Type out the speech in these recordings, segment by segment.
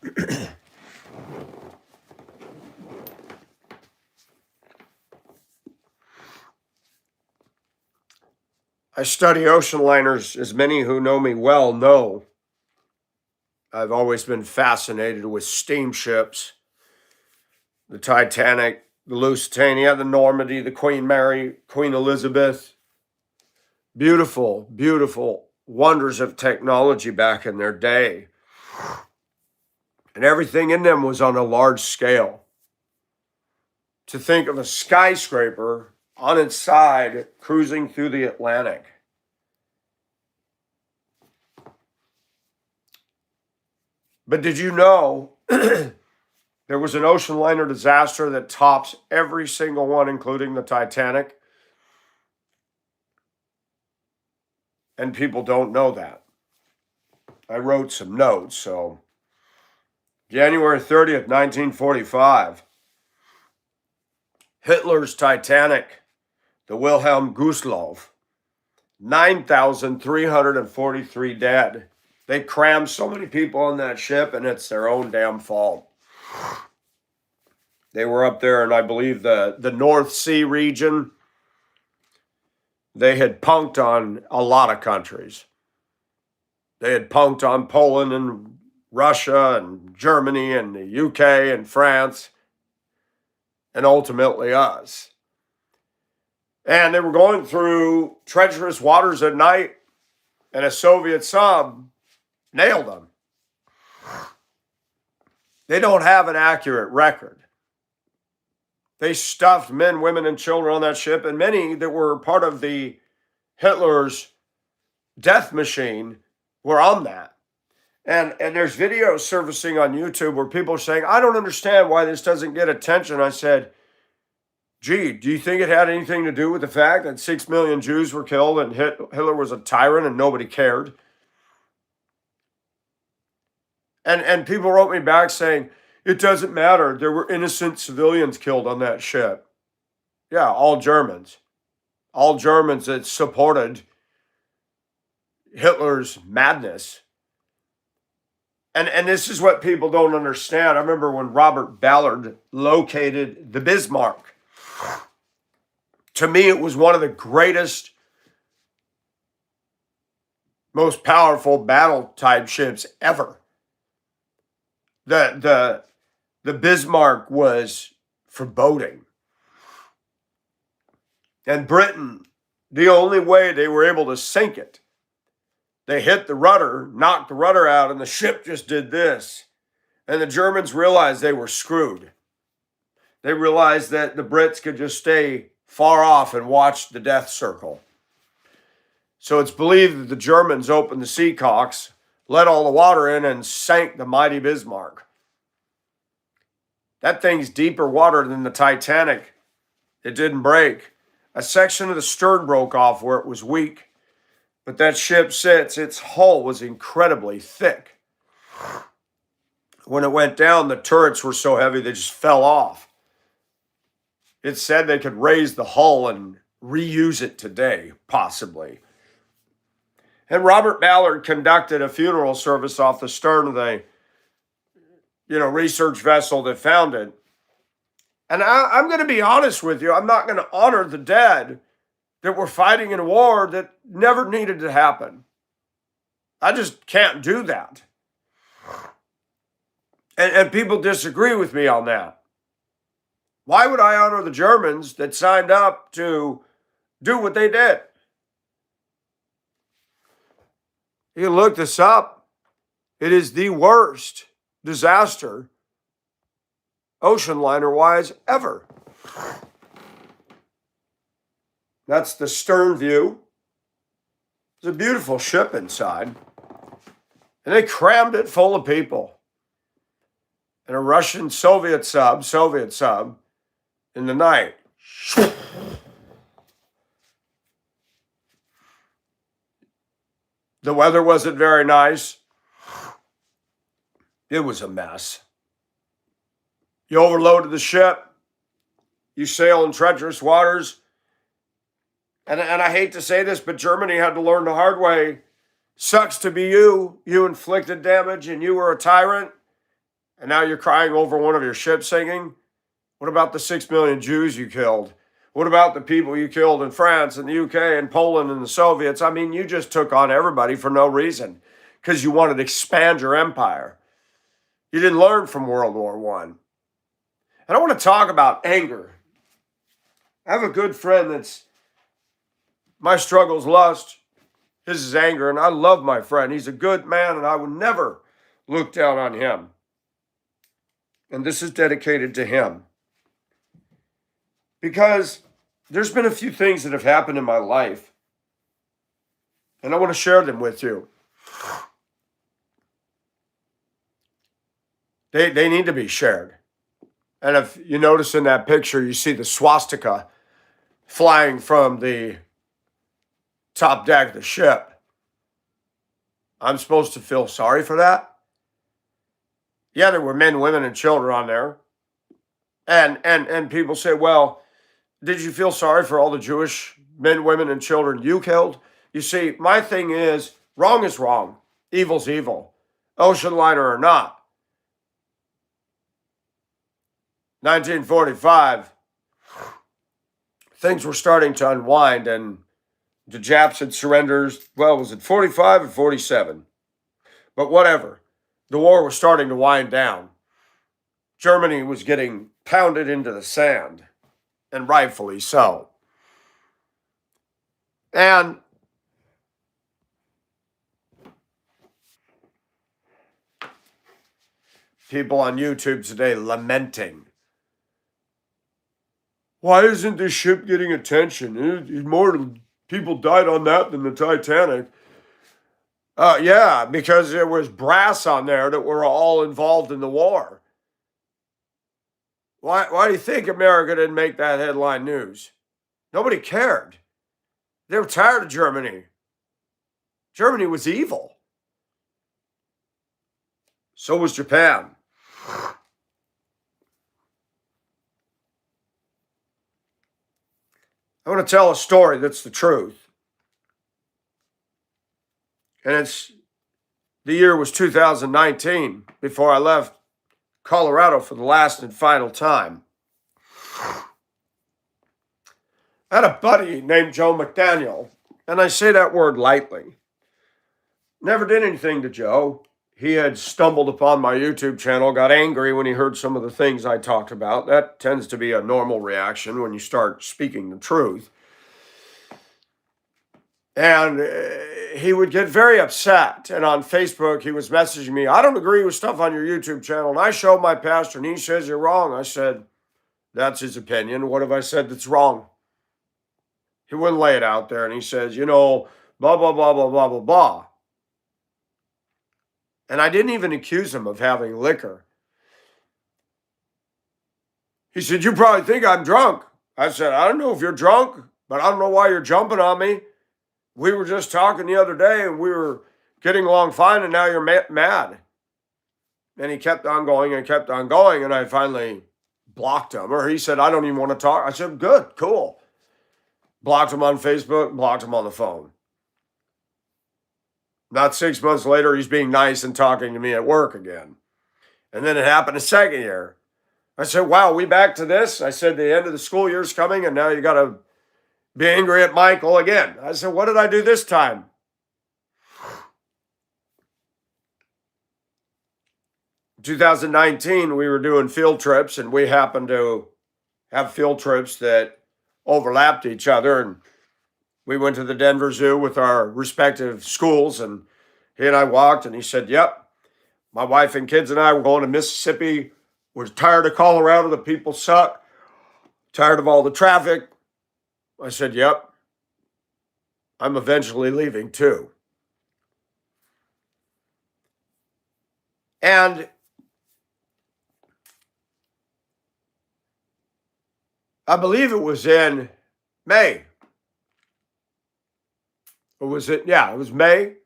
I study ocean liners, as many who know me well know. I've always been fascinated with steamships, the Titanic, the Lusitania, the Normandy, the Queen Mary, Queen Elizabeth. Beautiful, beautiful wonders of technology back in their day. And everything in them was on a large scale. To think of a skyscraper on its side cruising through the Atlantic. But did you know there was an ocean liner disaster that tops every single one, including the Titanic? And people don't know that. I wrote some notes. So, January 30th, 1945, Hitler's Titanic, the Wilhelm Gustloff, 9,343 dead. They crammed so many people on that ship, and it's their own damn fault. They were up there in, I believe, the North Sea region. They had punked on a lot of countries. They had punked on Poland and Russia and Germany and the UK and France, and ultimately us. And they were going through treacherous waters at night, and a Soviet sub nailed them. They don't have an accurate record. They stuffed men, women, and children on that ship, and many that were part of the Hitler's death machine were on that. And there's videos surfacing on YouTube where people are saying, I don't understand why this doesn't get attention. I said, gee, do you think it had anything to do with the fact that 6 million Jews were killed and Hitler was a tyrant and nobody cared? And people wrote me back saying, it doesn't matter. There were innocent civilians killed on that ship. Yeah, all Germans. All Germans that supported Hitler's madness. And this is what people don't understand. I remember when Robert Ballard located the Bismarck. To me, it was one of the greatest, most powerful battle-type ships ever. The Bismarck was foreboding. And Britain, the only way they were able to sink it, they hit the rudder, knocked the rudder out, and the ship just did this. And the Germans realized they were screwed. They realized that the Brits could just stay far off and watch the death circle. So it's believed that the Germans opened the seacocks, let all the water in, and sank the mighty Bismarck. That thing's deeper water than the Titanic. It didn't break. A section of the stern broke off where it was weak. But that ship sits, its hull was incredibly thick. When it went down, the turrets were so heavy they just fell off. It said they could raise the hull and reuse it today, possibly. And Robert Ballard conducted a funeral service off the stern of the research vessel that found it. And I'm going to be honest with you. I'm not going to honor the dead that were fighting in a war that never needed to happen. I just can't do that. And people disagree with me on that. Why would I honor the Germans that signed up to do what they did? You can look this up. It is the worst disaster, ocean liner-wise, ever. That's the stern view. It's a beautiful ship inside. And they crammed it full of people. And a Russian Soviet sub in the night. The weather wasn't very nice. It was a mess. You overloaded the ship. You sail in treacherous waters. And I hate to say this, but Germany had to learn the hard way. Sucks to be you. You inflicted damage and you were a tyrant. And now you're crying over one of your ships sinking? What about the 6 million Jews you killed? What about the people you killed in France and the UK and Poland and the Soviets? I mean, you just took on everybody for no reason because you wanted to expand your empire. You didn't learn from World War I. And I want to talk about anger. I have a good friend that's my struggle's lust, his is anger, and I love my friend. He's a good man, and I would never look down on him. And this is dedicated to him. Because there's been a few things that have happened in my life, and I want to share them with you. They need to be shared. And if you notice in that picture, you see the swastika flying from the top deck of the ship. I'm supposed to feel sorry for that? Yeah, there were men, women, and children on there. And people say, well, did you feel sorry for all the Jewish men, women, and children you killed? You see, my thing is wrong, evil's evil, ocean liner or not. 1945, things were starting to unwind, and the Japs had surrendered. Well, was it 45 or 47? But whatever. The war was starting to wind down. Germany was getting pounded into the sand, and rightfully so. And people on YouTube today lamenting. Why isn't this ship getting attention? More people died on that than the Titanic. Yeah, because there was brass on there that were all involved in the war. Why do you think America didn't make that headline news? Nobody cared. They were tired of Germany. Germany was evil. So was Japan. I want to tell a story that's the truth. And the year was 2019 before I left Colorado for the last and final time. I had a buddy named Joe McDaniel, and I say that word lightly. Never did anything to Joe. He had stumbled upon my YouTube channel, got angry when he heard some of the things I talked about. That tends to be a normal reaction when you start speaking the truth. And he would get very upset. And on Facebook, he was messaging me, I don't agree with stuff on your YouTube channel. And I showed my pastor, and he says you're wrong. I said, that's his opinion. What have I said that's wrong? He wouldn't lay it out there. And he says, blah, blah, blah, blah, blah, blah, blah. And I didn't even accuse him of having liquor. He said, you probably think I'm drunk. I said, I don't know if you're drunk, but I don't know why you're jumping on me. We were just talking the other day, and we were getting along fine, and now you're mad. And he kept on going and kept on going, and I finally blocked him. Or he said, I don't even want to talk. I said, good, cool. Blocked him on Facebook, blocked him on the phone. Not 6 months later, he's being nice and talking to me at work again. And then it happened a second year. I said, wow, we back to this? I said, the end of the school year's coming, and now you got to be angry at Michael again. I said, what did I do this time? In 2019, we were doing field trips, and we happened to have field trips that overlapped each other. And we went to the Denver Zoo with our respective schools, and he and I walked, and he said, yep, my wife and kids and I were going to Mississippi. We're tired of Colorado. The people suck. Tired of all the traffic. I said, yep, I'm eventually leaving too. And I believe it was in May. Or was it? Yeah, it was May.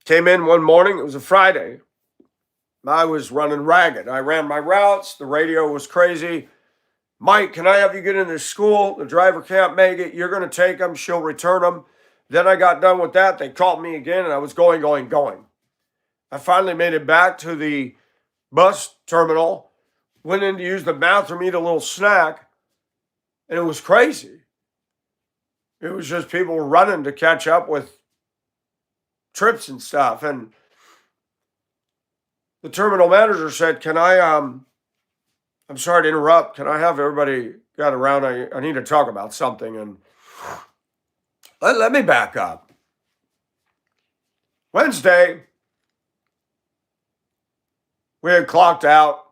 Came in one morning. It was a Friday. I was running ragged. I ran my routes. The radio was crazy. Mike, can I have you get into school? The driver can't make it. You're going to take them. She'll return them. Then I got done with that. They called me again, and I was going. I finally made it back to the bus terminal, went in to use the bathroom, eat a little snack, and it was crazy. It was just people running to catch up with trips and stuff. And the terminal manager said, I'm sorry to interrupt. Can I have everybody got around? I need to talk about something. And let me back up. Wednesday, we had clocked out.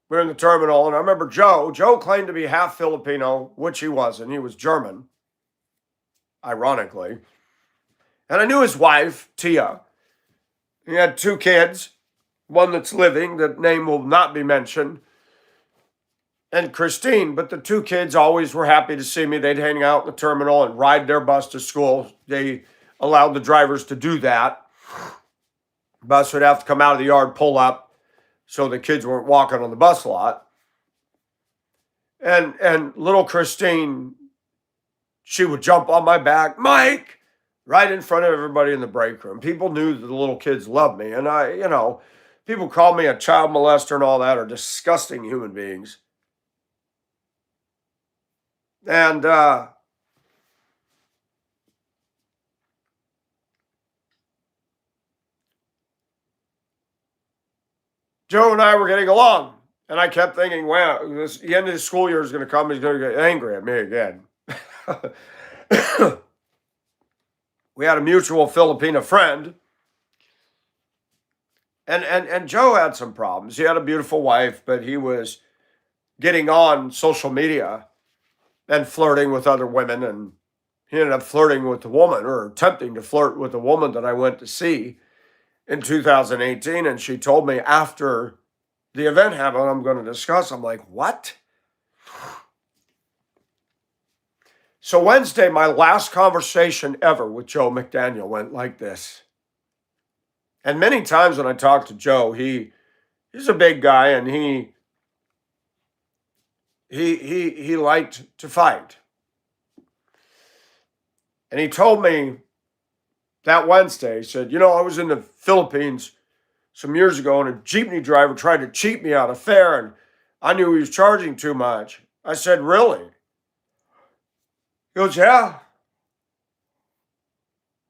We were in the terminal, and I remember Joe. Joe claimed to be half Filipino, which he wasn't. He was German, ironically. And I knew his wife, Tia. He had 2 kids, one that's living, that name will not be mentioned, and Christine. But the 2 kids always were happy to see me. They'd hang out in the terminal and ride their bus to school. They allowed the drivers to do that. Bus would have to come out of the yard, pull up, so the kids weren't walking on the bus lot. And little Christine, she would jump on my back, Mike, right in front of everybody in the break room. People knew that the little kids loved me. And people called me a child molester and all that, are disgusting human beings. And Joe and I were getting along. And I kept thinking, wow, the end of the school year is going to come. He's going to get angry at me again. We had a mutual Filipino friend. And Joe had some problems. He had a beautiful wife, but he was getting on social media and flirting with other women. And he ended up flirting with the woman, or attempting to flirt with the woman that I went to see in 2018. And she told me after the event happened, I'm going to discuss. I'm like, what? So Wednesday, my last conversation ever with Joe McDaniel went like this. And many times when I talk to Joe, he's a big guy, and he liked to fight. And he told me that Wednesday, he said, I was in the Philippines some years ago, and a jeepney driver tried to cheat me out of fare, and I knew he was charging too much. I said, really? He goes, yeah.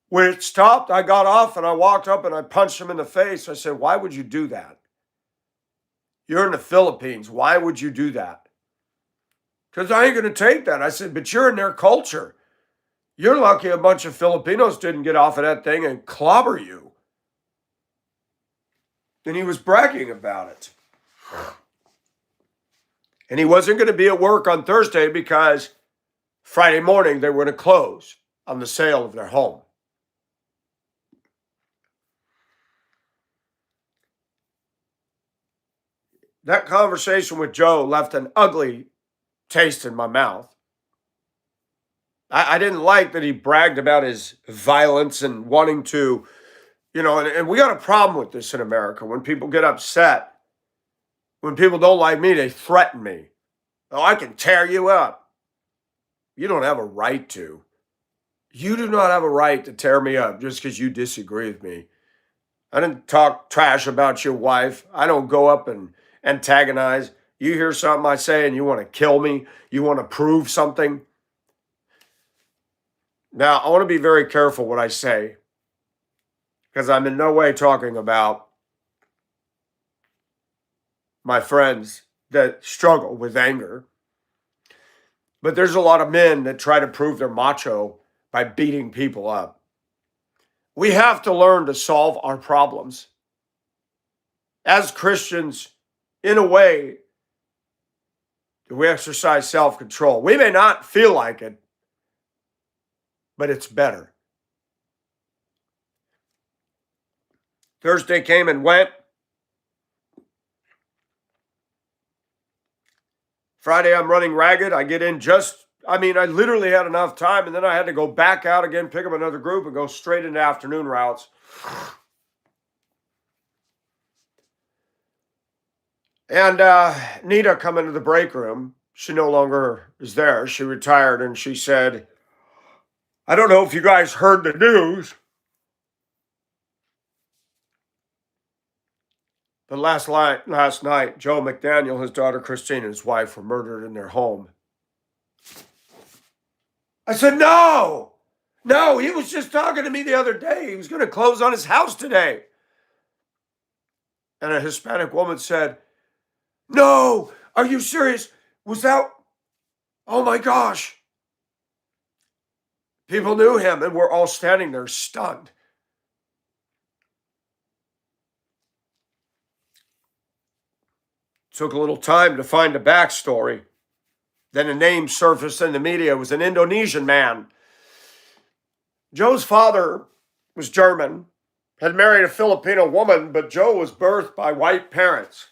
When it stopped, I got off and I walked up and I punched him in the face. I said, why would you do that? You're in the Philippines. Why would you do that? Because I ain't going to take that. I said, but you're in their culture. You're lucky a bunch of Filipinos didn't get off of that thing and clobber you. And he was bragging about it. And he wasn't going to be at work on Thursday because Friday morning they were going to close on the sale of their home. That conversation with Joe left an ugly taste in my mouth. I didn't like that he bragged about his violence and wanting to, and we got a problem with this in America. When people get upset, when people don't like me, they threaten me. Oh, I can tear you up. You don't have a right to. You do not have a right to tear me up just because you disagree with me. I didn't talk trash about your wife. I don't go up and antagonize. You hear something I say and you want to kill me. You want to prove something. Now, I want to be very careful what I say, because I'm in no way talking about my friends that struggle with anger. But there's a lot of men that try to prove they're macho by beating people up. We have to learn to solve our problems. As Christians, in a way, we exercise self-control. We may not feel like it, but it's better. Thursday came and went. Friday, I'm running ragged. I get in I literally had enough time, and then I had to go back out again, pick up another group, and go straight into afternoon routes. And Nita come into the break room. She no longer is there. She retired, and she said, I don't know if you guys heard the news, But last night, Joe McDaniel, his daughter Christine, and his wife were murdered in their home. I said, no, he was just talking to me the other day. He was going to close on his house today. And a Hispanic woman said, no, are you serious? Was that, oh my gosh. People knew him and we're all standing there stunned. Took a little time to find a backstory. Then a name surfaced in the media. It was an Indonesian man. Joe's father was German, had married a Filipino woman, but Joe was birthed by white parents.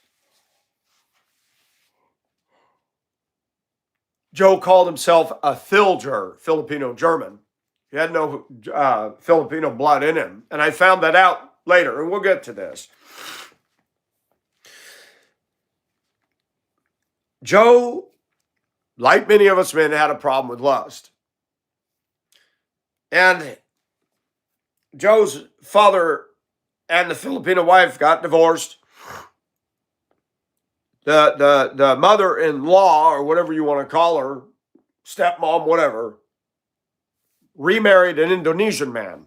Joe called himself a Thilger, Filipino-German. He had no Filipino blood in him. And I found that out later, and we'll get to this. Joe, like many of us men, had a problem with lust. And Joe's father and the Filipino wife got divorced. The mother-in-law, or whatever you want to call her, stepmom, whatever, remarried an Indonesian man.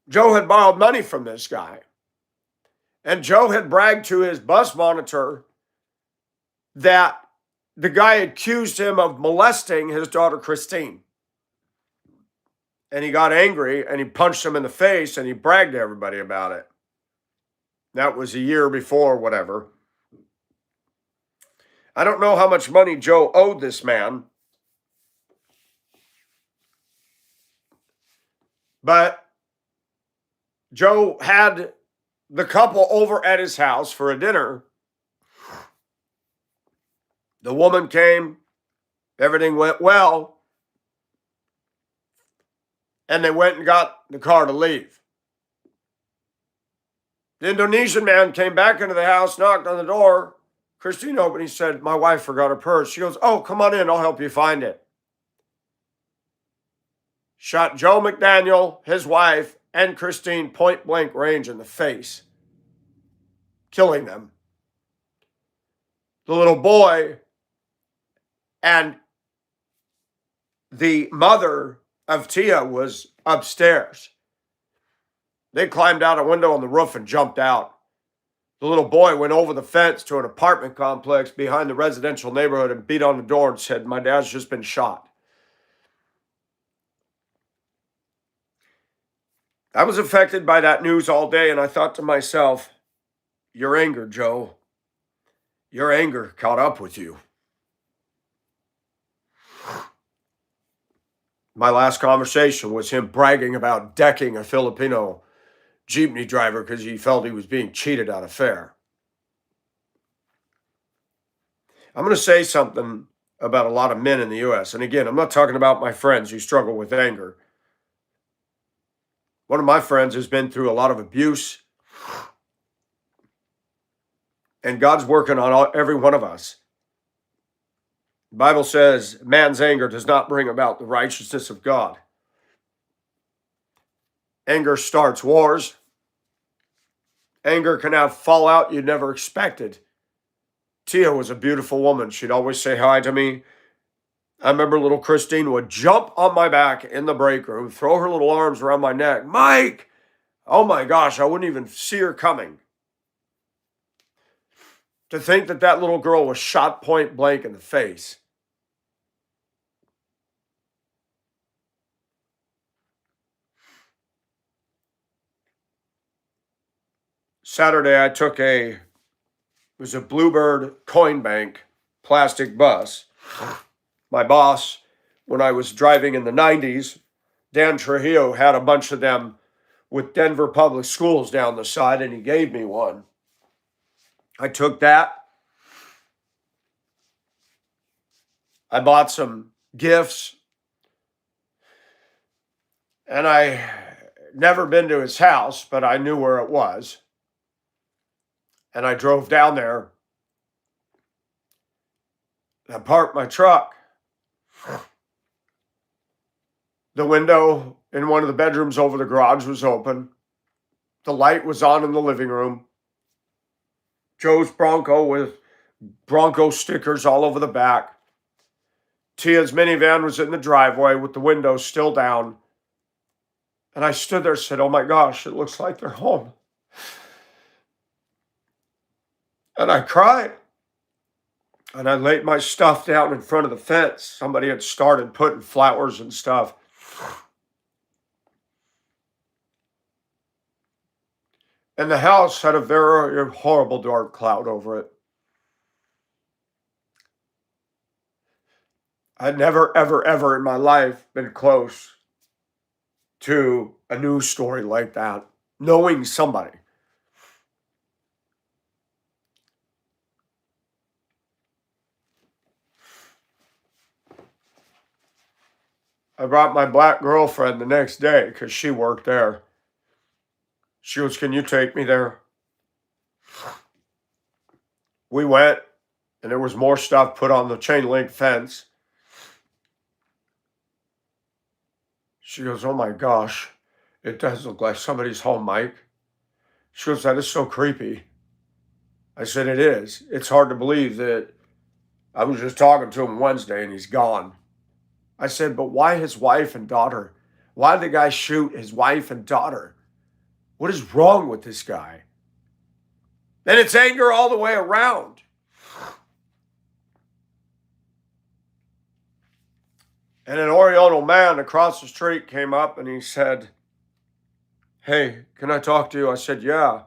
Joe had borrowed money from this guy. And Joe had bragged to his bus monitor that the guy accused him of molesting his daughter, Christine. And he got angry and he punched him in the face and he bragged to everybody about it. That was a year before, whatever. I don't know how much money Joe owed this man. But Joe had the couple over at his house for a dinner. The woman came. Everything went well. And they went and got the car to leave. The Indonesian man came back into the house, knocked on the door. Christine opened. He said, my wife forgot her purse. She goes, oh, come on in. I'll help you find it. Shot Joe McDaniel, his wife, and Christine point blank range in the face, killing them. The little boy and the mother of Tia was upstairs. They climbed out a window on the roof and jumped out. The little boy went over the fence to an apartment complex behind the residential neighborhood and beat on the door and said, my dad's just been shot. I was affected by that news all day, and I thought to myself, your anger, Joe, your anger caught up with you. My last conversation was him bragging about decking a Filipino jeepney driver because he felt he was being cheated out of fare. I'm going to say something about a lot of men in the U.S. And again, I'm not talking about my friends who struggle with anger. One of my friends has been through a lot of abuse. And God's working on every one of us. The Bible says man's anger does not bring about the righteousness of God. Anger starts wars. Anger can have fallout you never expected. Tia was a beautiful woman. She'd always say hi to me. I remember little Christine would jump on my back in the break room, throw her little arms around my neck. Mike! Oh my gosh, I wouldn't even see her coming. To think that that little girl was shot point blank in the face. Saturday, I took it was a Bluebird Coin Bank plastic bus. My boss, when I was driving in the 90s, Dan Trujillo had a bunch of them with Denver Public Schools down the side, and he gave me one. I took that. I bought some gifts. And I never been to his house, but I knew where it was. And I drove down there. I parked my truck. The window in one of the bedrooms over the garage was open. The light was on in the living room. Joe's Bronco with Bronco stickers all over the back. Tia's minivan was in the driveway with the windows still down. And I stood there and said, oh my gosh, it looks like they're home. And I cried. And I laid my stuff down in front of the fence. Somebody had started putting flowers and stuff. And the house had a very horrible dark cloud over it. I'd never, ever, ever in my life been close to a news story like that, knowing somebody. I brought my black girlfriend the next day because she worked there. She goes, can you take me there? We went, and there was more stuff put on the chain link fence. She goes, oh my gosh, it does look like somebody's home, Mike. She goes, that is so creepy. I said, it is. It's hard to believe that I was just talking to him Wednesday and he's gone. I said, but why his wife and daughter? Why did the guy shoot his wife and daughter? What is wrong with this guy? And it's anger all the way around. And an Oriental man across the street came up and he said, hey, can I talk to you? I said, yeah.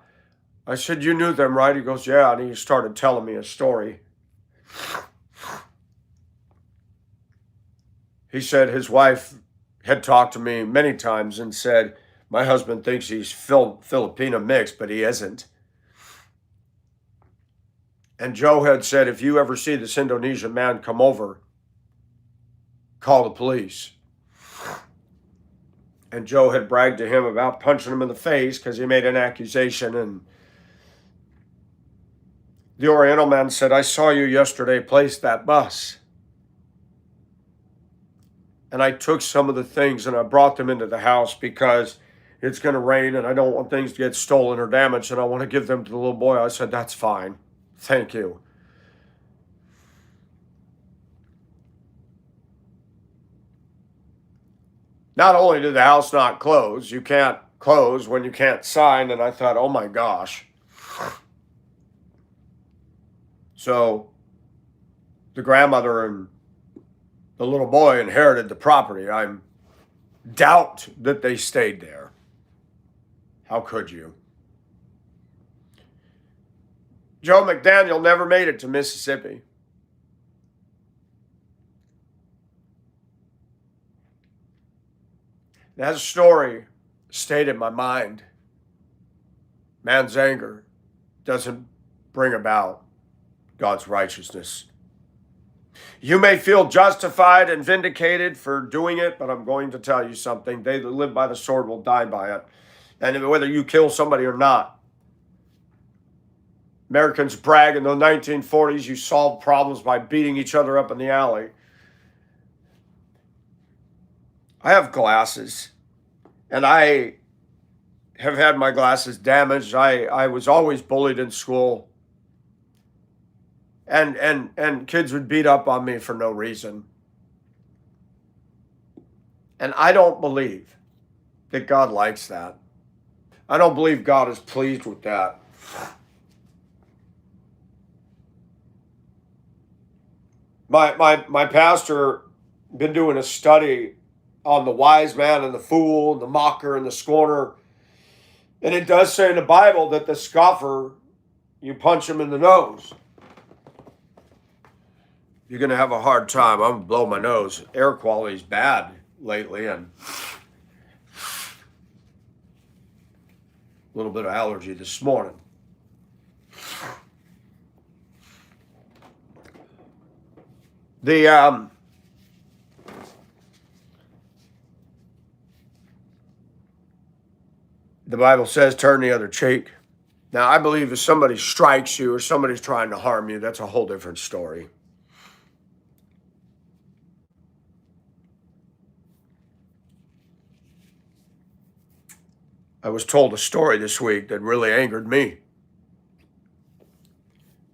I said, you knew them, right? He goes, yeah. And he started telling me a story. He said his wife had talked to me many times and said, my husband thinks he's Filipino mixed, but he isn't. And Joe had said, if you ever see this Indonesian man come over, call the police. And Joe had bragged to him about punching him in the face because he made an accusation. And the Oriental man said, I saw you yesterday place that bus. And I took some of the things and I brought them into the house because it's going to rain and I don't want things to get stolen or damaged. And I want to give them to the little boy. I said, that's fine. Thank you. Not only did the house not close, you can't close when you can't sign. And I thought, oh my gosh. So the grandmother and the little boy inherited the property. I doubt that they stayed there. How could you? Joe McDaniel never made it to Mississippi. That story stayed in my mind. Man's anger doesn't bring about God's righteousness. You may feel justified and vindicated for doing it, but I'm going to tell you something. They that live by the sword will die by it. And whether you kill somebody or not. Americans brag in the 1940s you solved problems by beating each other up in the alley. I have glasses, and I have had my glasses damaged. I was always bullied in school. And kids would beat up on me for no reason. And I don't believe that God likes that. I don't believe God is pleased with that. My pastor been doing a study on the wise man and the fool, and the mocker and the scorner. And it does say in the Bible that the scoffer, you punch him in the nose. You're going to have a hard time. I'm going to blow my nose. Air quality's bad lately, and a little bit of allergy this morning. The Bible says turn the other cheek. Now, I believe if somebody strikes you or somebody's trying to harm you, that's a whole different story. I was told a story this week that really angered me.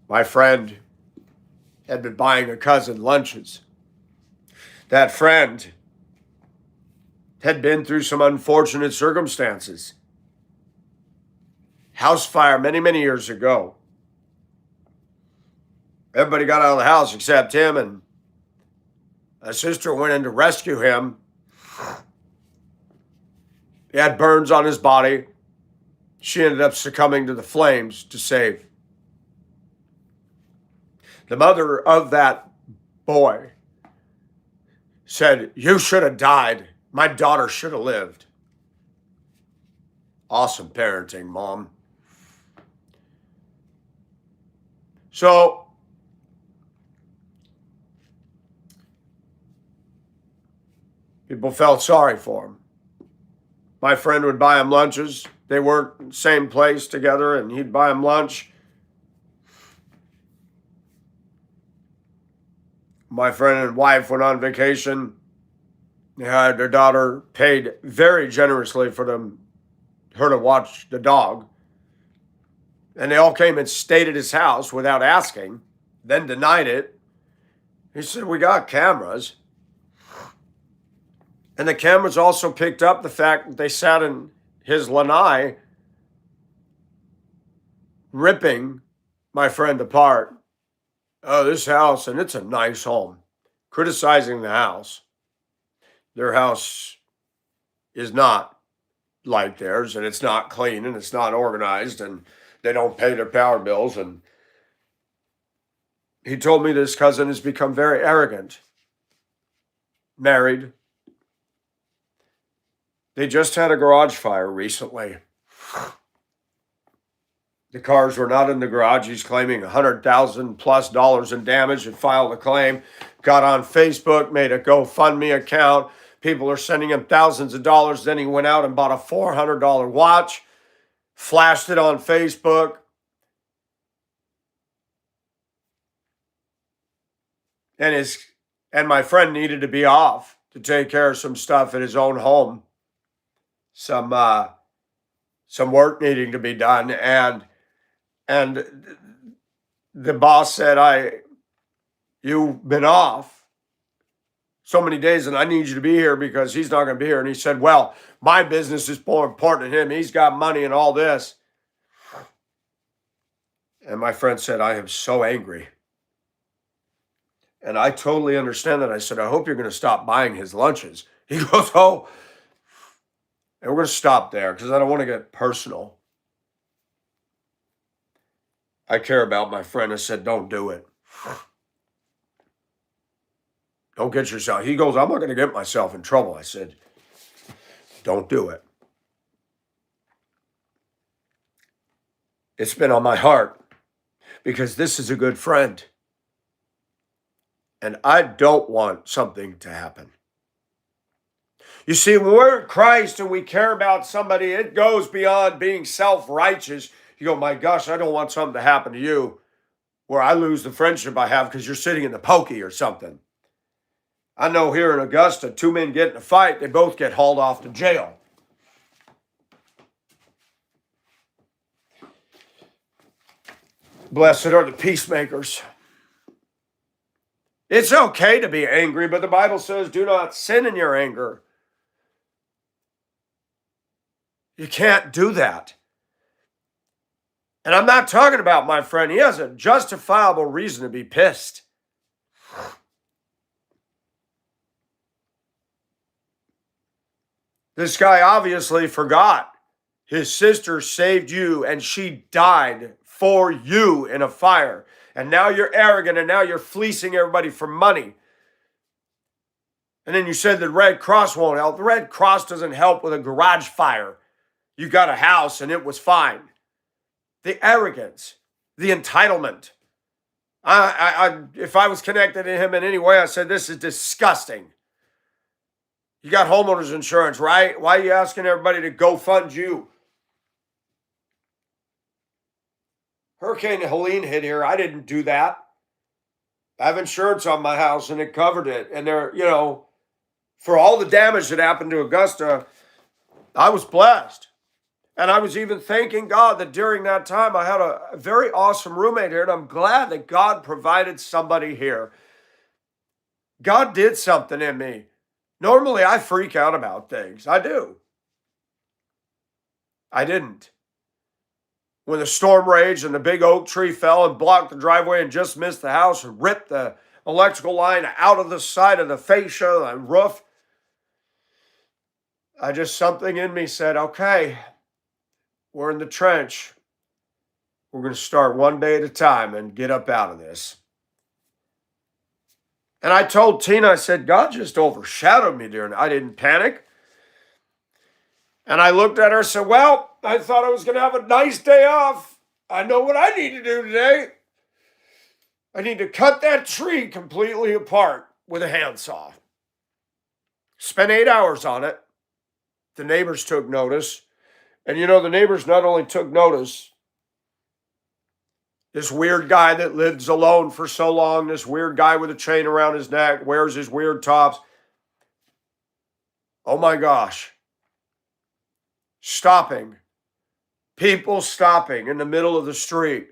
My friend had been buying a cousin lunches. That friend had been through some unfortunate circumstances. House fire many, many years ago. Everybody got out of the house except him, and a sister went in to rescue him. He had burns on his body. She ended up succumbing to the flames to save. The mother of that boy said, "You should have died. My daughter should have lived." Awesome parenting, Mom. So people felt sorry for him. My friend would buy him lunches. They worked in the same place together, and he'd buy him lunch. My friend and wife went on vacation. They had their daughter paid very generously for her to watch the dog. And they all came and stayed at his house without asking, then denied it. He said, "We got cameras." And the cameras also picked up the fact that they sat in his lanai ripping my friend apart. "Oh, this house, and it's a nice home," criticizing the house. Their house is not like theirs, and it's not clean, and it's not organized, and they don't pay their power bills. And he told me this cousin has become very arrogant. Married. They just had a garage fire recently. The cars were not in the garage. He's claiming $100,000+ in damage and filed a claim. Got on Facebook, made a GoFundMe account. People are sending him thousands of dollars. Then he went out and bought a $400 watch, flashed it on Facebook. And my friend needed to be off to take care of some stuff at his own home. Some work needing to be done. And the boss said, "You've been off so many days, and I need you to be here because he's not going to be here." And he said, "Well, my business is more important than him. He's got money and all this." And my friend said, "I am so angry." And I totally understand that. I said, "I hope you're going to stop buying his lunches." He goes, "Oh," and we're going to stop there because I don't want to get personal. I care about my friend. I said, "Don't do it. Don't get yourself." He goes, "I'm not going to get myself in trouble." I said, "Don't do it." It's been on my heart because this is a good friend. And I don't want something to happen. You see, when we're in Christ and we care about somebody, it goes beyond being self-righteous. You go, "My gosh, I don't want something to happen to you where I lose the friendship I have because you're sitting in the pokey or something." I know here in Augusta, two men get in a fight, they both get hauled off to jail. Blessed are the peacemakers. It's okay to be angry, but the Bible says, "Do not sin in your anger." You can't do that. And I'm not talking about my friend. He has a justifiable reason to be pissed. This guy obviously forgot. His sister saved you and she died for you in a fire. And now you're arrogant and now you're fleecing everybody for money. And then you said the Red Cross won't help. The Red Cross doesn't help with a garage fire. You got a house and it was fine. The arrogance, the entitlement. If I was connected to him in any way, I said, "This is disgusting. You got homeowners insurance, right? Why are you asking everybody to go fund you?" Hurricane Helene hit here. I didn't do that. I have insurance on my house and it covered it. And for all the damage that happened to Augusta, I was blessed. And I was even thanking God that during that time I had a very awesome roommate here, and I'm glad that God provided somebody here. God did something in me. Normally, I freak out about things. I do. I didn't. When the storm raged and the big oak tree fell and blocked the driveway and just missed the house and ripped the electrical line out of the side of the fascia and roof, something in me said, okay, we're in the trench. We're going to start one day at a time and get up out of this. And I told Tina, I said, God just overshadowed me during. I didn't panic. And I looked at her and said, well, I thought I was going to have a nice day off. I know what I need to do today. I need to cut that tree completely apart with a handsaw. Spent 8 hours on it. The neighbors took notice. And the neighbors not only took notice, this weird guy that lives alone for so long, this weird guy with a chain around his neck, wears his weird tops. Oh my gosh. Stopping. People stopping in the middle of the street.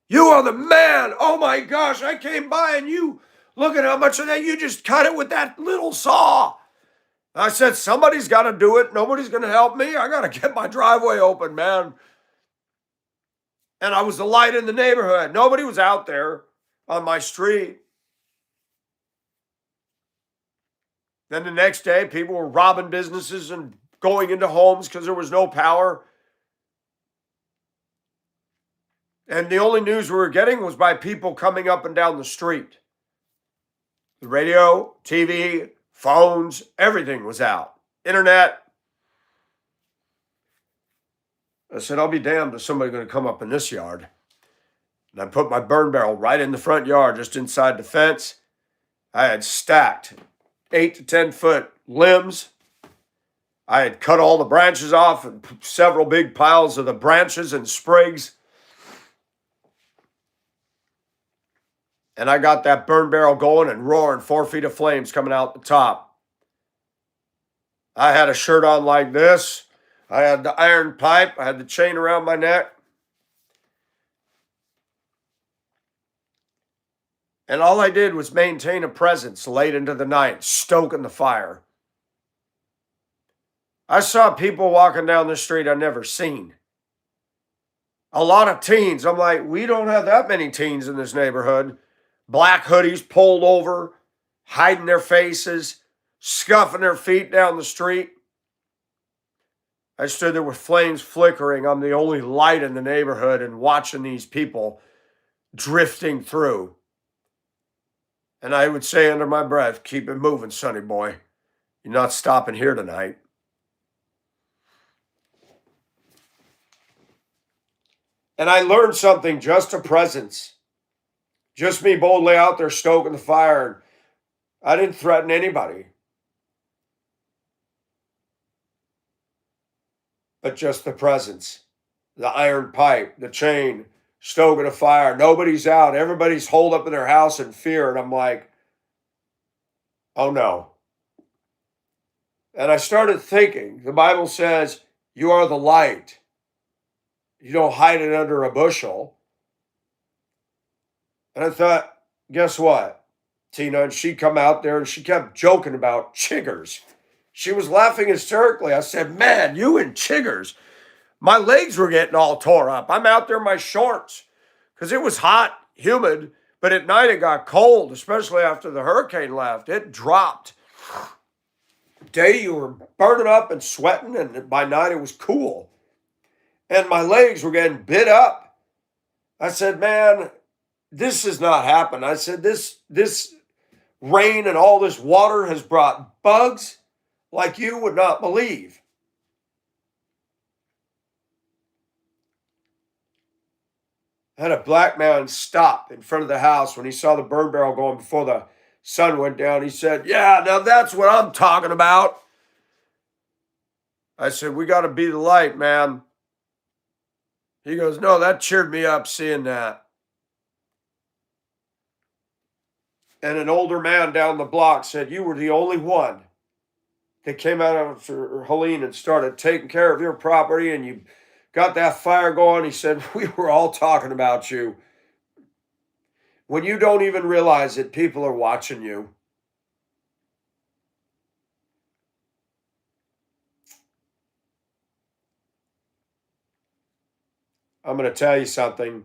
You are the man. Oh my gosh, I came by and you, look at how much of that you just cut it with that little saw. I said, somebody's got to do it. Nobody's going to help me. I got to get my driveway open, man. And I was the light in the neighborhood. Nobody was out there on my street. Then the next day, people were robbing businesses and going into homes because there was no power. And the only news we were getting was by people coming up and down the street. The radio, TV, phones, everything was out. Internet. I said, I'll be damned if somebody's going to come up in this yard. And I put my burn barrel right in the front yard, just inside the fence. I had stacked 8 to 10 foot limbs. I had cut all the branches off and several big piles of the branches and sprigs. And I got that burn barrel going and roaring, 4 feet of flames coming out the top. I had a shirt on like this. I had the iron pipe. I had the chain around my neck. And all I did was maintain a presence late into the night, stoking the fire. I saw people walking down the street I'd never seen. A lot of teens. I'm like, we don't have that many teens in this neighborhood. Black hoodies pulled over, hiding their faces, scuffing their feet down the street. I stood there with flames flickering. I'm the only light in the neighborhood and watching these people drifting through. And I would say under my breath, keep it moving, sonny boy. You're not stopping here tonight. And I learned something, just a presence. Just me boldly out there stoking the fire. I didn't threaten anybody. But just the presence. The iron pipe, the chain, stoking a fire. Nobody's out. Everybody's holed up in their house in fear. And I'm like, oh no. And I started thinking, the Bible says, you are the light. You don't hide it under a bushel. And I thought, guess what, Tina? And she'd come out there and she kept joking about chiggers. She was laughing hysterically. I said, man, you and chiggers. My legs were getting all tore up. I'm out there in my shorts because it was hot, humid, but at night it got cold, especially after the hurricane left. It dropped. Day you were burning up and sweating, and by night it was cool. And my legs were getting bit up. I said, man, this has not happened. I said, this rain and all this water has brought bugs like you would not believe. I had a black man stop in front of the house when he saw the burn barrel going before the sun went down. He said, yeah, now that's what I'm talking about. I said, we got to be the light, man. He goes, no, that cheered me up seeing that. And an older man down the block said, you were the only one They came out after Helene and started taking care of your property, and you got that fire going. He said, we were all talking about you. When you don't even realize that people are watching you. I'm going to tell you something.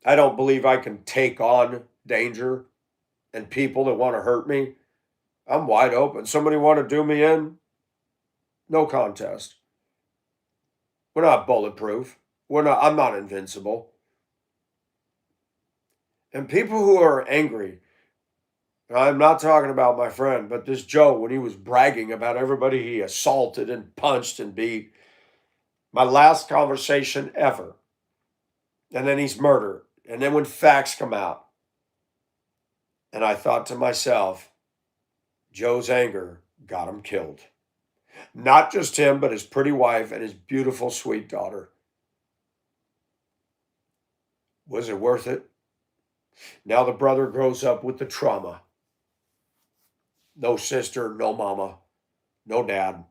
I don't believe I can take on danger and people that want to hurt me. I'm wide open. Somebody want to do me in? No contest. We're not bulletproof. I'm not invincible. And people who are angry, I'm not talking about my friend, but this Joe, when he was bragging about everybody he assaulted and punched and beat, my last conversation ever. And then he's murdered. And then when facts come out, and I thought to myself, Joe's anger got him killed. Not just him, but his pretty wife and his beautiful, sweet daughter. Was it worth it? Now the brother grows up with the trauma. No sister, no mama, no dad.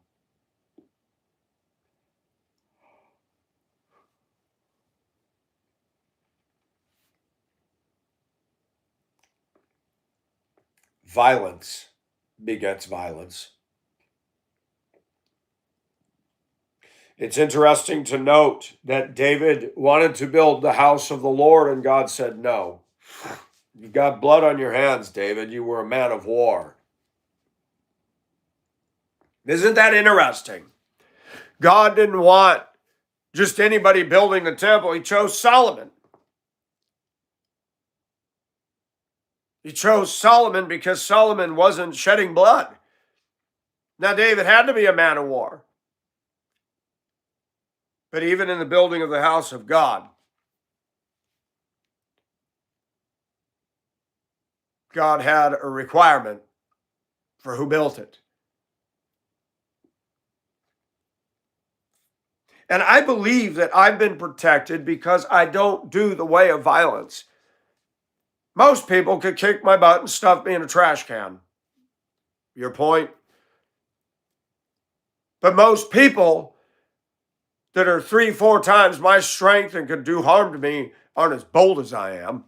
Violence begets violence. It's interesting to note that David wanted to build the house of the Lord, and God said, no. You've got blood on your hands, David. You were a man of war. Isn't that interesting? God didn't want just anybody building the temple. He chose Solomon. He chose Solomon because Solomon wasn't shedding blood. Now, David had to be a man of war. But even in the building of the house of God, God had a requirement for who built it. And I believe that I've been protected because I don't do the way of violence. Most people could kick my butt and stuff me in a trash can. Your point? But most people that are 3-4 times my strength and could do harm to me aren't as bold as I am.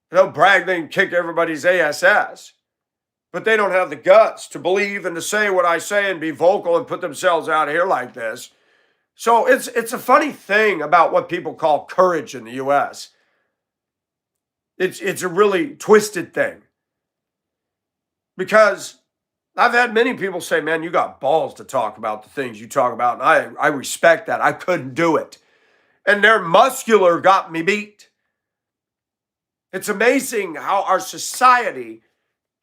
They'll brag they can kick everybody's ass, but they don't have the guts to believe and to say what I say and be vocal and put themselves out here like this. So it's a funny thing about what people call courage in the U.S. It's a really twisted thing. Because I've had many people say, man, you got balls to talk about the things you talk about. And I respect that. I couldn't do it. And their muscular got me beat. It's amazing how our society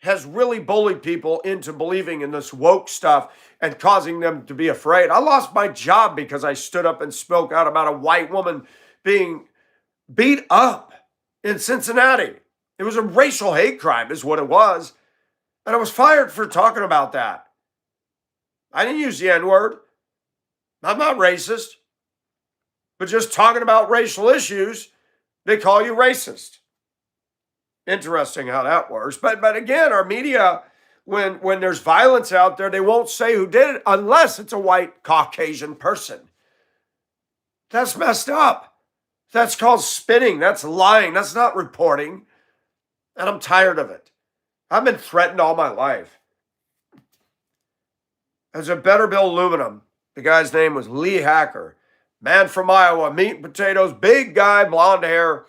has really bullied people into believing in this woke stuff and causing them to be afraid. I lost my job because I stood up and spoke out about a white woman being beat up in Cincinnati. It was a racial hate crime is what it was. And I was fired for talking about that. I didn't use the N-word. I'm not racist. But just talking about racial issues, they call you racist. Interesting how that works. But again, our media, when there's violence out there, they won't say who did it unless it's a white Caucasian person. That's messed up. That's called spinning. That's lying. That's not reporting. And I'm tired of it. I've been threatened all my life. As a Betterbilt Aluminum, the guy's name was Lee Hacker. Man from Iowa, meat and potatoes, big guy, blonde hair.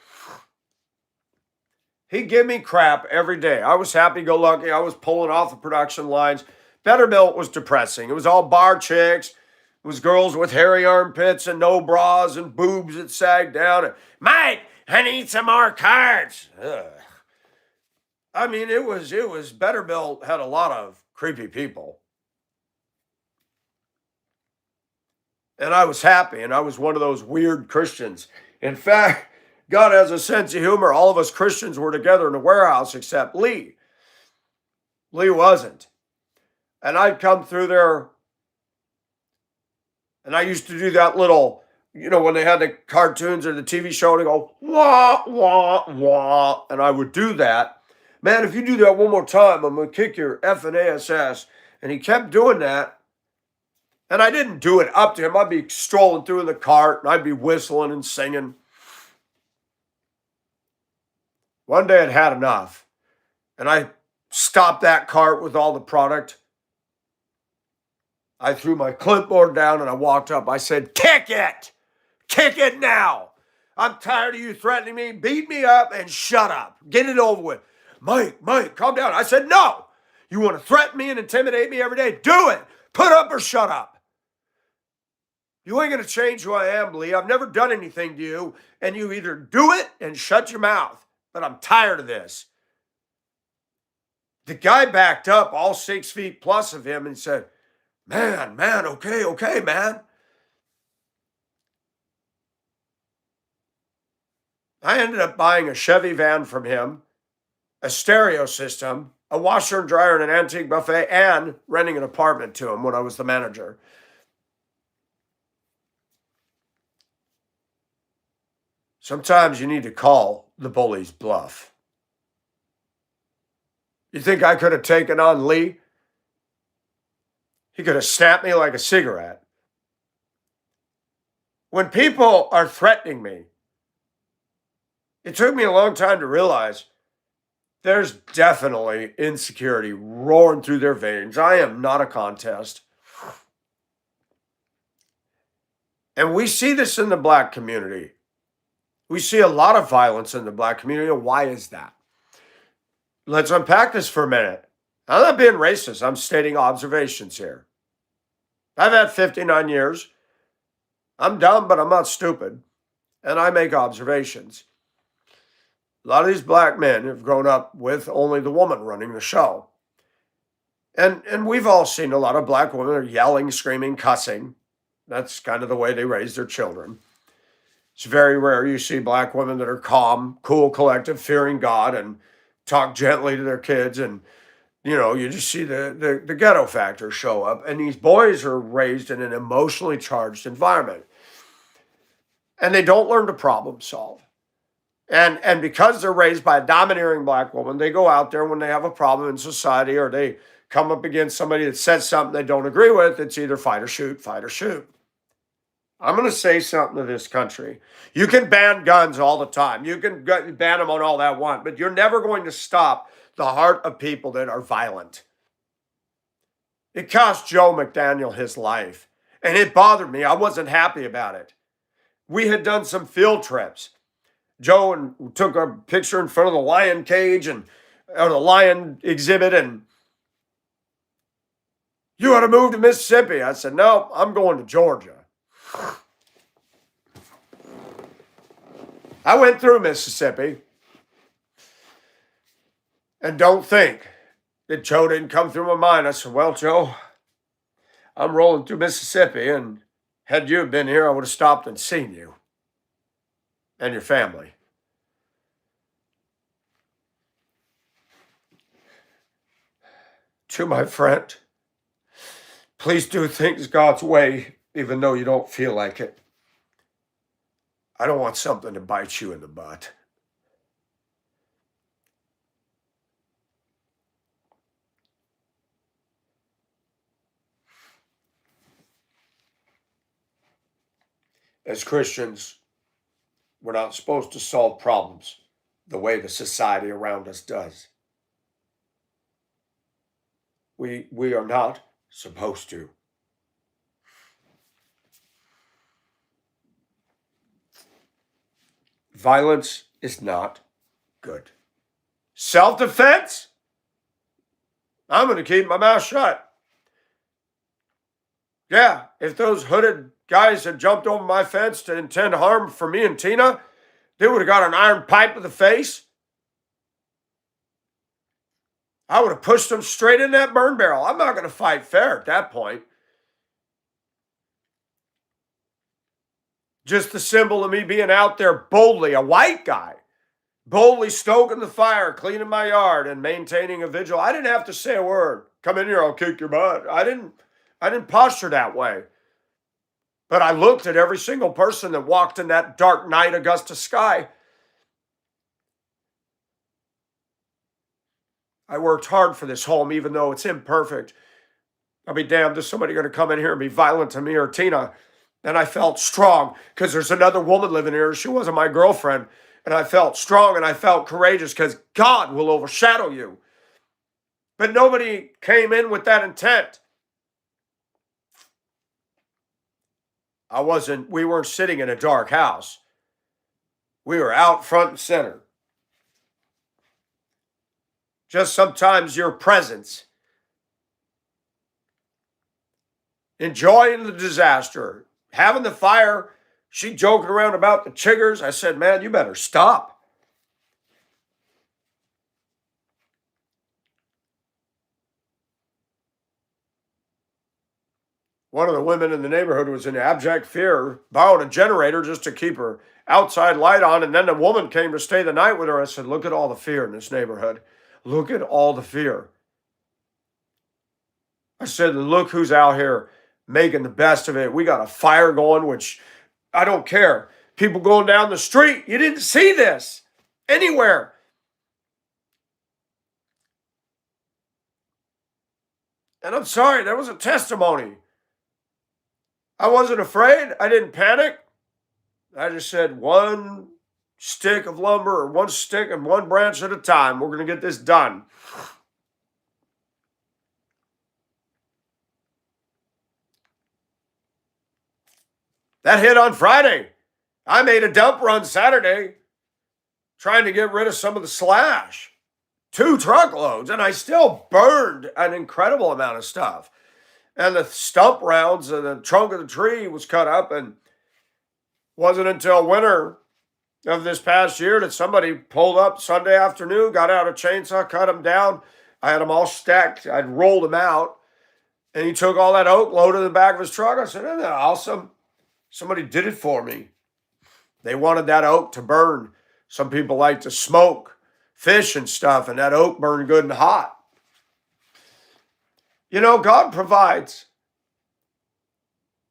He'd give me crap every day. I was happy-go-lucky. I was pulling off the production lines. Betterbilt was depressing. It was all bar chicks. It was girls with hairy armpits and no bras and boobs that sagged down. And, Mike, I need some more cards. Ugh. I mean, it was Betterbilt had a lot of creepy people. And I was happy, and I was one of those weird Christians. In fact, God has a sense of humor. All of us Christians were together in a warehouse except Lee. Lee wasn't. And I'd come through there, and I used to do that little, when they had the cartoons or the TV show, and go, wah, wah, wah. And I would do that. Man, if you do that one more time, I'm going to kick your effing ass. And he kept doing that. And I didn't do it up to him. I'd be strolling through in the cart and I'd be whistling and singing. One day I'd had enough. And I stopped that cart with all the product. I threw my clipboard down and I walked up. I said, kick it! Kick it now! I'm tired of you threatening me. Beat me up and shut up. Get it over with. Mike, calm down. I said, no. You want to threaten me and intimidate me every day? Do it. Put up or shut up. You ain't going to change who I am, Lee. I've never done anything to you. And you either do it and shut your mouth. But I'm tired of this. The guy backed up all 6 feet plus of him and said, man, okay, man. I ended up buying a Chevy van from him, a stereo system, a washer and dryer, and an antique buffet, and renting an apartment to him when I was the manager. Sometimes you need to call the bully's bluff. You think I could have taken on Lee? He could have snapped me like a cigarette. When people are threatening me, it took me a long time to realize there's definitely insecurity roaring through their veins. I am not a contest. And we see this in the Black community. We see a lot of violence in the Black community. Why is that? Let's unpack this for a minute. I'm not being racist. I'm stating observations here. I've had 59 years. I'm dumb, but I'm not stupid. And I make observations. A lot of these Black men have grown up with only the woman running the show. And we've all seen a lot of Black women are yelling, screaming, cussing. That's kind of the way they raise their children. It's very rare you see Black women that are calm, cool, collective, fearing God, and talk gently to their kids. And, you just see the ghetto factor show up. And these boys are raised in an emotionally charged environment. And they don't learn to problem solve. And because they're raised by a domineering Black woman, they go out there when they have a problem in society or they come up against somebody that says something they don't agree with, it's either fight or shoot, fight or shoot. I'm going to say something to this country. You can ban guns all the time. You can ban them on all that want, but you're never going to stop the heart of people that are violent. It cost Joe McDaniel his life, and it bothered me. I wasn't happy about it. We had done some field trips. Joe took a picture in front of the lion cage or the lion exhibit, and you ought to move to Mississippi. I said, no, I'm going to Georgia. I went through Mississippi, and don't think that Joe didn't come through my mind. I said, well, Joe, I'm rolling through Mississippi, and had you been here, I would have stopped and seen you and your family. To my friend, please do things God's way, even though you don't feel like it. I don't want something to bite you in the butt. As Christians, we're not supposed to solve problems the way the society around us does. We are not supposed to. Violence is not good. Self-defense? I'm going to keep my mouth shut. Yeah, if those hooded guys had jumped over my fence to intend harm for me and Tina, they would have got an iron pipe to the face. I would have pushed them straight in that burn barrel. I'm not going to fight fair at that point. Just the symbol of me being out there boldly, a white guy, boldly stoking the fire, cleaning my yard, and maintaining a vigil. I didn't have to say a word. Come in here, I'll kick your butt. I didn't posture that way. But I looked at every single person that walked in that dark night Augusta sky. I worked hard for this home, even though it's imperfect. I'll be damned if somebody going to come in here and be violent to me or Tina. And I felt strong because there's another woman living here. She wasn't my girlfriend. And I felt strong and I felt courageous because God will overshadow you. But nobody came in with that intent. We weren't sitting in a dark house. We were out front and center. Just sometimes your presence, enjoying the disaster, having the fire, she joking around about the chiggers. I said, man, you better stop. One of the women in the neighborhood was in abject fear, borrowed a generator just to keep her outside light on. And then the woman came to stay the night with her. I said, look at all the fear in this neighborhood. Look at all the fear. I said, look who's out here making the best of it. We got a fire going, which I don't care. People going down the street. You didn't see this anywhere. And I'm sorry, that was a testimony. I wasn't afraid. I didn't panic. I just said one stick of lumber or one stick and one branch at a time. We're going to get this done. That hit on Friday. I made a dump run Saturday trying to get rid of some of the slash. 2 truckloads, and I still burned an incredible amount of stuff. And the stump rounds and the trunk of the tree was cut up, and wasn't until winter of this past year that somebody pulled up Sunday afternoon, got out a chainsaw, cut them down. I had them all stacked. I'd rolled them out, and he took all that oak, loaded in the back of his truck. I said, isn't that awesome? Somebody did it for me. They wanted that oak to burn. Some people like to smoke fish and stuff, and that oak burned good and hot. You know, God provides,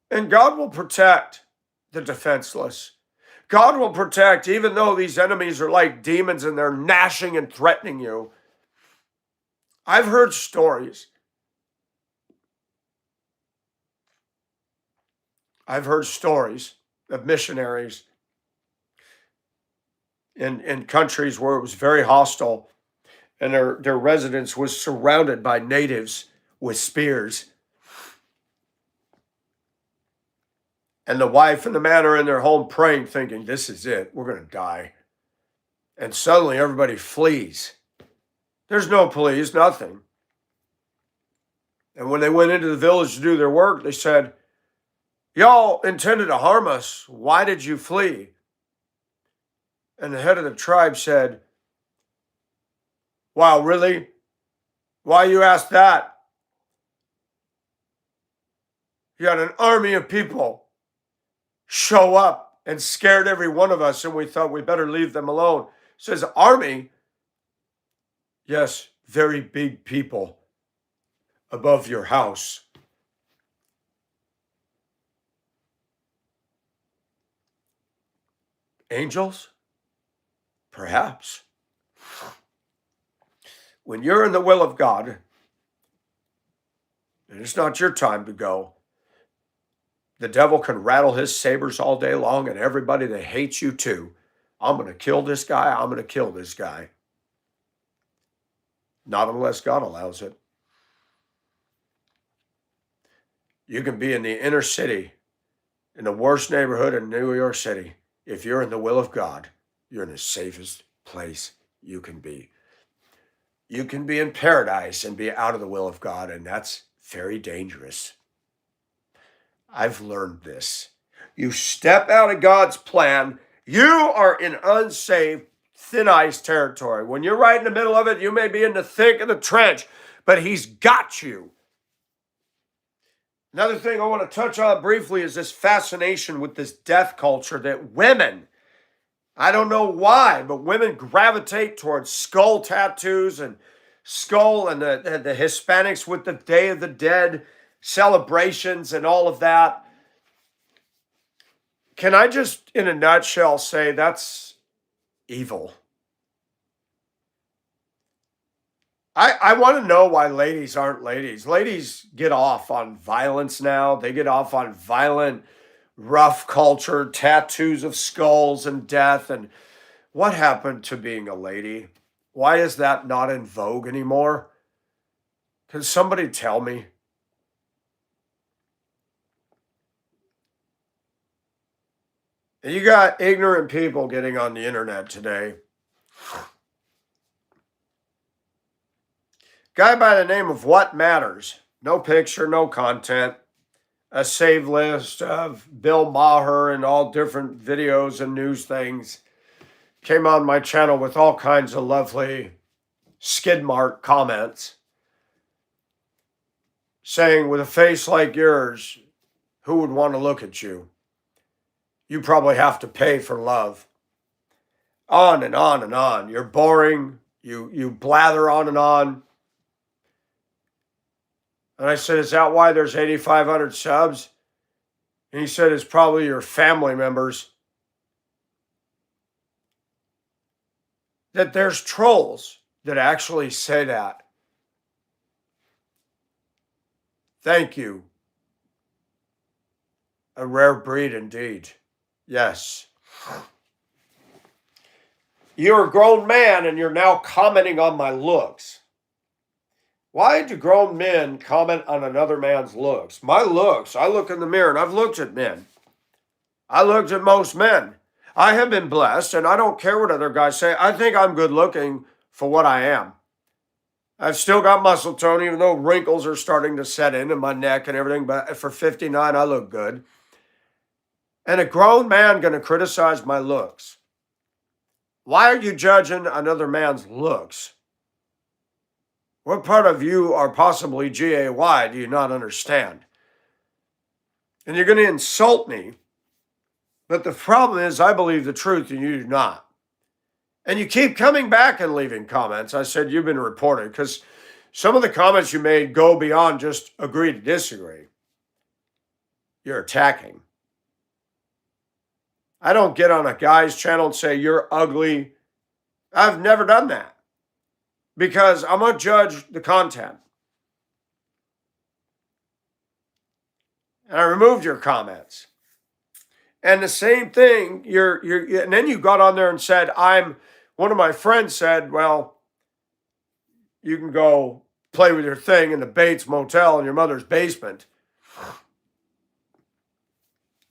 and God will protect the defenseless. God will protect, even though these enemies are like demons and they're gnashing and threatening you. I've heard stories. I've heard stories of missionaries in countries where it was very hostile, and their residence was surrounded by natives with spears. And the wife and the man are in their home praying, thinking, this is it. We're going to die. And suddenly everybody flees. There's no police, nothing. And when they went into the village to do their work, they said, y'all intended to harm us. Why did you flee? And the head of the tribe said, wow, really? Why you ask that? You had an army of people show up and scared every one of us, and we thought we better leave them alone. Says, army? Yes, very big people above your house. Angels? Perhaps. When you're in the will of God, and it's not your time to go, the devil can rattle his sabers all day long, and everybody that hates you too. I'm going to kill this guy. I'm going to kill this guy. Not unless God allows it. You can be in the inner city, in the worst neighborhood in New York City. If you're in the will of God, you're in the safest place you can be. You can be in paradise and be out of the will of God, and that's very dangerous. I've learned this. You step out of God's plan, you are in unsafe, thin ice territory. When you're right in the middle of it, you may be in the thick of the trench, but He's got you. Another thing I want to touch on briefly is this fascination with this death culture that women, I don't know why, but women gravitate towards skull tattoos and skull, and the Hispanics with the Day of the Dead celebrations and all of that. Can I just, in a nutshell, say that's evil? I want to know why ladies aren't ladies. Ladies get off on violence now. They get off on violent, rough culture, tattoos of skulls and death. And what happened to being a lady? Why is that not in vogue anymore? Can somebody tell me? And you got ignorant people getting on the internet today. Guy by the name of What Matters. No picture, no content. A save list of Bill Maher and all different videos and news things. Came on my channel with all kinds of lovely skid mark comments. Saying, with a face like yours, who would want to look at you? You probably have to pay for love. On and on and on. You're boring. You blather on and on. And I said, is that why there's 8,500 subs? And he said, it's probably your family members. That there's trolls that actually say that. Thank you. A rare breed indeed. Yes. You're a grown man and you're now commenting on my looks. Why do grown men comment on another man's looks? My looks, I look in the mirror and I've looked at men. I looked at most men. I have been blessed and I don't care what other guys say. I think I'm good looking for what I am. I've still got muscle tone, even though wrinkles are starting to set in my neck and everything. But for 59, I look good. And a grown man going to criticize my looks. Why are you judging another man's looks? What part of you are possibly GAY do you not understand? And you're going to insult me. But the problem is I believe the truth and you do not. And you keep coming back and leaving comments. I said, you've been reported because some of the comments you made go beyond just agree to disagree. You're attacking. I don't get on a guy's channel and say, you're ugly. I've never done that because I'm going to judge the content. And I removed your comments. And the same thing, and then you got on there and said, one of my friends said, well, you can go play with your thing in the Bates Motel in your mother's basement.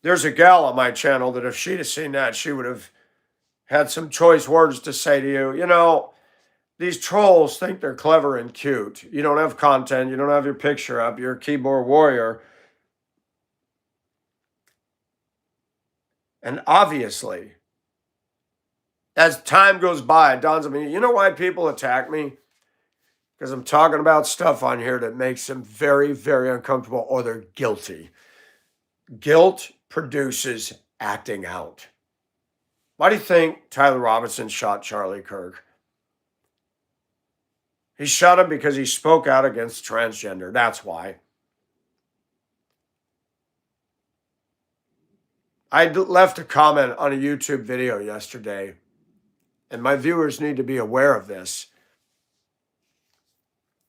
There's a gal on my channel that if she'd have seen that, she would have had some choice words to say to you. You know, these trolls think they're clever and cute. You don't have content. You don't have your picture up. You're a keyboard warrior. And obviously, as time goes by, it dawns on me, you know why people attack me? Because I'm talking about stuff on here that makes them very, very uncomfortable or they're guilty. Guilt produces acting out. Why do you think Tyler Robinson shot Charlie Kirk? He shot him because he spoke out against transgender. That's why. I left a comment on a YouTube video yesterday, and my viewers need to be aware of this.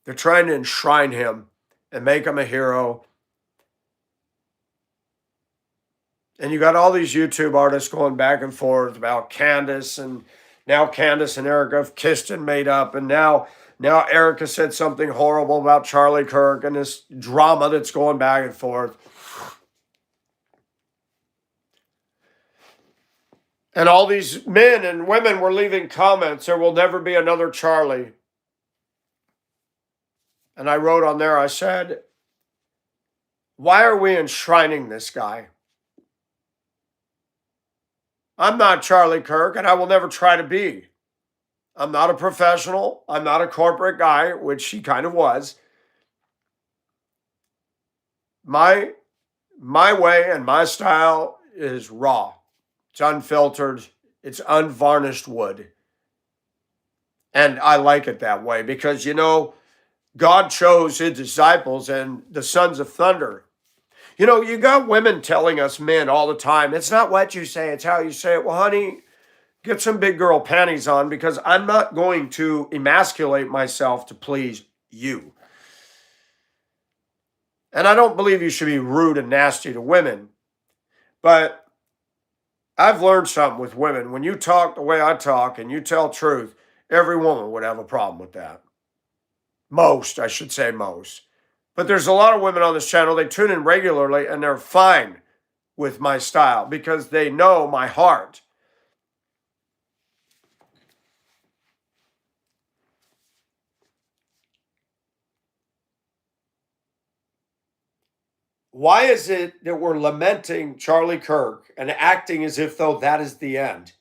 They're trying to enshrine him and make him a hero. And you got all these YouTube artists going back and forth about Candace, and now Candace and Erica have kissed and made up, and now Erica said something horrible about Charlie Kirk, and this drama that's going back and forth. And all these men and women were leaving comments, there will never be another Charlie. And I wrote on there, I said, why are we enshrining this guy? I'm not Charlie Kirk, and I will never try to be. I'm not a professional. I'm not a corporate guy, which he kind of was. My way and my style is raw. It's unfiltered. It's unvarnished wood. And I like it that way because, you know, God chose his disciples and the sons of thunder. You know, you got women telling us men all the time, it's not what you say, it's how you say it. Well, honey, Get some big girl panties on, because I'm not going to emasculate myself to please you. And I don't believe you should be rude and nasty to women. But I've learned something with women. When you talk the way I talk and you tell truth, every woman would have a problem with that. Most, I should say most. But there's a lot of women on this channel, they tune in regularly and they're fine with my style because they know my heart. Why is it that we're lamenting Charlie Kirk and acting as if though that is the end?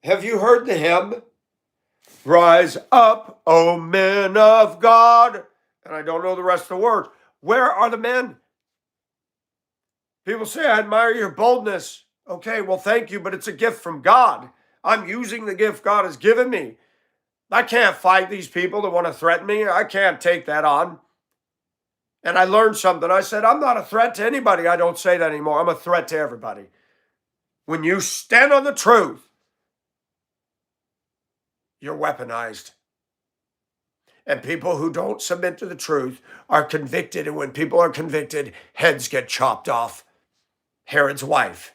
Have you heard the hymn? Rise up, O men of God. And I don't know the rest of the words. Where are the men? People say, I admire your boldness. Okay, well, thank you, but it's a gift from God. I'm using the gift God has given me. I can't fight these people that want to threaten me. I can't take that on. And I learned something. I said, I'm not a threat to anybody. I don't say that anymore. I'm a threat to everybody. When you stand on the truth, you're weaponized. And people who don't submit to the truth are convicted. And when people are convicted, heads get chopped off. Herod's wife,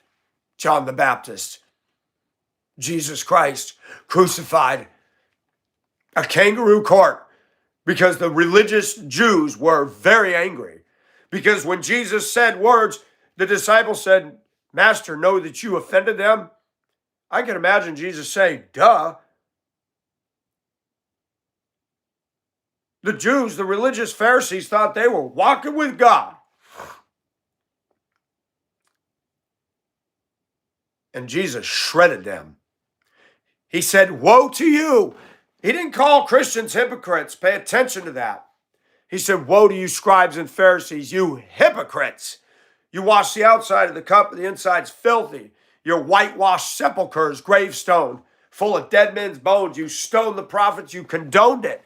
John the Baptist, Jesus Christ crucified, a kangaroo court, because the religious Jews were very angry. Because when Jesus said words, the disciples said, Master, know that you offended them. I can imagine Jesus saying, duh. The Jews, the religious Pharisees, thought they were walking with God. And Jesus shredded them. He said, woe to you. He didn't call Christians hypocrites. Pay attention to that. He said, woe to you, scribes and Pharisees, you hypocrites. You wash the outside of the cup, but the inside's filthy. Your whitewashed sepulchres, gravestone, full of dead men's bones. You stoned the prophets. You condoned it.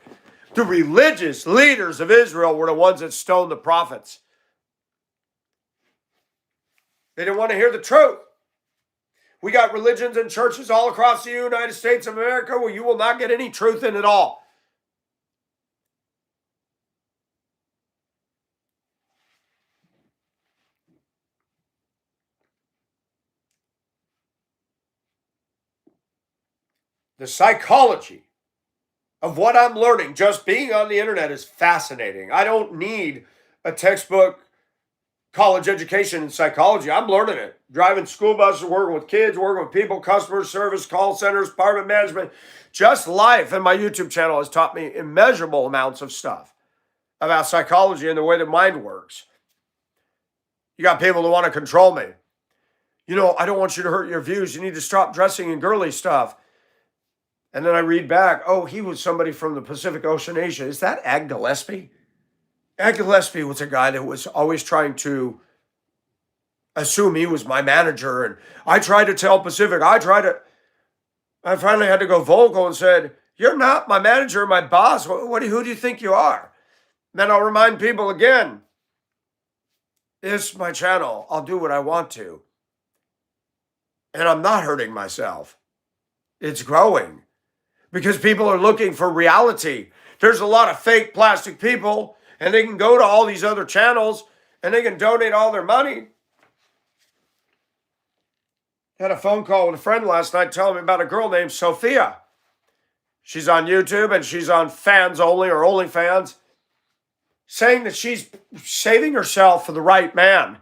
The religious leaders of Israel were the ones that stoned the prophets. They didn't want to hear the truth. We got religions and churches all across the United States of America where you will not get any truth in at all. The psychology of what I'm learning just being on the internet is fascinating. I don't need a textbook college education in psychology. I'm learning it. Driving school buses, working with kids, working with people, customer service, call centers, department management. Just life and my YouTube channel has taught me immeasurable amounts of stuff about psychology and the way the mind works. You got people that want to control me. You know, I don't want you to hurt your views. You need to stop dressing in girly stuff. And then I read back, oh, he was somebody from the Pacific Ocean, Asia. Is that Ag Gillespie? Ag Gillespie was a guy that was always trying to assume he was my manager. And I tried to tell Pacific, I finally had to go vocal and said, you're not my manager, my boss. Who do you think you are? Then I'll remind people again, it's my channel. I'll do what I want to. And I'm not hurting myself. It's growing because people are looking for reality. There's a lot of fake plastic people, and they can go to all these other channels and they can donate all their money. Had a phone call with a friend last night telling me about a girl named Sophia. She's on YouTube and she's on Fans Only or OnlyFans, saying that she's saving herself for the right man.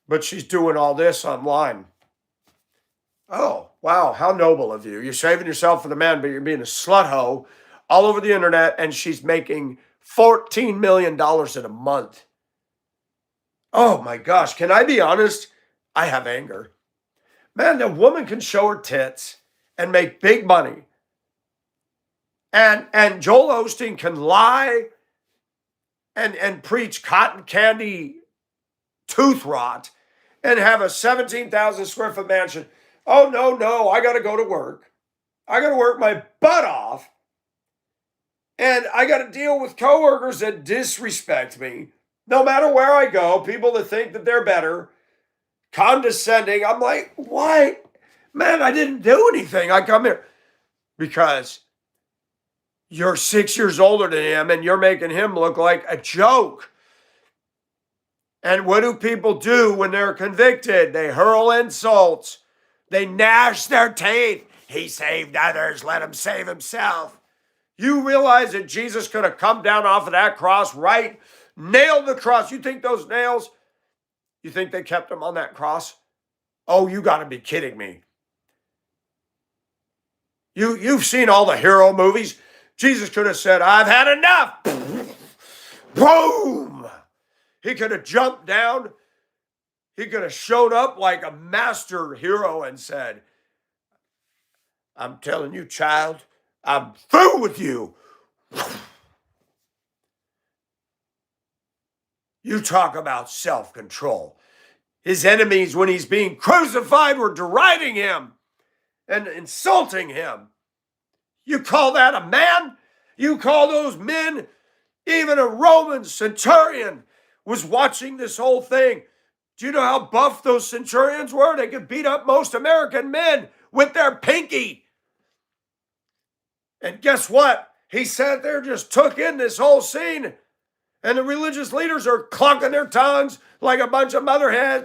But she's doing all this online. Oh, wow, how noble of you. You're saving yourself for the man, but you're being a slut hoe all over the internet, and she's making $14 million in a month. Oh my gosh, can I be honest? I have anger. Man, the woman can show her tits and make big money. And Joel Osteen can lie and preach cotton candy tooth rot and have a 17,000 square foot mansion. Oh, no, I got to go to work. I got to work my butt off. And I got to deal with coworkers that disrespect me. No matter where I go, people that think that they're better. condescending. I'm like, why? Man, I didn't do anything. I come here because you're 6 years older than him and you're making him look like a joke. And what do people do when they're convicted? They hurl insults. They gnash their teeth. He saved others. Let him save himself. You realize that Jesus could have come down off of that cross, right? Nailed the cross. You think those nails, you think they kept him on that cross? Oh, you got to be kidding me. You've seen all the hero movies. Jesus could have said, I've had enough. Boom. He could have jumped down. He could have showed up like a master hero and said, I'm telling you, child, I'm through with you. You talk about self-control. His enemies, when he's being crucified, were deriding him and insulting him. You call that a man? You call those men? Even a Roman centurion was watching this whole thing. Do you know how buff those centurions were? They could beat up most American men with their pinky. And guess what? He sat there, just took in this whole scene. And the religious leaders are clunking their tongues like a bunch of mother hens.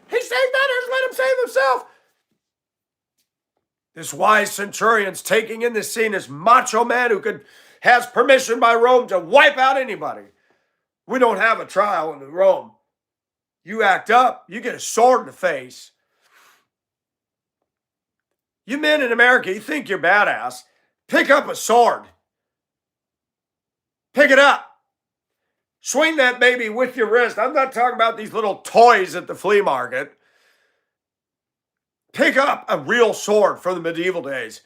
He saved others, let him save himself. This wise centurion's taking in this scene, this macho man who has permission by Rome to wipe out anybody. We don't have a trial in Rome. You act up, you get a sword in the face. You men in America, you think you're badass. Pick up a sword. Pick it up. Swing that baby with your wrist. I'm not talking about these little toys at the flea market. Pick up a real sword from the medieval days.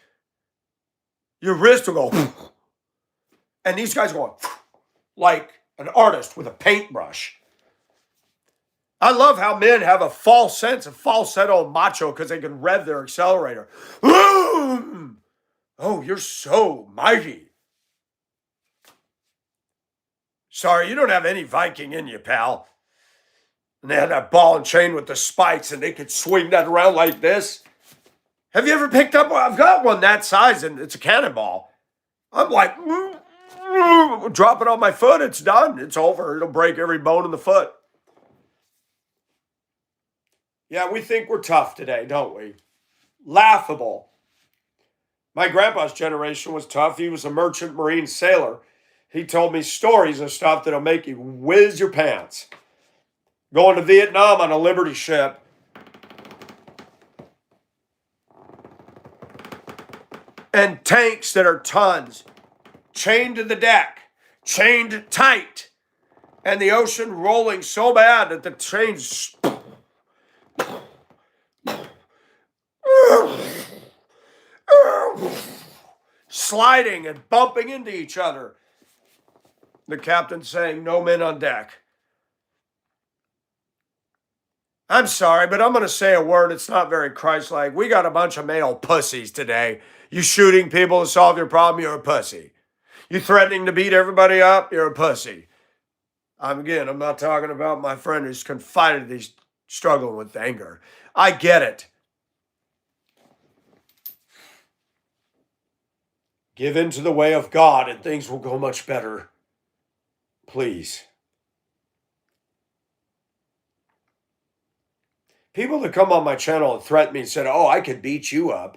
Your wrist will go, and these guys are going like an artist with a paintbrush. I love how men have a false sense of falsetto macho because they can rev their accelerator. Oh, you're so mighty. Sorry, you don't have any Viking in you, pal. And they had that ball and chain with the spikes, and they could swing that around like this. Have you ever picked up one? I've got one that size, and it's a cannonball. I'm like, drop it on my foot. It's done. It's over. It'll break every bone in the foot. Yeah, we think we're tough today, don't we? Laughable. My grandpa's generation was tough. He was a merchant marine sailor. He told me stories of stuff that'll make you whiz your pants. Going to Vietnam on a Liberty ship. And tanks that are tons. Chained to the deck. Chained tight. And the ocean rolling so bad that the trains... sliding and bumping into each other. The captain saying, no men on deck. I'm sorry, but I'm going to say a word. It's not very Christ-like. We got a bunch of male pussies today. You shooting people to solve your problem, you're a pussy. You threatening to beat everybody up, you're a pussy. I'm not talking about my friend who's confided he's struggling with anger. I get it. Give in to the way of God and things will go much better. Please. People that come on my channel and threaten me and said, oh, I could beat you up.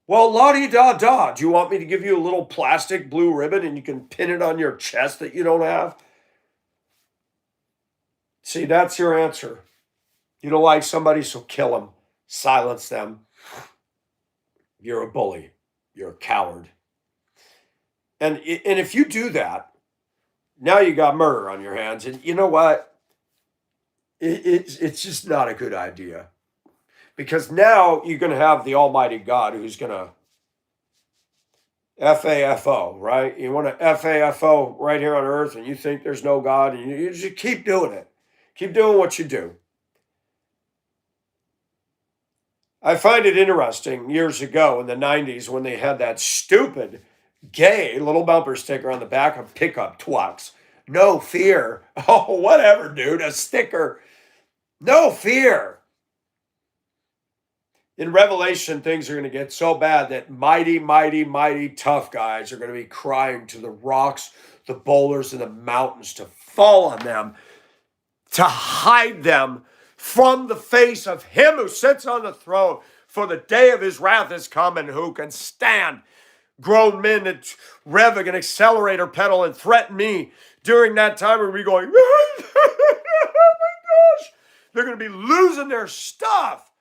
Well, la-di-da-da. Do you want me to give you a little plastic blue ribbon and you can pin it on your chest that you don't have? See, that's your answer. You don't like somebody, so kill them. Silence them. You're a bully. You're a coward. And if you do that, now you got murder on your hands. And you know what? It's just not a good idea. Because now you're going to have the Almighty God who's going to F-A-F-O, right? You want to F-A-F-O right here on earth and you think there's no God and you just keep doing it. Keep doing what you do. I find it interesting years ago in the 90s when they had that stupid gay little bumper sticker on the back of pickup trucks. No fear. Oh, whatever, dude. A sticker. No fear. In Revelation, things are going to get so bad that mighty, mighty, mighty tough guys are going to be crying to the rocks, the boulders, and the mountains to fall on them, to hide them from the face of him who sits on the throne. For the day of his wrath is come, and who can stand? Grown men that rev an accelerator pedal and threaten me during that time are we going, oh my gosh, they're going to be losing their stuff.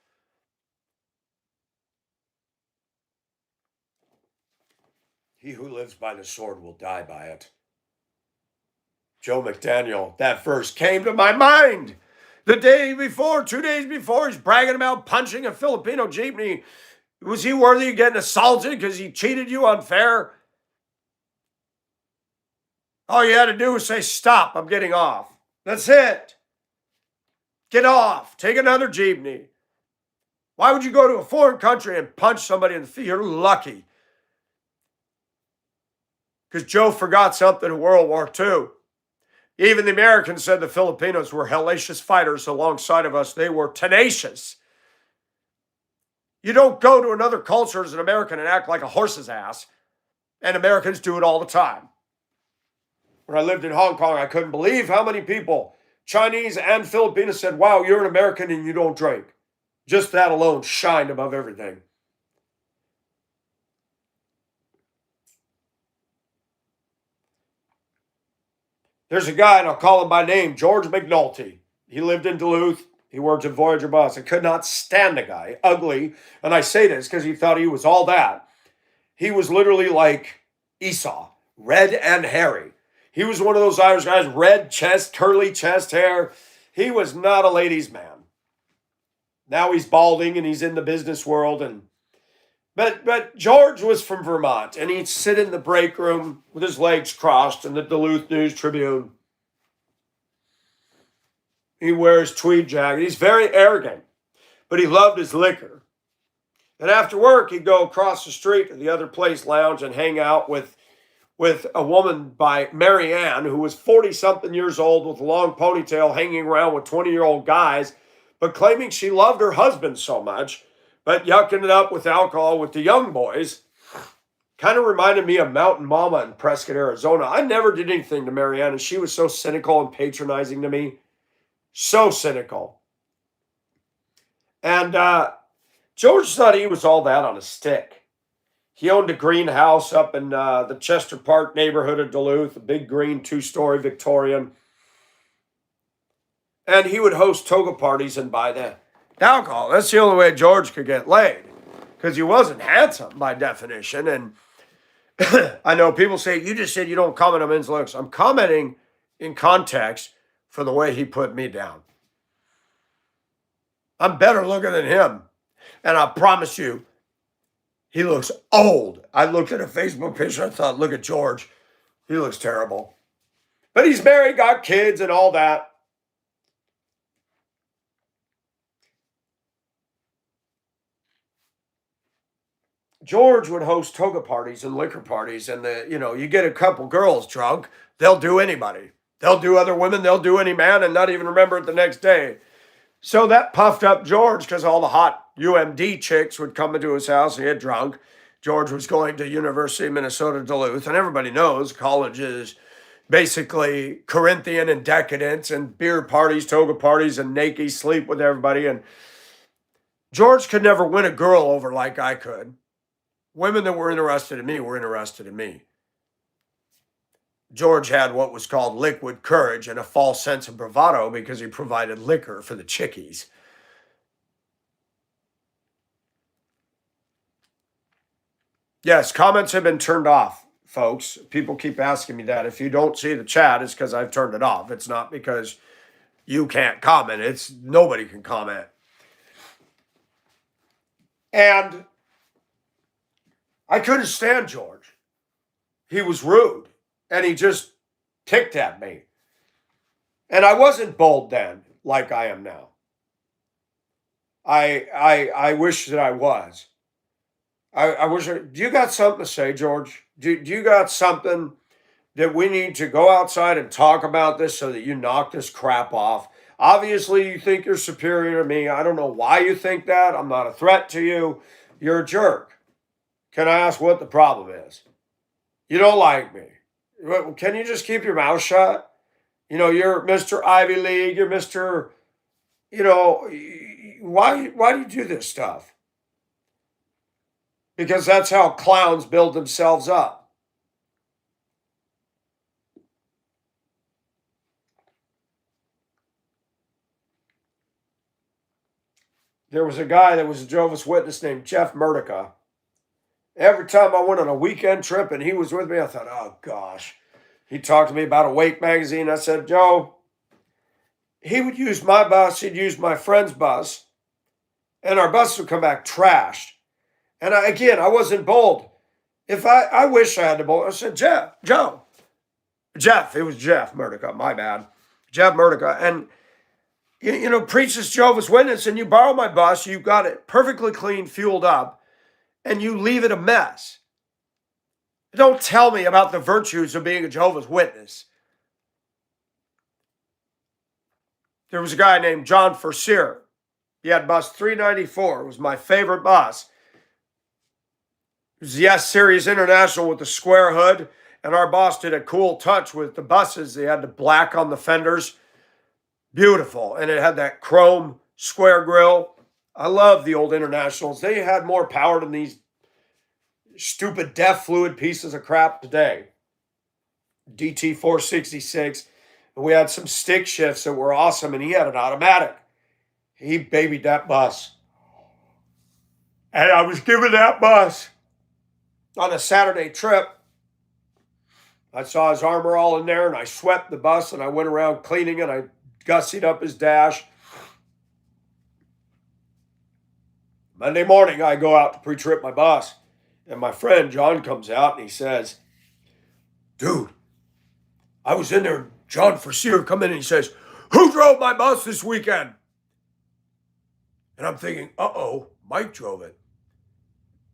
He who lives by the sword will die by it. Joe McDaniel, that verse came to my mind the day before, 2 days before. He's bragging about punching a Filipino jeepney. Was he worthy of getting assaulted because he cheated you unfair? All you had to do was say, stop, I'm getting off. That's it. Get off. Take another jeepney. Why would you go to a foreign country and punch somebody in the feet? You're lucky. Because Joe forgot something in World War II. Even the Americans said the Filipinos were hellacious fighters alongside of us. They were tenacious. You don't go to another culture as an American and act like a horse's ass. And Americans do it all the time. When I lived in Hong Kong, I couldn't believe how many people, Chinese and Filipinos, said, wow, you're an American and you don't drink. Just that alone shined above everything. There's a guy, and I'll call him by name, George McNulty. He lived in Duluth. He worked at Voyager Bus. I could not stand the guy, ugly. And I say this because he thought he was all that. He was literally like Esau, red and hairy. He was one of those Irish guys, red chest, curly chest hair. He was not a ladies' man. Now he's balding and he's in the business world. But George was from Vermont, and he'd sit in the break room with his legs crossed in the Duluth News Tribune. He wears tweed jacket. He's very arrogant, but he loved his liquor. And after work, he'd go across the street to the Other Place Lounge and hang out with a woman by Mary Ann, who was 40-something years old with a long ponytail, hanging around with 20-year-old guys, but claiming she loved her husband so much, but yucking it up with alcohol with the young boys. Kind of reminded me of Mountain Mama in Prescott, Arizona. I never did anything to Mary Ann, and she was so cynical and patronizing to me. So cynical. And George thought he was all that on a stick. He owned a greenhouse up in the Chester Park neighborhood of Duluth, a big green 2-story Victorian. And he would host toga parties and buy the alcohol. That's the only way George could get laid, because he wasn't handsome by definition. And I know people say, you just said you don't comment on men's looks. I'm commenting in context for the way he put me down. I'm better looking than him. And I promise you, he looks old. I looked at a Facebook picture. I thought, look at George. He looks terrible. But he's married, got kids and all that. George would host toga parties and liquor parties. And you get a couple girls drunk, they'll do anybody. They'll do other women. They'll do any man and not even remember it the next day. So that puffed up George, because all the hot UMD chicks would come into his house and get drunk. George was going to University of Minnesota Duluth, and everybody knows college is basically Corinthian and decadence and beer parties, toga parties, and naked sleep with everybody. And George could never win a girl over like I could. Women that were interested in me were interested in me. George had what was called liquid courage and a false sense of bravado because he provided liquor for the chickies. Yes, comments have been turned off, folks. People keep asking me that. If you don't see the chat, it's because I've turned it off. It's not because you can't comment. It's nobody can comment. And I couldn't stand George. He was rude. And he just ticked at me. And I wasn't bold then like I am now. I wish that I was. I wish. Do you got something to say, George? Do you got something that we need to go outside and talk about this so that you knock this crap off? Obviously, you think you're superior to me. I don't know why you think that. I'm not a threat to you. You're a jerk. Can I ask what the problem is? You don't like me. Can you just keep your mouth shut? You're Mr. Ivy League. You're Mr. You know, why do you do this stuff? Because that's how clowns build themselves up. There was a guy that was a Jehovah's Witness named Jeff Murdica. Every time I went on a weekend trip and he was with me, I thought, oh gosh. He talked to me about Awake magazine. I said, Joe, he would use my bus, he'd use my friend's bus, and our bus would come back trashed. And I wasn't bold. If I wish I had to bold, I said, Jeff, it was Jeff Murdica, my bad. Jeff Murdica. And, preaches Jehovah's Witness, and you borrow my bus, you got it perfectly clean, fueled up, and you leave it a mess. Don't tell me about the virtues of being a Jehovah's Witness. There was a guy named John Forcier. He had bus 394. It was my favorite bus. It was the S Series International with the square hood. And our boss did a cool touch with the buses. They had the black on the fenders. Beautiful. And it had that chrome square grille. I love the old Internationals. They had more power than these stupid DEF fluid pieces of crap today. DT 466. And we had some stick shifts that were awesome. And he had an automatic. He babied that bus. And I was given that bus on a Saturday trip. I saw his armor all in there, and I swept the bus, and I went around cleaning it. I gussied up his dash. Monday morning, I go out to pre-trip my bus, and my friend John comes out, and he says, dude, I was in there. John Forcier come in, and he says, who drove my bus this weekend? And I'm thinking, uh-oh, Mike drove it.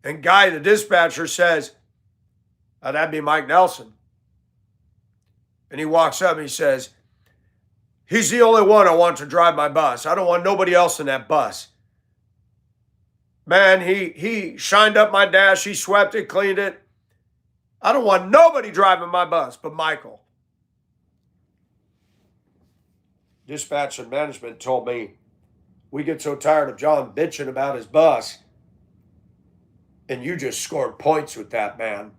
And Guy, the dispatcher, says, that'd be Mike Nelson. And he walks up and he says, he's the only one I want to drive my bus. I don't want nobody else in that bus. Man, he shined up my dash. He swept it, cleaned it. I don't want nobody driving my bus but Michael. Dispatch and management told me, we get so tired of John bitching about his bus, and you just scored points with that man.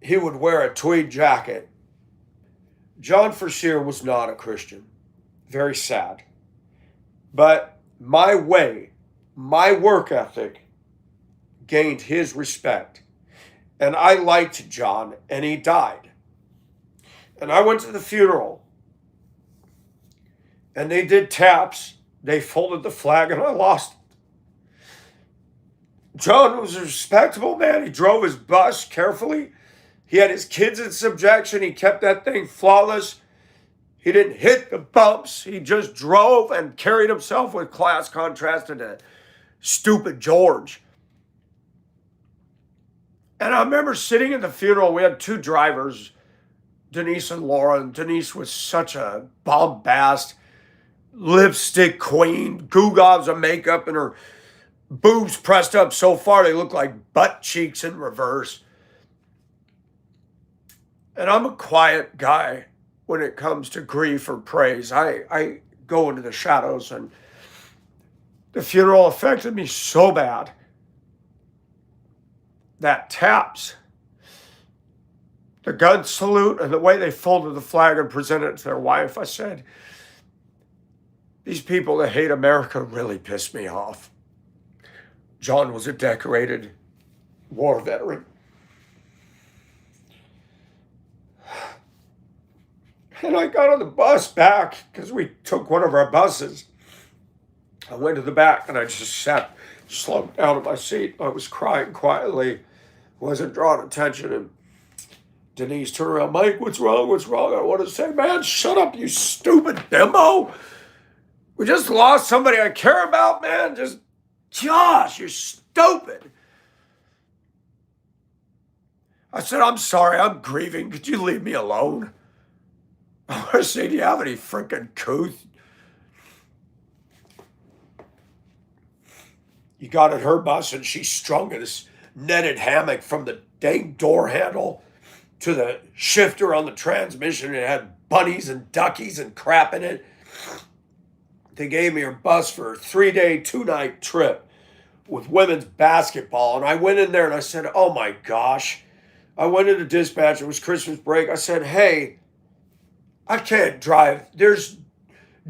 He would wear a tweed jacket. John Forcier was not a Christian. Very sad. But my work ethic gained his respect. And I liked John, and he died. And I went to the funeral. And they did taps. They folded the flag, and I lost it. John was a respectable man. He drove his bus carefully. He had his kids in subjection. He kept that thing flawless. He didn't hit the bumps. He just drove and carried himself with class, contrasted to stupid George. And I remember sitting at the funeral. We had two drivers, Denise and Laura. And Denise was such a bombast, lipstick queen, gewgaws of makeup, and her boobs pressed up so far they look like butt cheeks in reverse. And I'm a quiet guy when it comes to grief or praise. I go into the shadows, and the funeral affected me so bad. That taps, the gun salute, and the way they folded the flag and presented it to their wife, I said, these people that hate America really piss me off. John was a decorated war veteran. And I got on the bus back because we took one of our buses. I went to the back and I just sat slumped down in my seat. I was crying quietly, wasn't drawing attention. And Denise turned around, Mike, what's wrong? What's wrong? I want to say, man, shut up, you stupid bimbo. We just lost somebody I care about, man. Josh, you're stupid. I said, I'm sorry, I'm grieving. Could you leave me alone? I want to say, do you have any freaking couth? You got in her bus and she strung this netted hammock from the dang door handle to the shifter on the transmission. It had bunnies and duckies and crap in it. They gave me her bus for a 3-day, 2-night trip with women's basketball. And I went in there and I said, oh my gosh. I went into dispatch. It was Christmas break. I said, hey, I can't drive. There's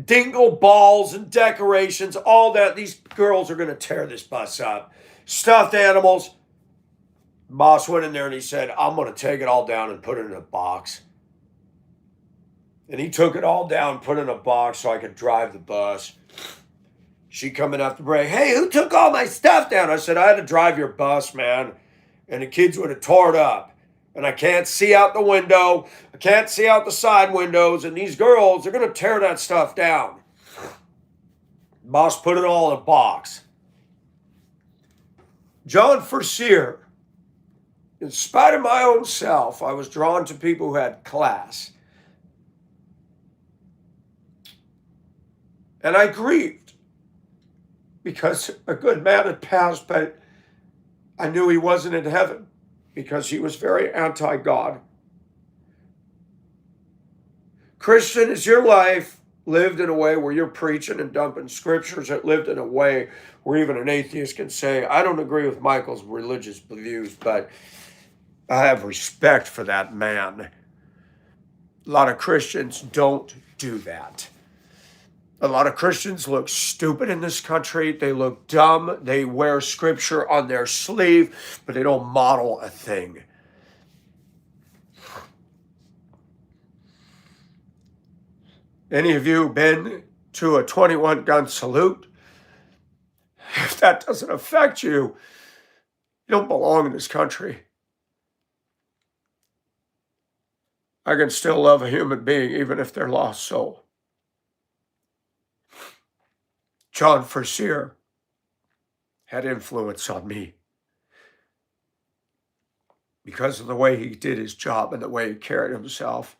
dingle balls and decorations, all that. These girls are going to tear this bus up. Stuffed animals. Boss went in there and he said, I'm going to take it all down and put it in a box. And he took it all down, put it in a box so I could drive the bus. She coming after break, hey, who took all my stuff down? I said, I had to drive your bus, man. And the kids would have tore it up. And I can't see out the window. I can't see out the side windows. And these girls are going to tear that stuff down. Boss put it all in a box. John Forcier. In spite of my own self, I was drawn to people who had class. And I grieved because a good man had passed, but I knew he wasn't in heaven because he was very anti-God. Christian, is your life lived in a way where you're preaching and dumping scriptures, that lived in a way where even an atheist can say, I don't agree with Michael's religious views, but I have respect for that man. A lot of Christians don't do that. A lot of Christians look stupid in this country. They look dumb. They wear scripture on their sleeve, but they don't model a thing. Any of you been to a 21-gun salute? If that doesn't affect you, you don't belong in this country. I can still love a human being even if they're lost soul. John Forcier had influence on me because of the way he did his job and the way he carried himself.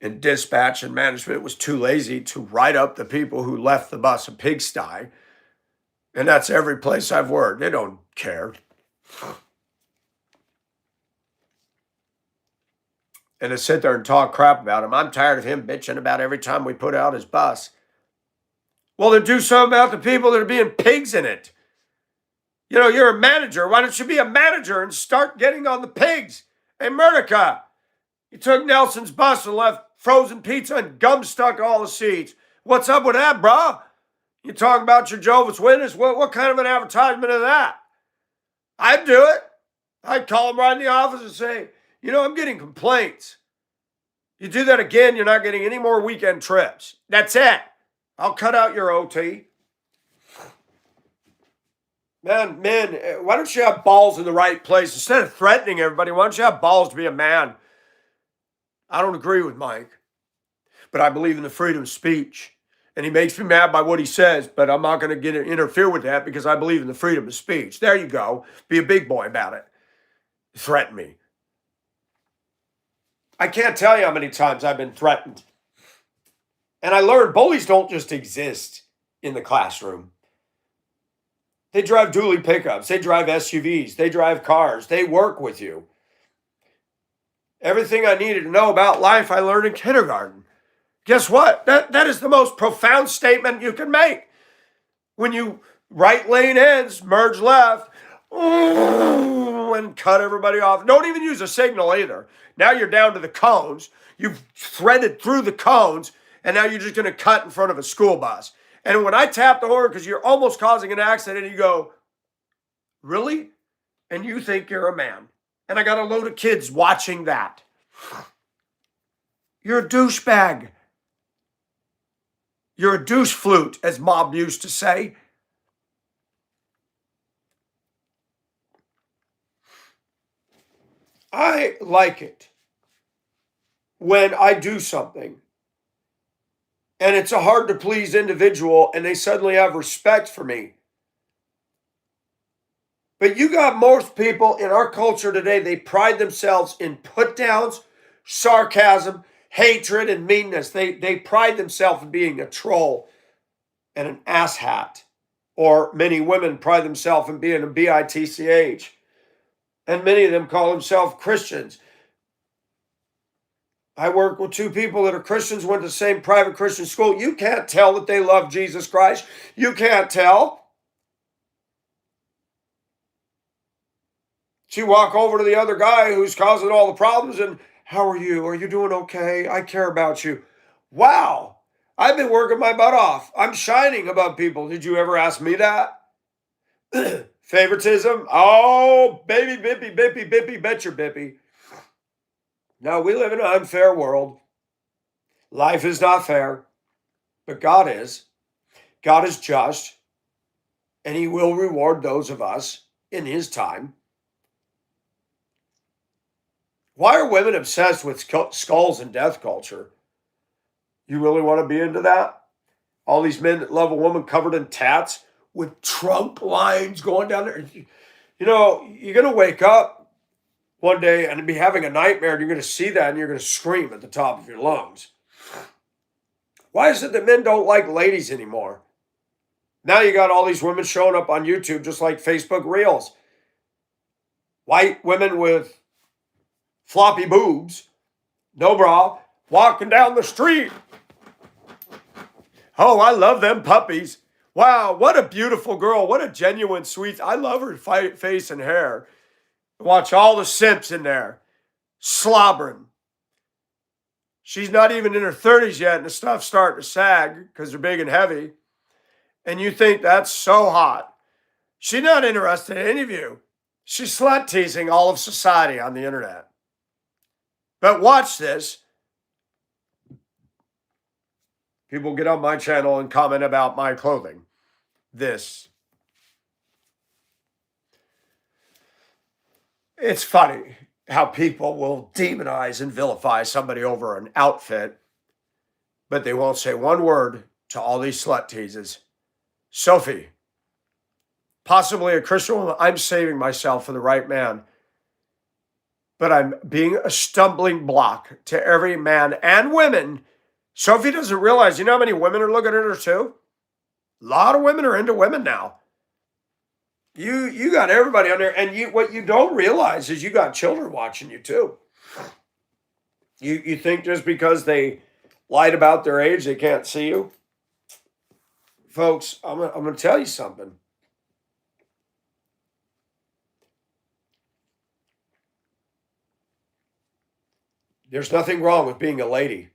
And dispatch and management was too lazy to write up the people who left the bus a pigsty. And that's every place I've worked. They don't care. And to sit there and talk crap about him. I'm tired of him bitching about every time we put out his bus. Well, then do something about the people that are being pigs in it. You know, you're a manager. Why don't you be a manager and start getting on the pigs? Hey, Murdica, you took Nelson's bus and left frozen pizza and gum stuck all the seats. What's up with that, bro? You talking about your Jehovah's Witness? What kind of an advertisement is that? I'd do it. I'd call him right in the office and say, you know, I'm getting complaints. You do that again, you're not getting any more weekend trips. That's it. I'll cut out your OT. Man, men, why don't you have balls in the right place? Instead of threatening everybody, why don't you have balls to be a man? I don't agree with Mike, but I believe in the freedom of speech. And he makes me mad by what he says, but I'm not going to interfere with that because I believe in the freedom of speech. There you go. Be a big boy about it. Threaten me. I can't tell you how many times I've been threatened. And I learned bullies don't just exist in the classroom. They drive dually pickups. They drive SUVs. They drive cars. They work with you. Everything I needed to know about life, I learned in kindergarten. Guess what? That is the most profound statement you can make. When you right lane ends, merge left, and cut everybody off. Don't even use a signal either. Now you're down to the cones. You've threaded through the cones, and now you're just going to cut in front of a school bus. And when I tap the horn because you're almost causing an accident, you go, really? And you think you're a man. And I got a load of kids watching that. You're a douchebag. You're a douche flute, as Mob used to say. I like it when I do something and it's a hard to please individual and they suddenly have respect for me. But you got most people in our culture today, they pride themselves in put downs, sarcasm, hatred, and meanness. They pride themselves in being a troll and an asshat. Or many women pride themselves in being a bitch. And many of them call themselves Christians. I work with two people that are Christians, went to the same private Christian school. You can't tell that they love Jesus Christ. You can't tell. She walk over to the other guy who's causing all the problems and, how are you? Are you doing okay? I care about you. Wow. I've been working my butt off. I'm shining above people. Did you ever ask me that? Favoritism? Oh, baby, bippy, bippy, bippy, bet your bippy. No, we live in an unfair world. Life is not fair, but God is. God is just, and He will reward those of us in His time. Why are women obsessed with skulls and death culture? You really want to be into that? All these men that love a woman covered in tats with Trump lines going down there. You know, you're going to wake up one day and be having a nightmare, and you're going to see that and you're going to scream at the top of your lungs. Why is it that men don't like ladies anymore? Now you got all these women showing up on YouTube just like Facebook Reels. White women with floppy boobs, no bra, walking down the street. Oh, I love them puppies. Wow, what a beautiful girl. What a genuine, sweet. I love her face and hair. Watch all the simps in there slobbering. She's not even in her 30s yet, and the stuff's starting to sag because they're big and heavy. And you think that's so hot. She's not interested in any of you. She's slut teasing all of society on the internet. But watch this. People get on my channel and comment about my clothing. This. It's funny how people will demonize and vilify somebody over an outfit, but they won't say one word to all these slut teases. Sophie, possibly a Christian woman, I'm saving myself for the right man, but I'm being a stumbling block to every man and women. Sophie doesn't realize, you know how many women are looking at her too? A lot of women are into women now. You got everybody on there, and what you don't realize is you got children watching you too. You think just because they lied about their age, they can't see you? Folks, I'm gonna tell you something. There's nothing wrong with being a lady.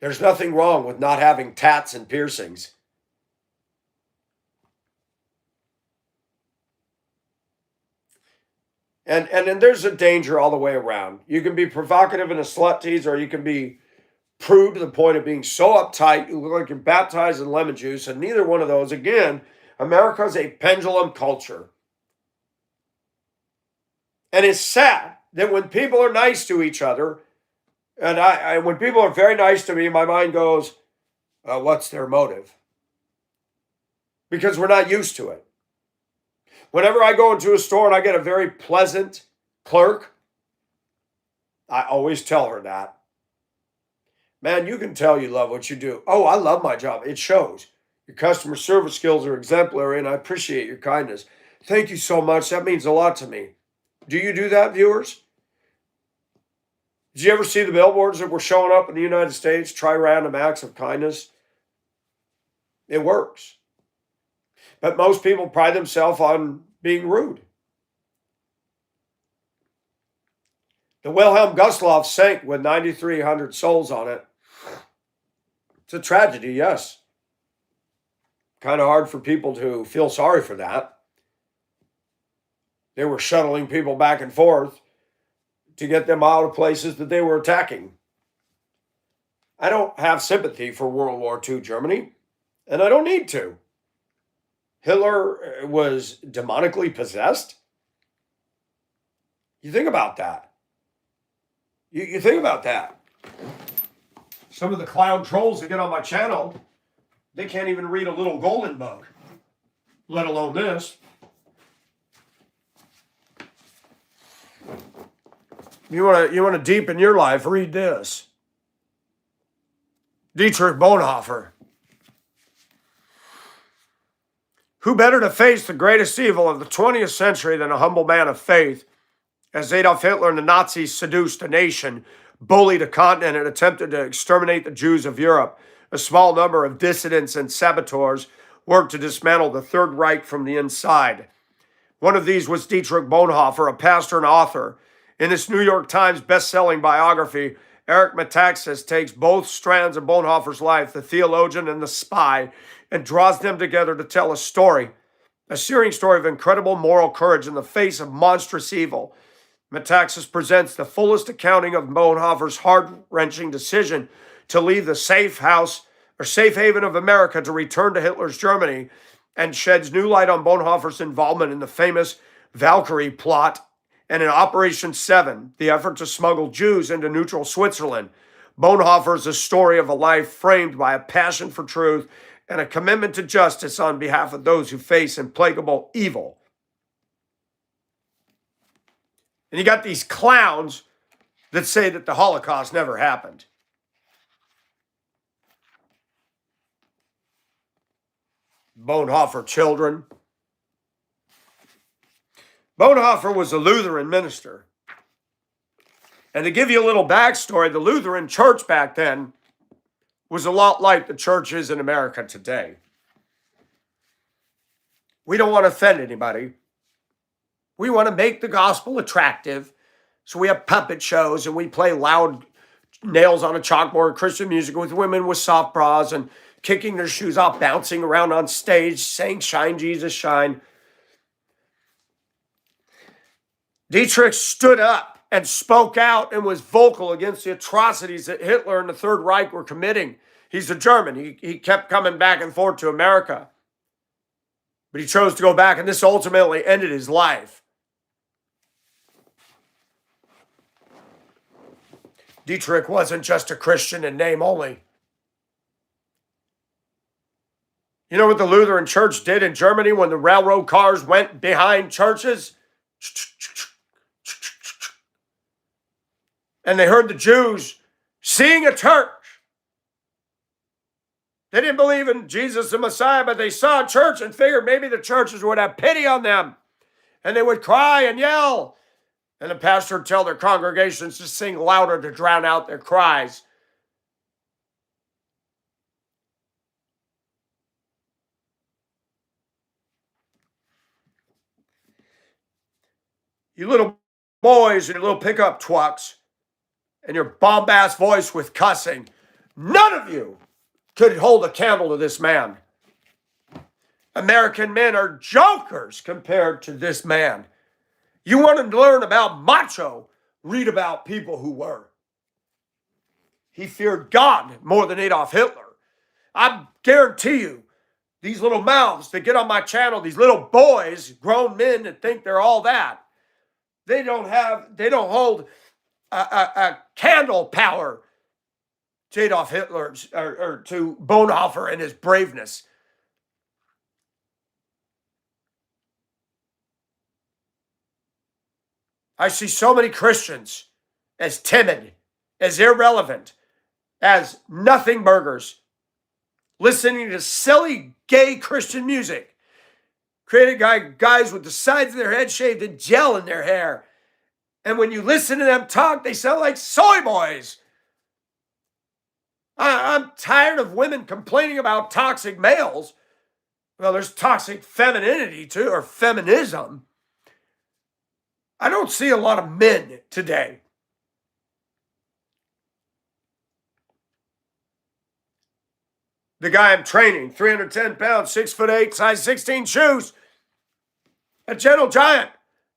There's nothing wrong with not having tats and piercings. And there's a danger all the way around. You can be provocative and a slut tease, or you can be prude to the point of being so uptight you look like you're baptized in lemon juice, and neither one of those. Again, America's a pendulum culture. And it's sad that when people are nice to each other, and when people are very nice to me, my mind goes, what's their motive? Because we're not used to it. Whenever I go into a store and I get a very pleasant clerk, I always tell her that. Man, you can tell you love what you do. Oh, I love my job. It shows. Your customer service skills are exemplary, and I appreciate your kindness. Thank you so much. That means a lot to me. Do you do that, viewers? Did you ever see the billboards that were showing up in the United States? Try random acts of kindness. It works. But most people pride themselves on being rude. The Wilhelm Gustloff sank with 9,300 souls on it. It's a tragedy, yes. Kind of hard for people to feel sorry for that. They were shuttling people back and forth to get them out of places that they were attacking. I don't have sympathy for World War II Germany, and I don't need to. Hitler was demonically possessed? You think about that. You think about that. Some of the clown trolls that get on my channel, they can't even read a little golden book, let alone this. You want to deepen your life, read this. Dietrich Bonhoeffer. Who better to face the greatest evil of the 20th century than a humble man of faith? As Adolf Hitler and the Nazis seduced a nation, bullied a continent, and attempted to exterminate the Jews of Europe, a small number of dissidents and saboteurs worked to dismantle the Third Reich from the inside. One of these was Dietrich Bonhoeffer, a pastor and author. In his New York Times best-selling biography, Eric Metaxas takes both strands of Bonhoeffer's life, the theologian and the spy, and draws them together to tell a story, a searing story of incredible moral courage in the face of monstrous evil. Metaxas presents the fullest accounting of Bonhoeffer's heart-wrenching decision to leave the safe haven of America to return to Hitler's Germany, and sheds new light on Bonhoeffer's involvement in the famous Valkyrie plot and in Operation 7, the effort to smuggle Jews into neutral Switzerland. Bonhoeffer is a story of a life framed by a passion for truth and a commitment to justice on behalf of those who face implacable evil. And you got these clowns that say that the Holocaust never happened. Bonhoeffer children. Bonhoeffer was a Lutheran minister. And to give you a little backstory, the Lutheran church back then was a lot like the church is in America today. We don't want to offend anybody. We want to make the gospel attractive. So we have puppet shows and we play loud nails on a chalkboard Christian music with women with soft bras and kicking their shoes off, bouncing around on stage, saying, "Shine, Jesus, shine." Dietrich stood up and spoke out and was vocal against the atrocities that Hitler and the Third Reich were committing. He's a German. He kept coming back and forth to America. But he chose to go back, and this ultimately ended his life. Dietrich wasn't just a Christian in name only. You know what the Lutheran Church did in Germany when the railroad cars went behind churches? And they heard the Jews seeing a church. They didn't believe in Jesus the Messiah, but they saw a church and figured maybe the churches would have pity on them. And they would cry and yell. And the pastor would tell their congregations to sing louder to drown out their cries. You little boys and your little pickup trucks and your bombast voice with cussing, none of you could hold a candle to this man. American men are jokers compared to this man. You want to learn about macho? Read about people who were. He feared God more than Adolf Hitler. I guarantee you, these little mouths that get on my channel, these little boys, grown men that think they're all that, they don't hold a candle power to Adolf Hitler or to Bonhoeffer and his braveness. I see so many Christians as timid, as irrelevant, as nothing burgers, listening to silly gay Christian music. Created guys with the sides of their head shaved and gel in their hair. And when you listen to them talk, they sound like soy boys. I'm tired of women complaining about toxic males. Well, there's toxic femininity too, or feminism. I don't see a lot of men today. The guy I'm training, 310 pounds, 6'8", size 16 shoes. A gentle giant.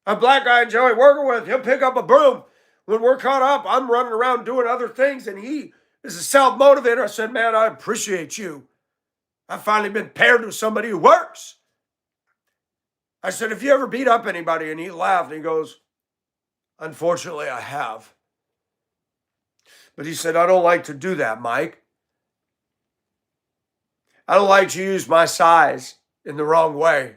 A black guy I enjoy working with. He'll pick up a broom. When we're caught up, I'm running around doing other things, and he is a self-motivator. I said, man, I appreciate you. I've finally been paired with somebody who works. I said, have you ever beat up anybody? And he laughed, and he goes, unfortunately, I have. But he said, I don't like to do that, Mike. I don't like to use my size in the wrong way.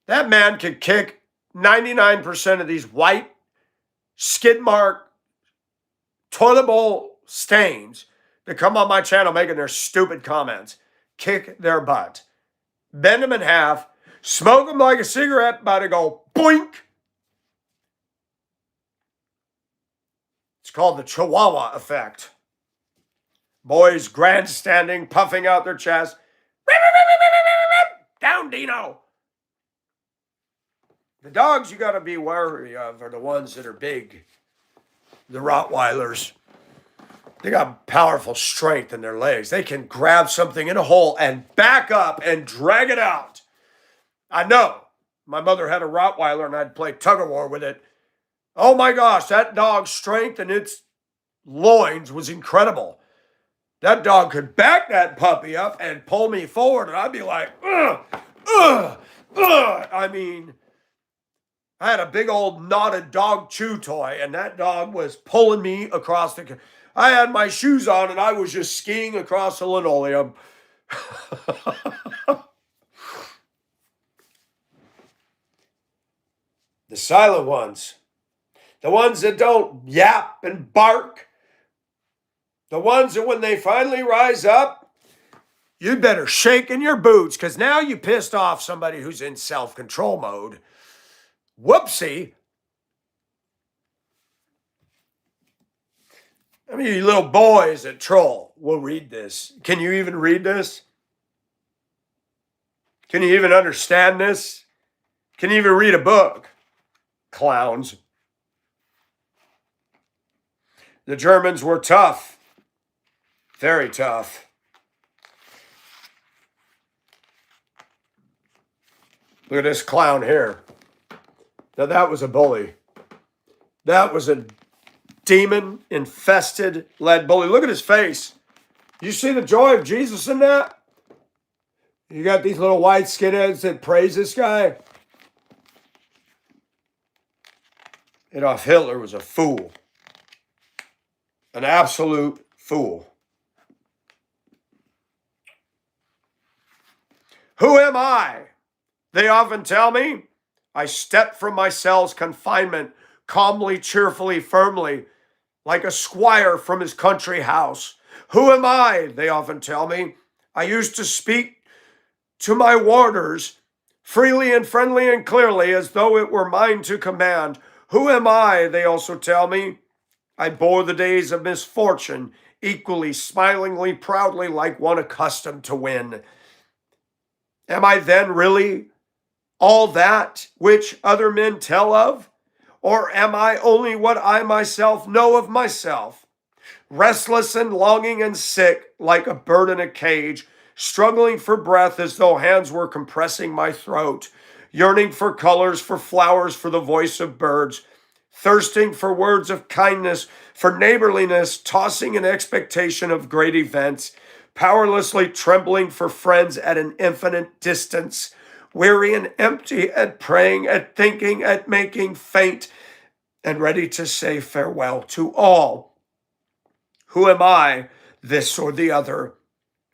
That man could kick 99% of these white skid mark toilet bowl stains that come on my channel making their stupid comments, kick their butt. Bend them in half, smoke them like a cigarette, about to go boink. It's called the Chihuahua effect. Boys grandstanding, puffing out their chest. Down, Dino. The dogs you got to be wary of are the ones that are big. The Rottweilers. They got powerful strength in their legs. They can grab something in a hole and back up and drag it out. I know. My mother had a Rottweiler and I'd play tug of war with it. Oh my gosh, that dog's strength and its loins was incredible. That dog could back that puppy up and pull me forward, and I'd be like, ugh, ugh, ugh. I mean, I had a big old knotted dog chew toy, and that dog was pulling me across the. I had my shoes on, and I was just skiing across the linoleum. The silent ones, the ones that don't yap and bark, the ones that when they finally rise up, you'd better shake in your boots because now you pissed off somebody who's in self-control mode. Whoopsie. I mean, you little boys that troll will read this. Can you even read this? Can you even understand this? Can you even read a book? Clowns. The Germans were tough. Very tough. Look at this clown here. Now that was a bully. That was a demon-infested lead bully. Look at his face. You see the joy of Jesus in that? You got these little white skinheads that praise this guy. Adolf Hitler was a fool. An absolute fool. Who am I? They often tell me. I step from my cell's confinement calmly, cheerfully, firmly, like a squire from his country house. Who am I? They often tell me. I used to speak to my warders freely and friendly and clearly as though it were mine to command. Who am I? They also tell me. I bore the days of misfortune equally, smilingly, proudly, like one accustomed to win. Am I then really all that which other men tell of? Or am I only what I myself know of myself? Restless and longing and sick, like a bird in a cage, struggling for breath as though hands were compressing my throat, yearning for colors, for flowers, for the voice of birds, thirsting for words of kindness, for neighborliness, tossing in expectation of great events, powerlessly trembling for friends at an infinite distance, weary and empty at praying, at thinking, at making faint, and ready to say farewell to all. Who am I, this or the other?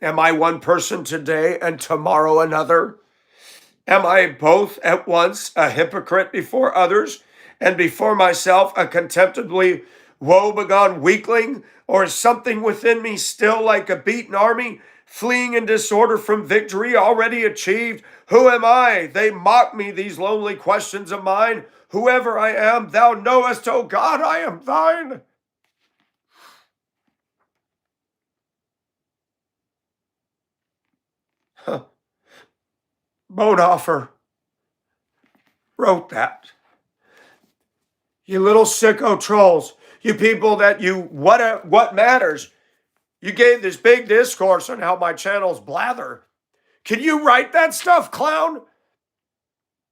Am I one person today and tomorrow another? Am I both at once a hypocrite before others and before myself a contemptibly woe-begone weakling, or is something within me still like a beaten army, fleeing in disorder from victory already achieved? Who am I? They mock me, these lonely questions of mine. Whoever I am, thou knowest, O God, I am thine. Bonhoeffer wrote that. You little sicko trolls, you people that what matters? You gave this big discourse on how my channel's blather. Can you write that stuff, clown?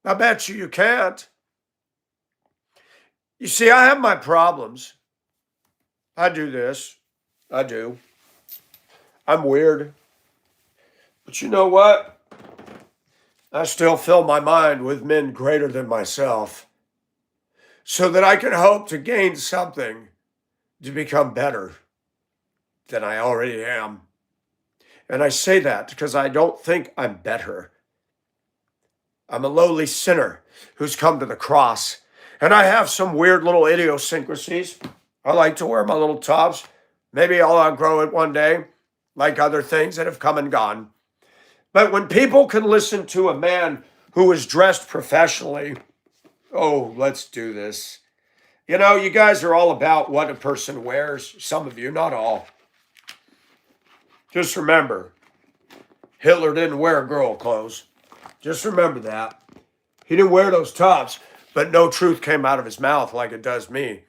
I bet you can't. You see, I have my problems. I do this. I do. I'm weird. But you know what? I still fill my mind with men greater than myself, so that I can hope to gain something to become better than I already am. And I say that because I don't think I'm better. I'm a lowly sinner who's come to the cross. And I have some weird little idiosyncrasies. I like to wear my little tops. Maybe I'll outgrow it one day, like other things that have come and gone. But when people can listen to a man who is dressed professionally, oh, let's do this. You know, you guys are all about what a person wears. Some of you, not all. Just remember, Hitler didn't wear girl clothes. Just remember that. He didn't wear those tops, but no truth came out of his mouth like it does me.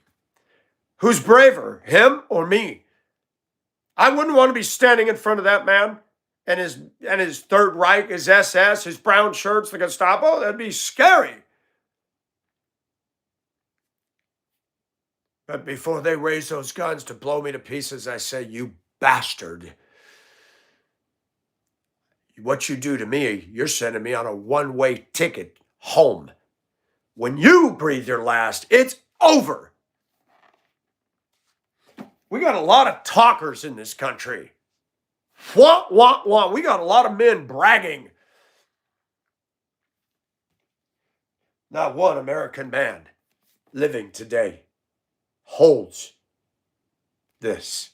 Who's braver, him or me? I wouldn't want to be standing in front of that man and his Third Reich, his SS, his brown shirts, the Gestapo. That'd be scary. But before they raise those guns to blow me to pieces, I say, you bastard. What you do to me, you're sending me on a one-way ticket home. When you breathe your last, it's over. We got a lot of talkers in this country. Wah, wah, wah. We got a lot of men bragging. Not one American man living today holds this.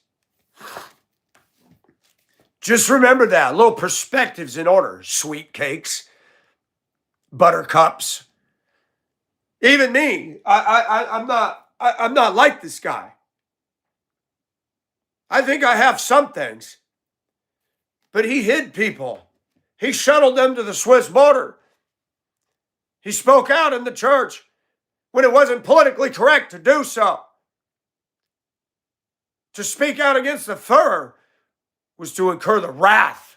Just remember that. Little perspectives in order. Sweet cakes, buttercups. Even me, I'm not like this guy. I think I have some things. But he hid people. He shuttled them to the Swiss border. He spoke out in the church when it wasn't politically correct to do so. To speak out against the Fuhrer was to incur the wrath.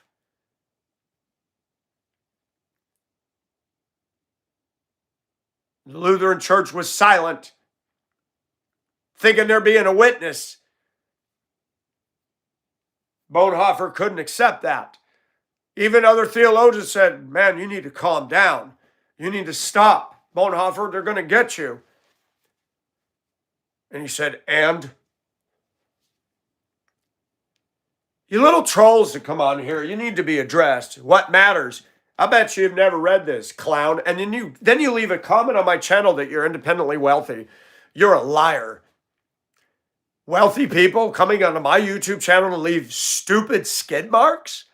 The Lutheran Church was silent, thinking there being a witness. Bonhoeffer couldn't accept that. Even other theologians said, man, you need to calm down. You need to stop. Bonhoeffer, they're going to get you. And he said, and? You little trolls that come on here, you need to be addressed. What matters? I bet you've never read this, clown. And then you leave a comment on my channel that you're independently wealthy. You're a liar. Wealthy people coming onto my YouTube channel to leave stupid skid marks?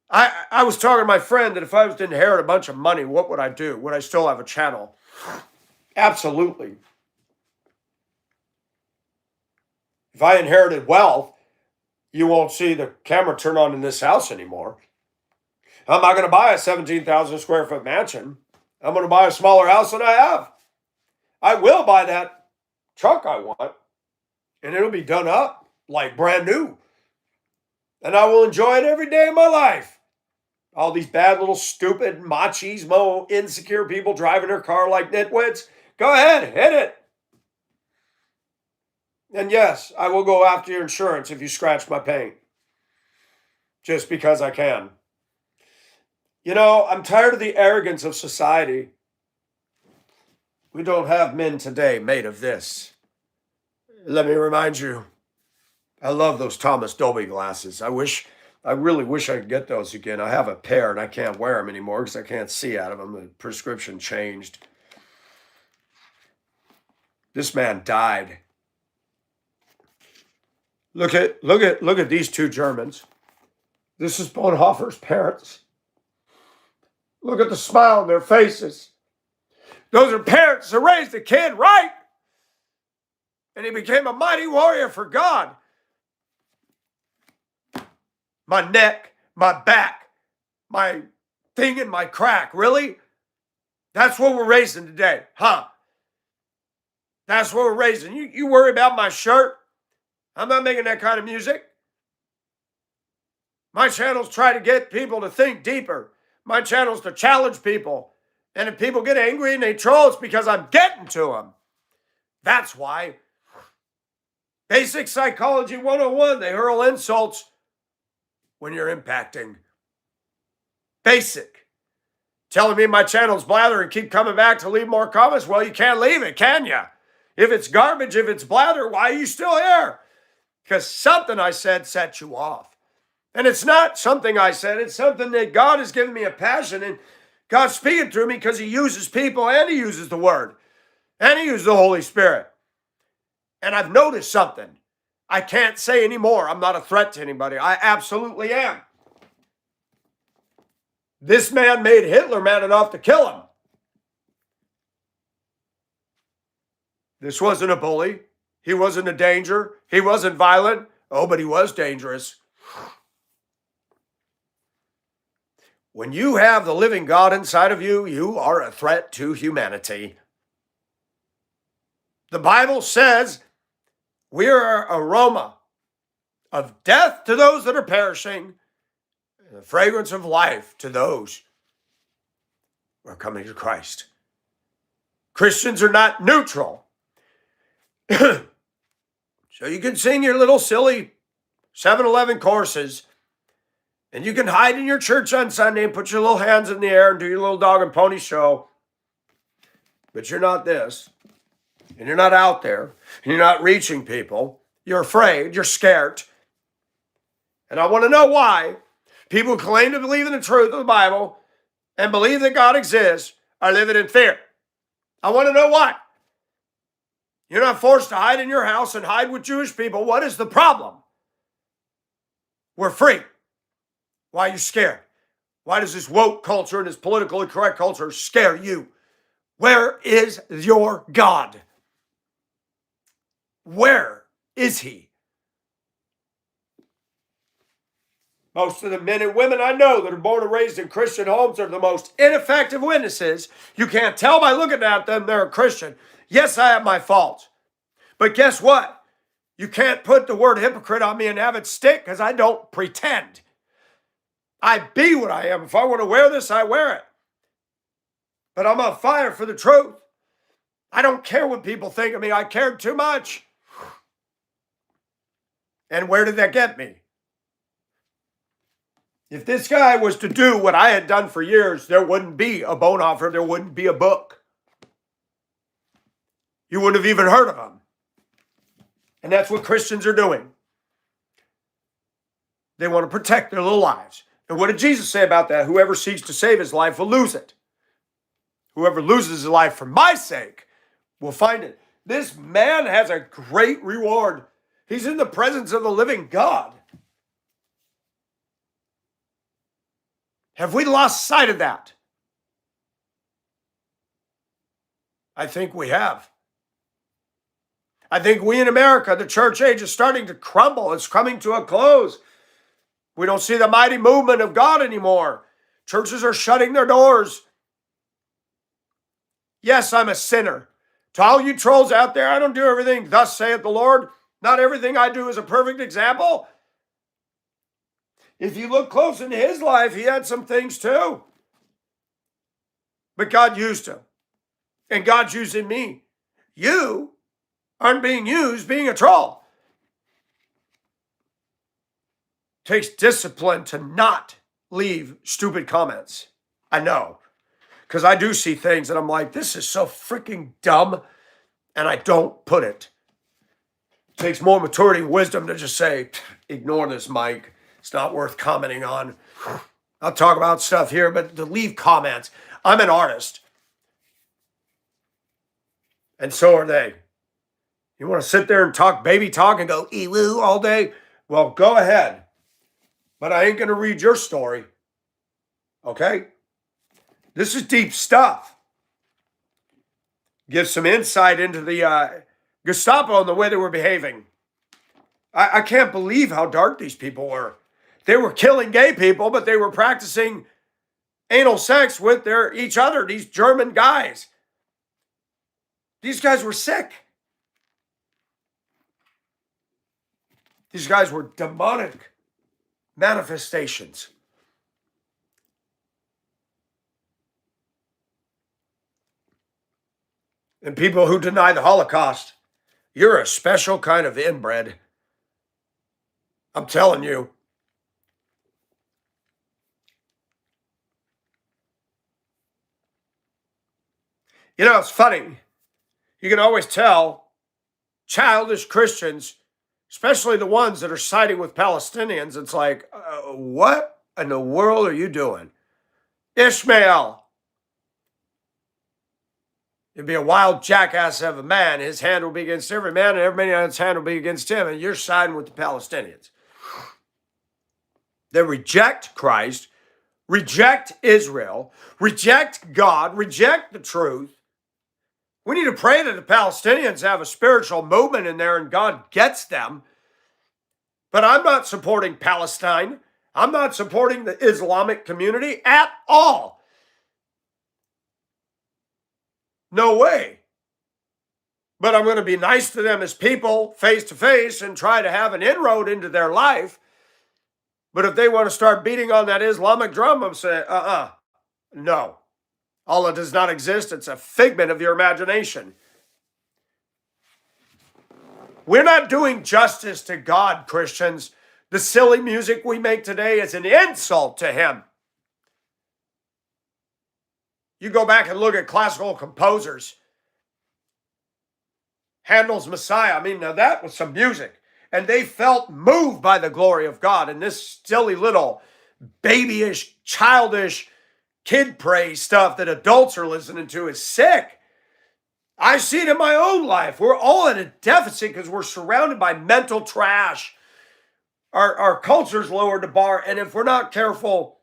I was talking to my friend that if I was to inherit a bunch of money, what would I do? Would I still have a channel? Absolutely. If I inherited wealth, you won't see the camera turn on in this house anymore. I'm not going to buy a 17,000 square foot mansion. I'm going to buy a smaller house than I have. I will buy that truck I want, and it'll be done up like brand new. And I will enjoy it every day of my life. All these bad little stupid machismo insecure people driving their car like nitwits, go ahead, hit it. And yes, I will go after your insurance if you scratch my paint. Just because I can. You know, I'm tired of the arrogance of society. We don't have men today made of this. Let me remind you, I love those Thomas Dolby glasses. I really wish I could get those again. I have a pair and I can't wear them anymore because I can't see out of them. The prescription changed. This man died. Look at these two Germans. This is Bonhoeffer's parents. Look at the smile on their faces. Those are parents that raised the kid right. And he became a mighty warrior for God. My neck, my back, my thing in my crack. Really? That's what we're raising today, huh? That's what we're raising. You worry about my shirt? I'm not making that kind of music. My channels try to get people to think deeper. My channel's to challenge people. And if people get angry and they troll, it's because I'm getting to them. That's why. Basic Psychology 101, they hurl insults when you're impacting. Basic. Telling me my channel's blather and keep coming back to leave more comments. Well, you can't leave it, can you? If it's garbage, if it's blather, why are you still here? Because something I said set you off. And it's not something I said. It's something that God has given me a passion, and God's speaking through me because he uses people and he uses the word and he uses the Holy Spirit. And I've noticed something. I can't say anymore. I'm not a threat to anybody. I absolutely am. This man made Hitler mad enough to kill him. This wasn't a bully. He wasn't a danger. He wasn't violent. Oh, but he was dangerous. When you have the living God inside of you, you are a threat to humanity. The Bible says we are an aroma of death to those that are perishing, and the fragrance of life to those who are coming to Christ. Christians are not neutral. So you can sing your little silly 7-Eleven courses, and you can hide in your church on Sunday and put your little hands in the air and do your little dog and pony show. But you're not this. And you're not out there. And you're not reaching people. You're afraid. You're scared. And I want to know why people who claim to believe in the truth of the Bible and believe that God exists are living in fear. I want to know why. You're not forced to hide in your house and hide with Jewish people. What is the problem? We're free. Why are you scared? Why does this woke culture and this politically correct culture scare you? Where is your God? Where is he? Most of the men and women I know that are born and raised in Christian homes are the most ineffective witnesses. You can't tell by looking at them they're a Christian. Yes, I have my faults. But guess what? You can't put the word hypocrite on me and have it stick because I don't pretend. I be what I am. If I want to wear this, I wear it. But I'm on fire for the truth. I don't care what people think of me. I cared too much. And where did that get me? If this guy was to do what I had done for years, there wouldn't be a Bonhoeffer. There wouldn't be a book. You wouldn't have even heard of him. And that's what Christians are doing. They want to protect their little lives. And what did Jesus say about that? Whoever seeks to save his life will lose it. Whoever loses his life for my sake will find it. This man has a great reward. He's in the presence of the living God. Have we lost sight of that? I think we have. I think we in America, the church age is starting to crumble. It's coming to a close. We don't see the mighty movement of God anymore. Churches are shutting their doors. Yes, I'm a sinner. To all you trolls out there, I don't do everything thus saith the Lord. Not everything I do is a perfect example. If you look close into his life, he had some things too. But God used him. And God's using me. You aren't being used being a troll. It takes discipline to not leave stupid comments. I know. Because I do see things and I'm like, this is so freaking dumb. And I don't put it. It takes more maturity and wisdom to just say, ignore this, Mike. It's not worth commenting on. I'll talk about stuff here, but to leave comments. I'm an artist. And so are they. You want to sit there and talk baby talk and go ee-woo all day? Well, go ahead. But I ain't going to read your story. Okay? This is deep stuff. Give some insight into the Gestapo and the way they were behaving. I can't believe how dark these people were. They were killing gay people, but they were practicing anal sex with each other, these German guys. These guys were sick. These guys were demonic manifestations. And people who deny the Holocaust, you're a special kind of inbred. I'm telling you. You know, it's funny. You can always tell childish Christians, especially the ones that are siding with Palestinians. It's like, what in the world are you doing? Ishmael. You'd be a wild jackass of a man. His hand will be against every man, and every man on his hand will be against him, and you're siding with the Palestinians. They reject Christ, reject Israel, reject God, reject the truth. We need to pray that the Palestinians have a spiritual movement in there and God gets them. But I'm not supporting Palestine. I'm not supporting the Islamic community at all. No way. But I'm going to be nice to them as people, face to face, and try to have an inroad into their life. But if they want to start beating on that Islamic drum, I'm saying, no. Allah does not exist. It's a figment of your imagination. We're not doing justice to God, Christians. The silly music we make today is an insult to him. You go back and look at classical composers. Handel's Messiah. I mean, now that was some music. And they felt moved by the glory of God. And this silly little babyish, childish, kid praise stuff that adults are listening to is sick. I see it in my own life. We're all at a deficit because we're surrounded by mental trash. Our culture's lowered the bar. And if we're not careful,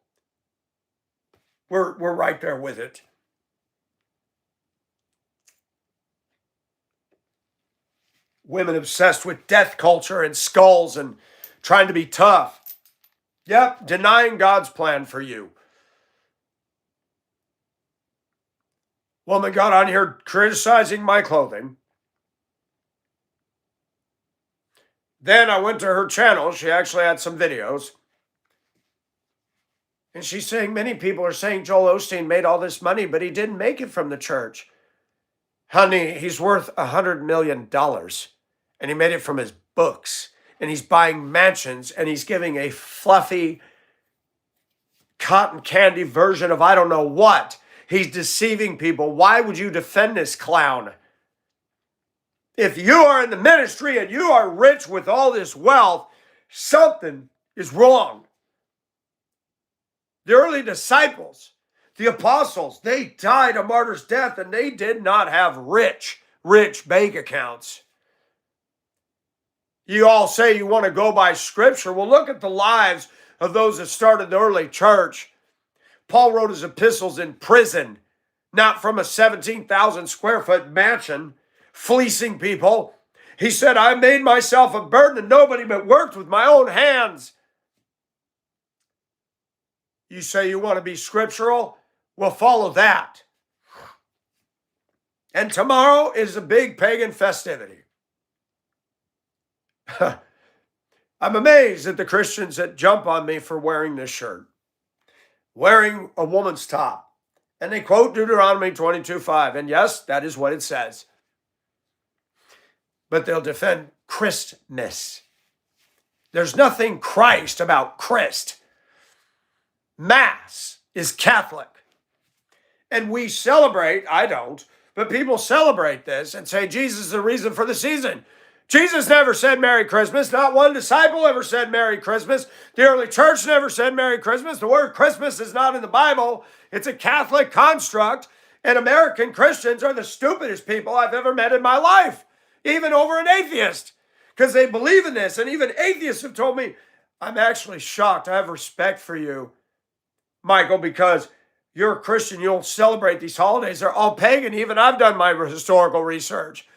we're right there with it. Women obsessed with death culture and skulls and trying to be tough. Yep, denying God's plan for you. Woman got on here criticizing my clothing. Then I went to her channel. She actually had some videos. And she's saying many people are saying Joel Osteen made all this money, but he didn't make it from the church. Honey, he's worth $100 million. And he made it from his books. And he's buying mansions. And he's giving a fluffy, cotton candy version of I don't know what. He's deceiving people. Why would you defend this clown? If you are in the ministry and you are rich with all this wealth, something is wrong. The early disciples, the apostles, they died a martyr's death and they did not have rich bank accounts. You all say you want to go by scripture. Well, look at the lives of those that started the early church. Paul wrote his epistles in prison, not from a 17,000 square foot mansion, fleecing people. He said, I made myself a burden and nobody but worked with my own hands. You say you want to be scriptural? Well, follow that. And tomorrow is a big pagan festivity. I'm amazed at the Christians that jump on me for wearing this shirt, wearing a woman's top. And they quote Deuteronomy 22:5. And yes, that is what it says. But they'll defend Christmas. There's nothing Christ about Christ. Mass is Catholic. And we celebrate, I don't, but people celebrate this and say Jesus is the reason for the season. Jesus never said Merry Christmas. Not one disciple ever said Merry Christmas. The early church never said Merry Christmas. The word Christmas is not in the Bible. It's a Catholic construct. And American Christians are the stupidest people I've ever met in my life, even over an atheist, because they believe in this. And even atheists have told me, I'm actually shocked. I have respect for you, Michael, because you're a Christian. You don't celebrate these holidays. They're all pagan. Even I've done my historical research.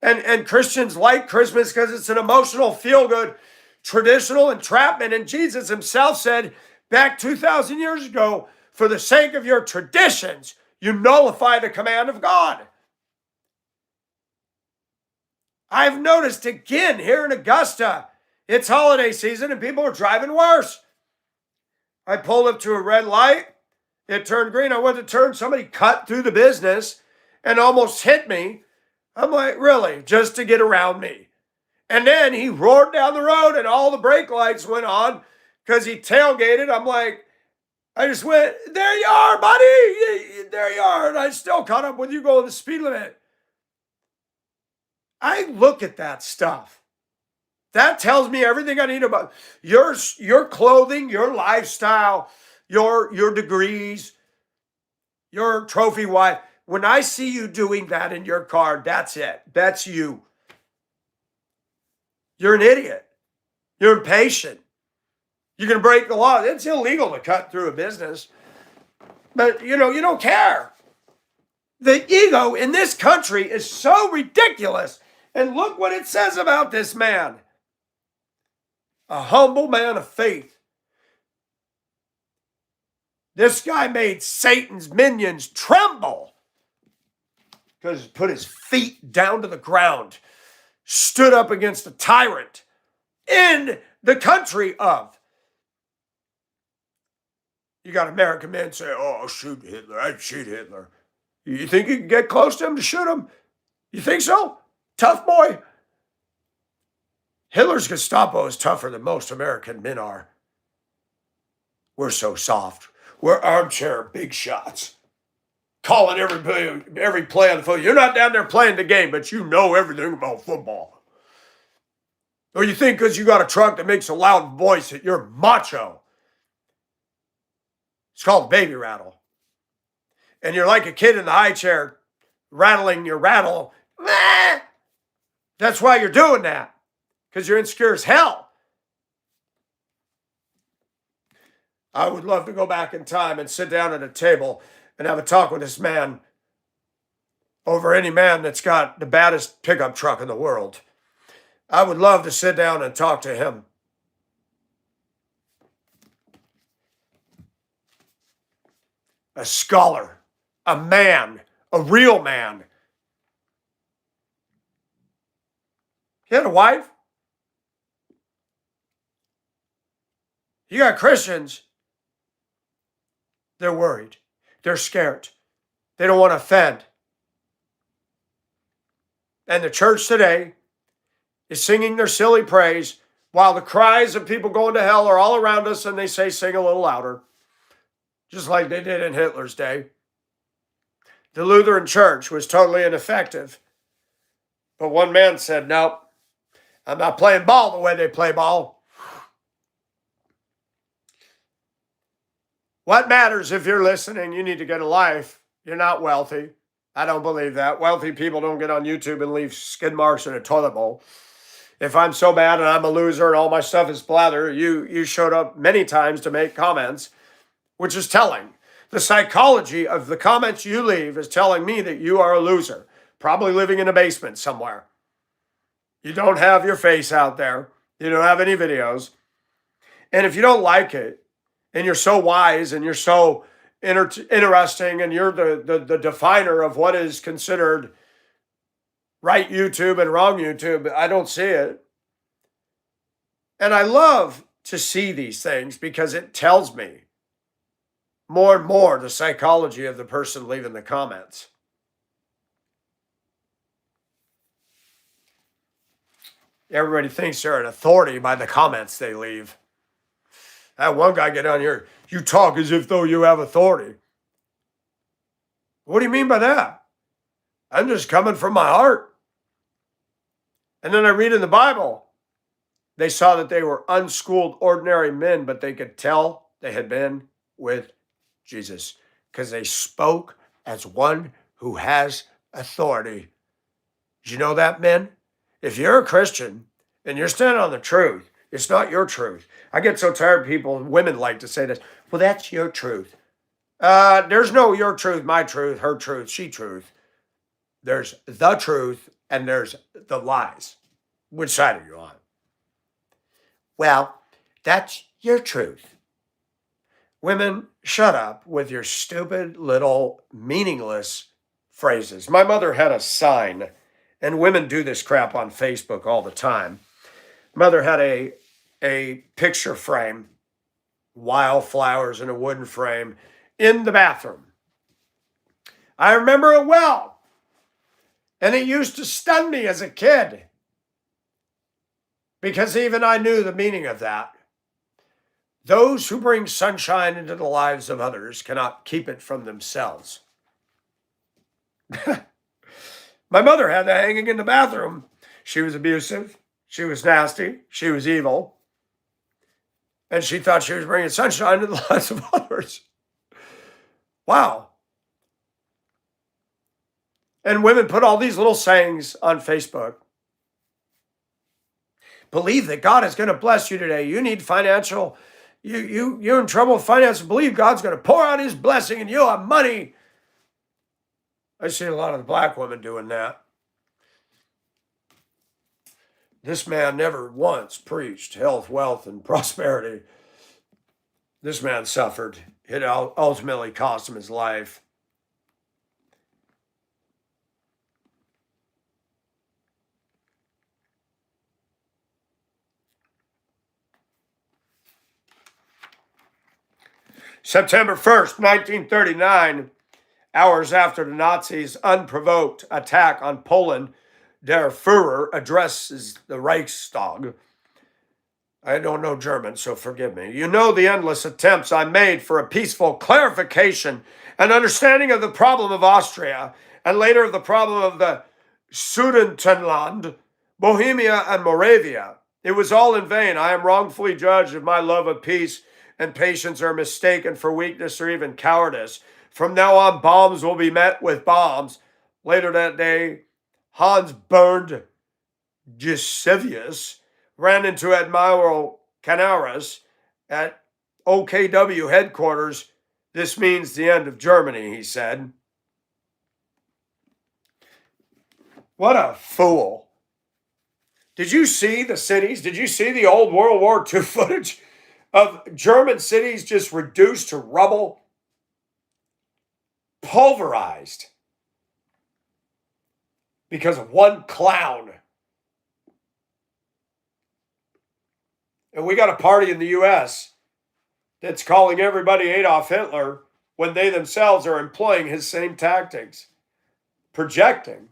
And Christians like Christmas because it's an emotional, feel-good, traditional entrapment. And Jesus himself said back 2,000 years ago, for the sake of your traditions, you nullify the command of God. I've noticed again here in Augusta, it's holiday season and people are driving worse. I pulled up to a red light. It turned green. I went to turn. Somebody cut through the business and almost hit me. I'm like, really? Just to get around me. And then he roared down the road and all the brake lights went on because he tailgated. I'm like, I just went, there you are, buddy. There you are. And I still caught up with you going the speed limit. I look at that stuff. That tells me everything I need about your clothing, your lifestyle, your degrees, your trophy wife. When I see you doing that in your car, that's it. That's you. You're an idiot. You're impatient. You're going to break the law. It's illegal to cut through a business. But, you don't care. The ego in this country is so ridiculous. And look what it says about this man. A humble man of faith. This guy made Satan's minions tremble because he put his feet down to the ground, stood up against a tyrant in the country of. You got American men say, oh, I'll shoot Hitler. I'd shoot Hitler. You think you can get close to him to shoot him? You think so? Tough boy. Hitler's Gestapo is tougher than most American men are. We're so soft. We're armchair big shots. Calling every play on the football. You're not down there playing the game, but you know everything about football. Or you think because you got a truck that makes a loud voice that you're macho. It's called baby rattle. And you're like a kid in the high chair rattling your rattle. That's why you're doing that. Because you're insecure as hell. I would love to go back in time and sit down at a table and have a talk with this man over any man that's got the baddest pickup truck in the world. I would love to sit down and talk to him. A scholar, a man, a real man. He had a wife. You got Christians. They're worried. They're scared. They don't want to offend. And the church today is singing their silly praise while the cries of people going to hell are all around us, and they say, sing a little louder. Just like they did in Hitler's day. The Lutheran Church was totally ineffective. But one man said, nope, I'm not playing ball the way they play ball. What matters if you're listening? You need to get a life. You're not wealthy. I don't believe that. Wealthy people don't get on YouTube and leave skid marks in a toilet bowl. If I'm so bad and I'm a loser and all my stuff is blather, you showed up many times to make comments, which is telling. The psychology of the comments you leave is telling me that you are a loser, probably living in a basement somewhere. You don't have your face out there. You don't have any videos. And if you don't like it, and you're so wise and you're so interesting and you're the definer of what is considered right YouTube and wrong YouTube, I don't see it. And I love to see these things because it tells me more and more the psychology of the person leaving the comments. Everybody thinks they're an authority by the comments they leave. I had one guy get on here, you talk as if though you have authority. What do you mean by that? I'm just coming from my heart. And then I read in the Bible, they saw that they were unschooled, ordinary men, but they could tell they had been with Jesus because they spoke as one who has authority. Did you know that, men? If you're a Christian and you're standing on the truth, it's not your truth. I get so tired of people, women like to say this, well, that's your truth. There's no your truth, my truth, her truth, she truth. There's the truth and there's the lies. Which side are you on? Well, that's your truth. Women, shut up with your stupid little meaningless phrases. My mother had a sign, and women do this crap on Facebook all the time. Mother had a picture frame, wildflowers in a wooden frame, in the bathroom. I remember it well. And it used to stun me as a kid. Because even I knew the meaning of that. Those who bring sunshine into the lives of others cannot keep it from themselves. My mother had that hanging in the bathroom. She was abusive. She was nasty. She was evil. And she thought she was bringing sunshine to the lives of others. Wow. And women put all these little sayings on Facebook. Believe that God is going to bless you today. You need financial, you're in trouble with finance. Believe God's going to pour out his blessing and you'll have money. I see a lot of the black women doing that. This man never once preached health, wealth, and prosperity. This man suffered. It ultimately cost him his life. September 1st, 1939, hours after the Nazis' unprovoked attack on Poland, Der Führer addresses the Reichstag. I don't know German, so forgive me. You know the endless attempts I made for a peaceful clarification and understanding of the problem of Austria, and later of the problem of the Sudetenland, Bohemia, and Moravia. It was all in vain. I am wrongfully judged if my love of peace and patience are mistaken for weakness or even cowardice. From now on, bombs will be met with bombs. Later that day, Hans Bernd Gisevius ran into Admiral Canaris at OKW headquarters. This means the end of Germany, he said. What a fool. Did you see the cities? Did you see the old World War II footage of German cities just reduced to rubble? Pulverized because of one clown. And we got a party in the U.S. that's calling everybody Adolf Hitler when they themselves are employing his same tactics. Projecting.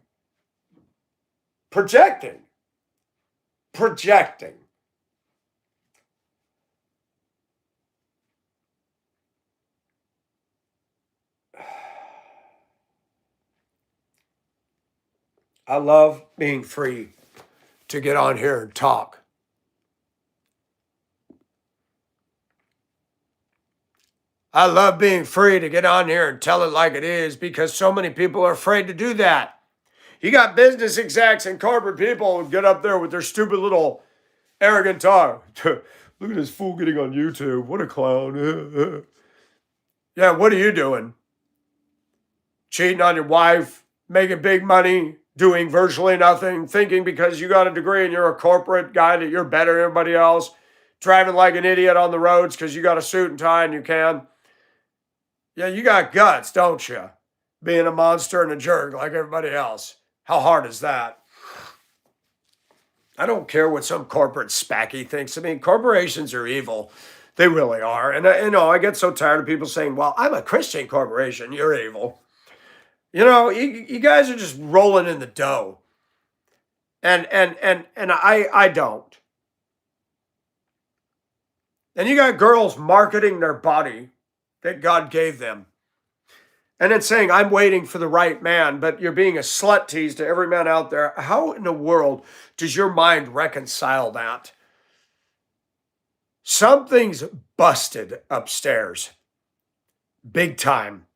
I love being free to get on here and talk. I love being free to get on here and tell it like it is because so many people are afraid to do that. You got business execs and corporate people who get up there with their stupid little arrogant talk. Look at this fool getting on YouTube. What a clown. Yeah, what are you doing? Cheating on your wife, making big money, doing virtually nothing, thinking because you got a degree and you're a corporate guy that you're better than everybody else, driving like an idiot on the roads because you got a suit and tie and you can. Yeah, you got guts, don't you? Being a monster and a jerk like everybody else. How hard is that? I don't care what some corporate spacky thinks. I mean, corporations are evil. They really are. And I get so tired of people saying, well, I'm a Christian corporation. You're evil. You guys are just rolling in the dough. And I don't. And you got girls marketing their body that God gave them. And then saying, I'm waiting for the right man, but you're being a slut tease to every man out there. How in the world does your mind reconcile that? Something's busted upstairs. Big time.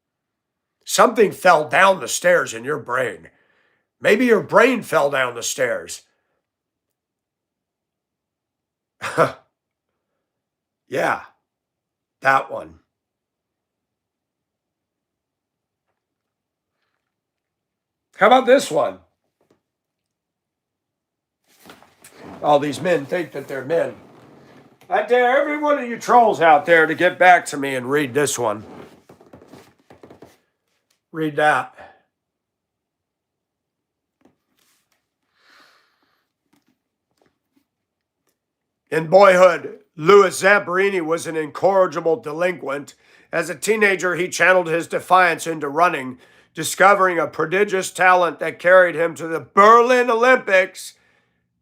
Something fell down the stairs in your brain. Maybe your brain fell down the stairs. Yeah, that one. How about this one? All these men think that they're men. I dare every one of you trolls out there to get back to me and read this one. Read that. In boyhood, Louis Zamperini was an incorrigible delinquent. As a teenager, he channeled his defiance into running, discovering a prodigious talent that carried him to the Berlin Olympics.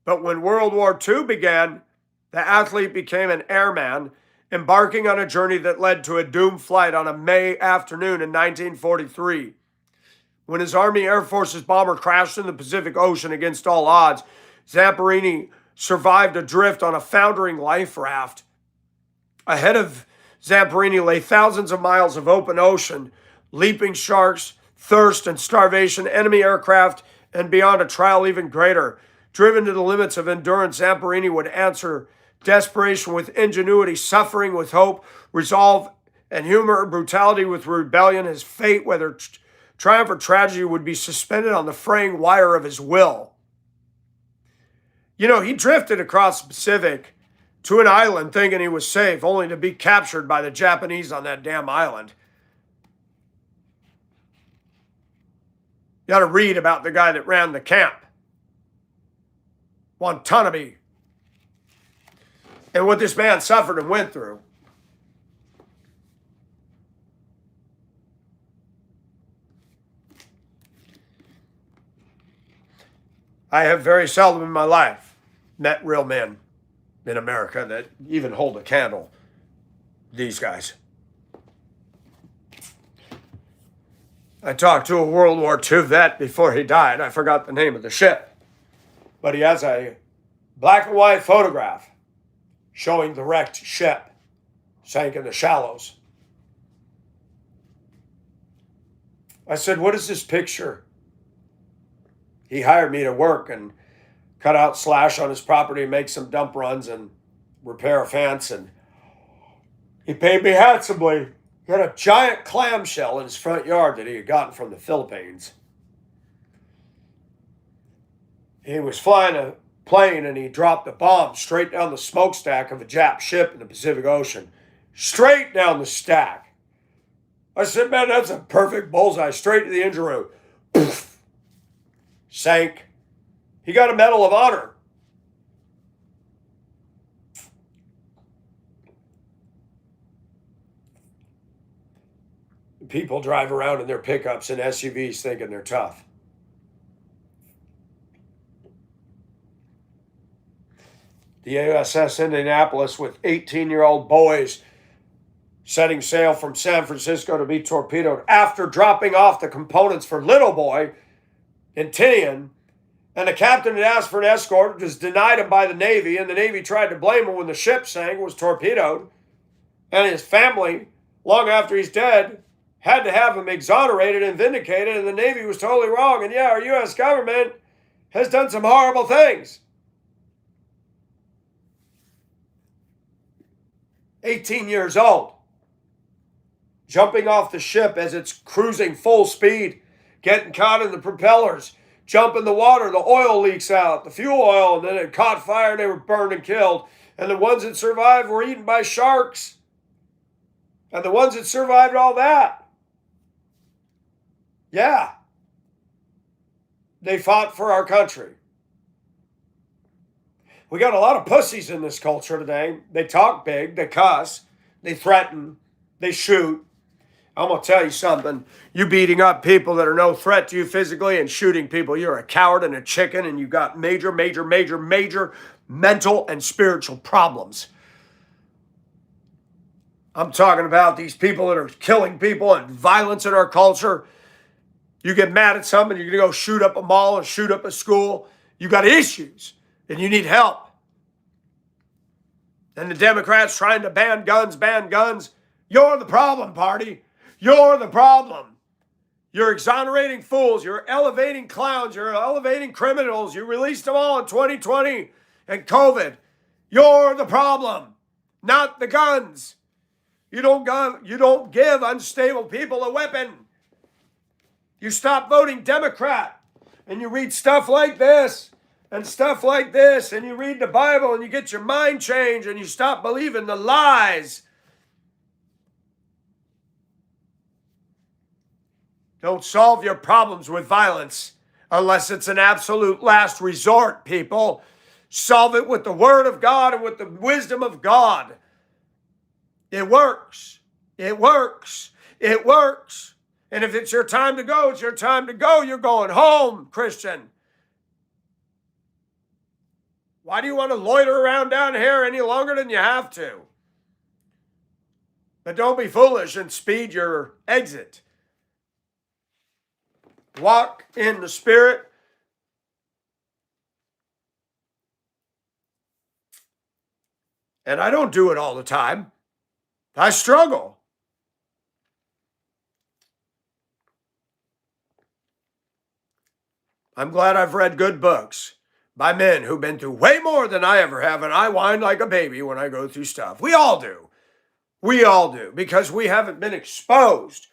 But when World War II began, the athlete became an airman, embarking on a journey that led to a doomed flight on a May afternoon in 1943. When his Army Air Force's bomber crashed in the Pacific Ocean against all odds, Zamperini survived adrift on a foundering life raft. Ahead of Zamperini lay thousands of miles of open ocean, leaping sharks, thirst and starvation, enemy aircraft, and beyond a trial even greater. Driven to the limits of endurance, Zamperini would answer desperation with ingenuity, suffering with hope, resolve and humor, brutality with rebellion. His fate, whether triumph or tragedy, would be suspended on the fraying wire of his will. You know, he drifted across the Pacific to an island thinking he was safe, only to be captured by the Japanese on that damn island. You got to read about the guy that ran the camp, Watanabe, and what this man suffered and went through. I have very seldom in my life met real men in America that even hold a candle. These guys. I talked to a World War II vet before he died. I forgot the name of the ship. But he has a black and white photograph showing the wrecked ship sank in the shallows. I said, "What is this picture?" He hired me to work and cut out slash on his property and make some dump runs and repair a fence. And he paid me handsomely. He had a giant clamshell in his front yard that he had gotten from the Philippines. He was flying a plane and he dropped a bomb straight down the smokestack of a Jap ship in the Pacific Ocean. Straight down the stack. I said, "Man, that's a perfect bullseye, straight to the engine room." Poof. Sank. He got a Medal of Honor. People drive around in their pickups and SUVs thinking they're tough. The USS Indianapolis with 18-year-old boys setting sail from San Francisco to be torpedoed after dropping off the components for Little Boy in Tinian, and the captain had asked for an escort, was denied him by the Navy, and the Navy tried to blame him when the ship sank, was torpedoed, and his family, long after he's dead, had to have him exonerated and vindicated, and the Navy was totally wrong. And yeah, our U.S. government has done some horrible things. 18 years old, jumping off the ship as it's cruising full speed, getting caught in the propellers, jump in the water, the oil leaks out, the fuel oil, and then it caught fire and they were burned and killed. And the ones that survived were eaten by sharks. And the ones that survived all that, yeah, they fought for our country. We got a lot of pussies in this culture today. They talk big, they cuss, they threaten, they shoot. I'm going to tell you something. You beating up people that are no threat to you physically and shooting people, you're a coward and a chicken, and you got major mental and spiritual problems. I'm talking about these people that are killing people and violence in our culture. You get mad at something, you're going to go shoot up a mall or shoot up a school. You got issues and you need help. And the Democrats trying to ban guns. You're the problem, party. You're the problem. You're exonerating fools. You're elevating clowns. You're elevating criminals. You released them all in 2020 and COVID. You're the problem, not the guns. You don't give unstable people a weapon. You stop voting Democrat and you read stuff like this and stuff like this, and you read the Bible and you get your mind changed and you stop believing the lies. Don't solve your problems with violence unless it's an absolute last resort, people. Solve it with the Word of God and with the wisdom of God. It works. It works. It works. And if it's your time to go, it's your time to go. You're going home, Christian. Why do you want to loiter around down here any longer than you have to? But don't be foolish and speed your exit. Walk in the Spirit. And I don't do it all the time. I struggle. I'm glad I've read good books by men who've been through way more than I ever have, and I whine like a baby when I go through stuff. We all do. We all do, because we haven't been exposed.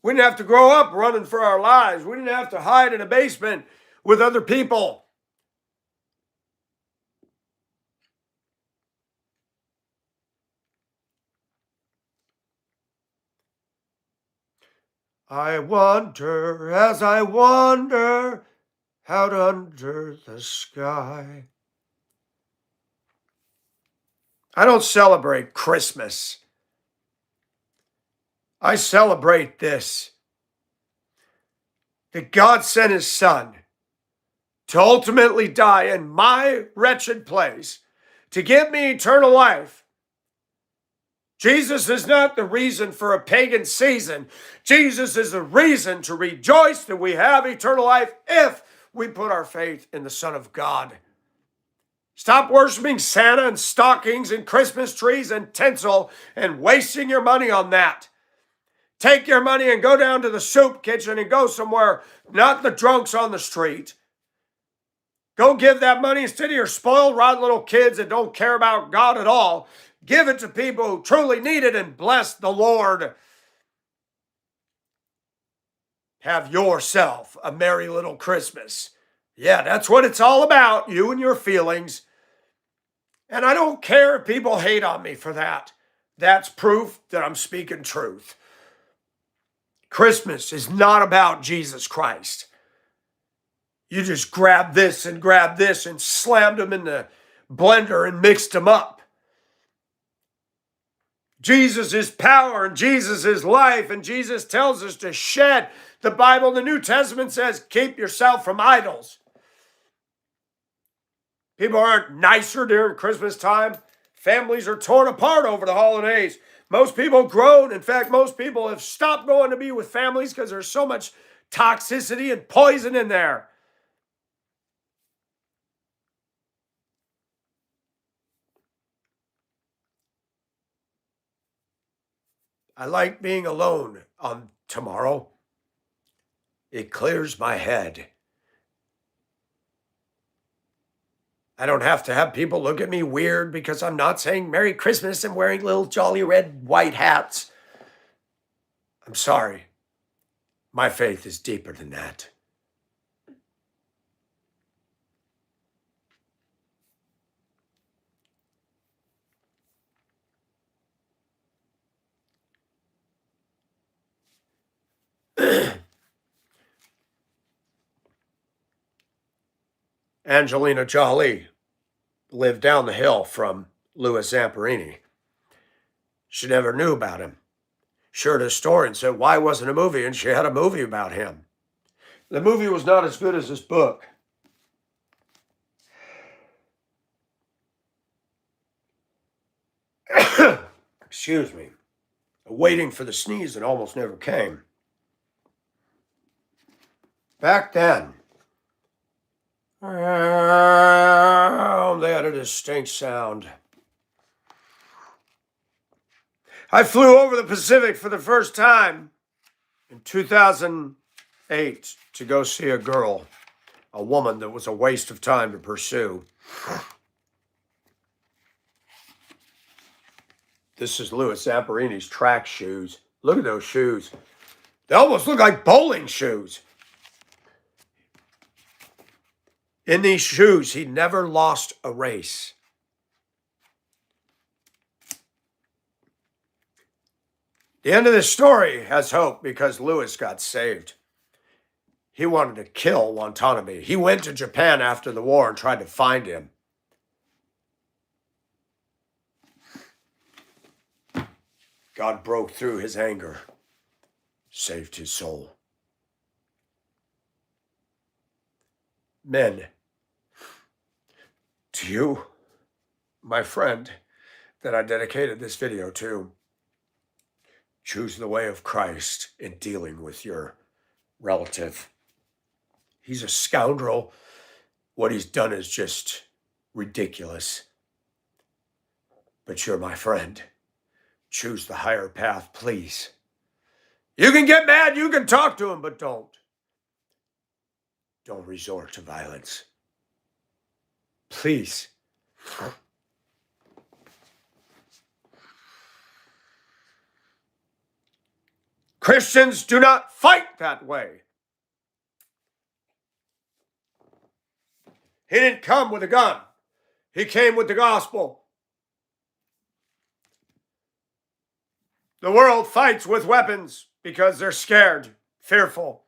We didn't have to grow up running for our lives. We didn't have to hide in a basement with other people. I wonder as I wander out under the sky. I don't celebrate Christmas. I celebrate this, that God sent his son to ultimately die in my wretched place to give me eternal life. Jesus is not the reason for a pagan season. Jesus is the reason to rejoice that we have eternal life if we put our faith in the Son of God. Stop worshiping Santa and stockings and Christmas trees and tinsel and wasting your money on that. Take your money and go down to the soup kitchen and go somewhere, not the drunks on the street. Go give that money instead of your spoiled, rotten little kids that don't care about God at all. Give it to people who truly need it and bless the Lord. Have yourself a merry little Christmas. Yeah, that's what it's all about, you and your feelings. And I don't care if people hate on me for that. That's proof that I'm speaking truth. Christmas is not about Jesus Christ. You just grab this and slammed them in the blender and mixed them up. Jesus is power and Jesus is life, and Jesus tells us to shed. The Bible, the New Testament says, keep yourself from idols. People aren't nicer during Christmas time. Families are torn apart over the holidays. Most people groan. In fact, most people have stopped going to be with families because there's so much toxicity and poison in there. I like being alone on tomorrow. It clears my head. I don't have to have people look at me weird because I'm not saying Merry Christmas and wearing little jolly red white hats. I'm sorry. My faith is deeper than that. Angelina Jolie lived down the hill from Louis Zamperini. She never knew about him. She heard a story and said, why wasn't a movie? And she had a movie about him. The movie was not as good as this book. Excuse me. Waiting for the sneeze that almost never came. Back then, they had a distinct sound. I flew over the Pacific for the first time in 2008 to go see a girl, a woman that was a waste of time to pursue. This is Louis Zamperini's track shoes. Look at those shoes. They almost look like bowling shoes. In these shoes, he never lost a race. The end of this story has hope because Louis got saved. He wanted to kill Watanabe. He went to Japan after the war and tried to find him. God broke through his anger, saved his soul. Men, to you, my friend, that I dedicated this video to, choose the way of Christ in dealing with your relative. He's a scoundrel. What he's done is just ridiculous. But you're my friend. Choose the higher path, please. You can get mad, you can talk to him, but don't resort to violence. Please. Christians do not fight that way. He didn't come with a gun. He came with the gospel. The world fights with weapons because they're scared, fearful.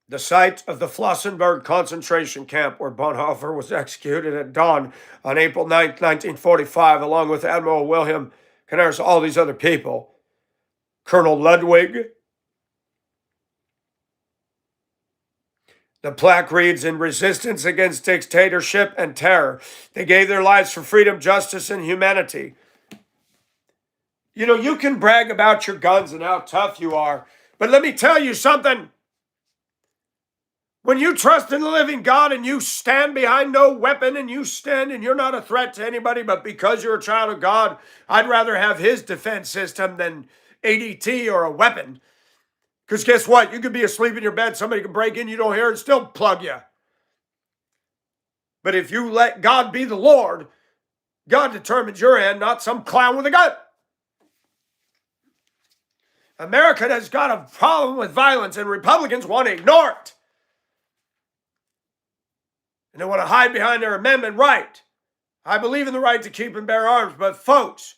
The site of the Flossenburg concentration camp where Bonhoeffer was executed at dawn on April 9th, 1945, along with Admiral Wilhelm Canaris, all these other people. Colonel Ludwig. The plaque reads, "In resistance against dictatorship and terror, they gave their lives for freedom, justice, and humanity." You know, you can brag about your guns and how tough you are, but let me tell you something. When you trust in the living God and you stand behind no weapon and you stand and you're not a threat to anybody, but because you're a child of God, I'd rather have his defense system than ADT or a weapon. Because guess what? You could be asleep in your bed, somebody can break in, you don't hear it, still plug you. But if you let God be the Lord, God determines your end, not some clown with a gun. America has got a problem with violence and Republicans want to ignore it. And they want to hide behind their amendment right. I believe in the right to keep and bear arms, but folks,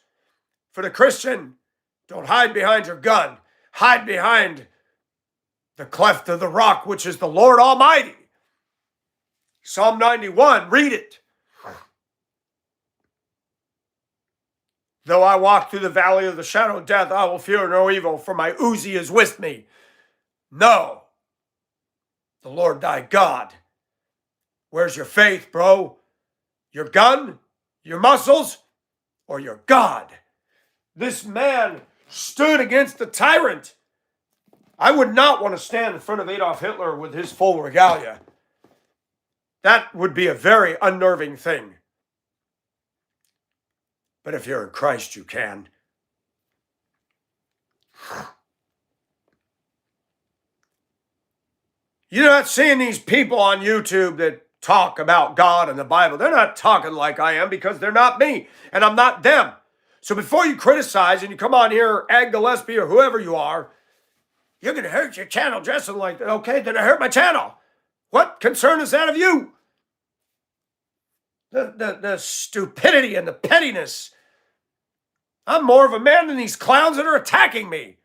for the Christian, don't hide behind your gun. Hide behind the cleft of the rock, which is the Lord Almighty. Psalm 91, read it. Though I walk through the valley of the shadow of death, I will fear no evil, for my Uzi is with me. No, the Lord thy God. Where's your faith, bro? Your gun, your muscles, or your God? This man stood against the tyrant. I would not want to stand in front of Adolf Hitler with his full regalia. That would be a very unnerving thing. But if you're in Christ, you can. You're not seeing these people on YouTube that talk about God and the Bible. They're not talking like I am because they're not me and I'm not them. So before you criticize and you come on here, Ag Gillespie or whoever you are, you're going to hurt your channel dressing like that. Okay, then I hurt my channel. What concern is that of you? The stupidity and the pettiness. I'm more of a man than these clowns that are attacking me.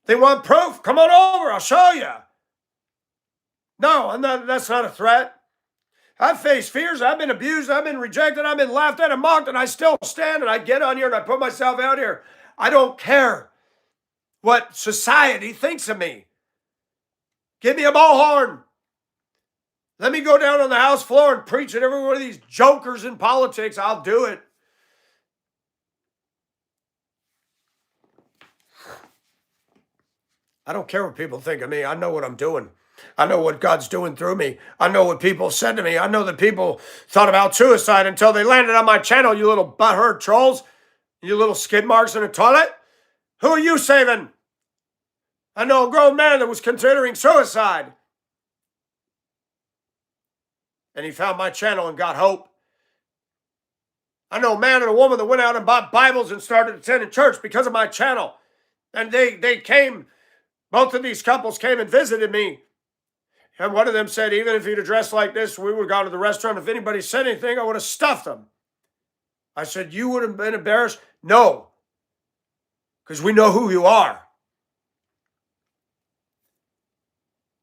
They want proof? Come on over, I'll show you. No, that's not a threat. I've faced fears, I've been abused, I've been rejected, I've been laughed at and mocked, and I still stand and I get on here and I put myself out here. I don't care what society thinks of me. Give me a bullhorn. Let me go down on the House floor and preach at every one of these jokers in politics. I'll do it. I don't care what people think of me. I know what I'm doing. I know what God's doing through me. I know what people said to me. I know that people thought about suicide until they landed on my channel, you little butthurt trolls. You little skid marks in a toilet. Who are you saving? I know a grown man that was considering suicide. And he found my channel and got hope. I know a man and a woman that went out and bought Bibles and started attending church because of my channel. And they came, both of these couples came and visited me. And one of them said, even if he'd have dressed like this, we would have gone to the restaurant. If anybody said anything, I would have stuffed them. I said, you would have been embarrassed? No. Because we know who you are.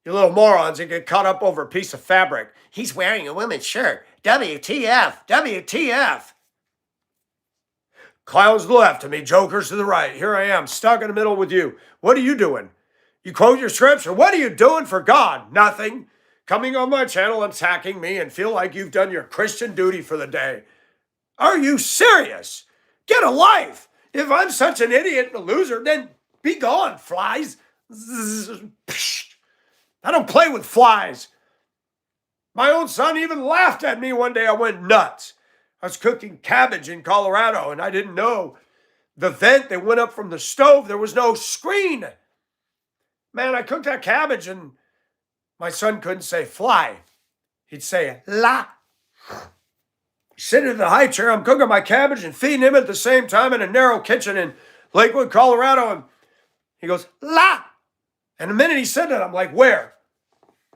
You little morons that get caught up over a piece of fabric. He's wearing a women's shirt. WTF, WTF. Clowns to the left of me, jokers to the right. Here I am, stuck in the middle with you. What are you doing? You quote your scripture. What are you doing for God? Nothing. Coming on my channel, attacking me, and feel like you've done your Christian duty for the day. Are you serious? Get a life. If I'm such an idiot and a loser, then be gone, flies. I don't play with flies. My own son even laughed at me one day. I went nuts. I was cooking cabbage in Colorado and I didn't know the vent that went up from the stove, there was no screen. Man, I cooked that cabbage and my son couldn't say fly. He'd say la. Sitting in the high chair, I'm cooking my cabbage and feeding him at the same time in a narrow kitchen in Lakewood, Colorado. And he goes, la. And the minute he said that, I'm like, where?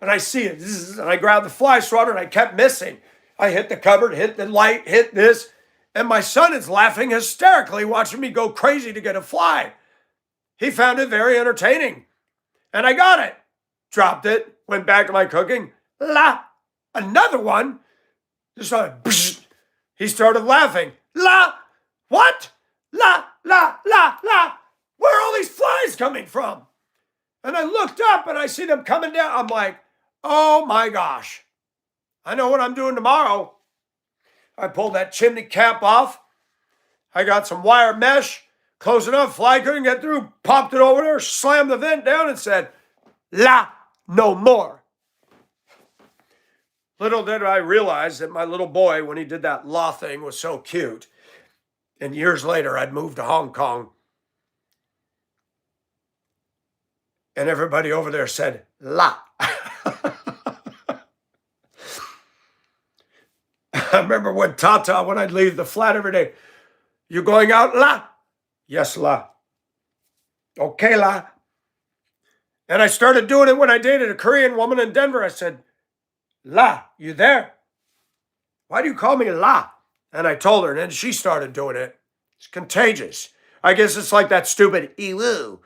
And I see it. And I grabbed the fly swatter and I kept missing. I hit the cupboard, hit the light, hit this. And my son is laughing hysterically, watching me go crazy to get a fly. He found it very entertaining. And I got it. Dropped it, went back to my cooking. La. Another one. Just started, he started laughing. La. What? La, la, la, la. Where are all these flies coming from? And I looked up and I see them coming down. I'm like, oh my gosh. I know what I'm doing tomorrow. I pulled that chimney cap off. I got some wire mesh, close enough, fly couldn't get through, popped it over there, slammed the vent down and said, la, no more. Little did I realize that my little boy, when he did that la thing, was so cute. And years later, I'd moved to Hong Kong. And everybody over there said, la. I remember when Tata, when I'd leave the flat every day, you going out, la? Yes, la. Okay, la. And I started doing it when I dated a Korean woman in Denver. I said, la, you there? Why do you call me la? And I told her, and then she started doing it. It's contagious. I guess it's like that stupid eewoo.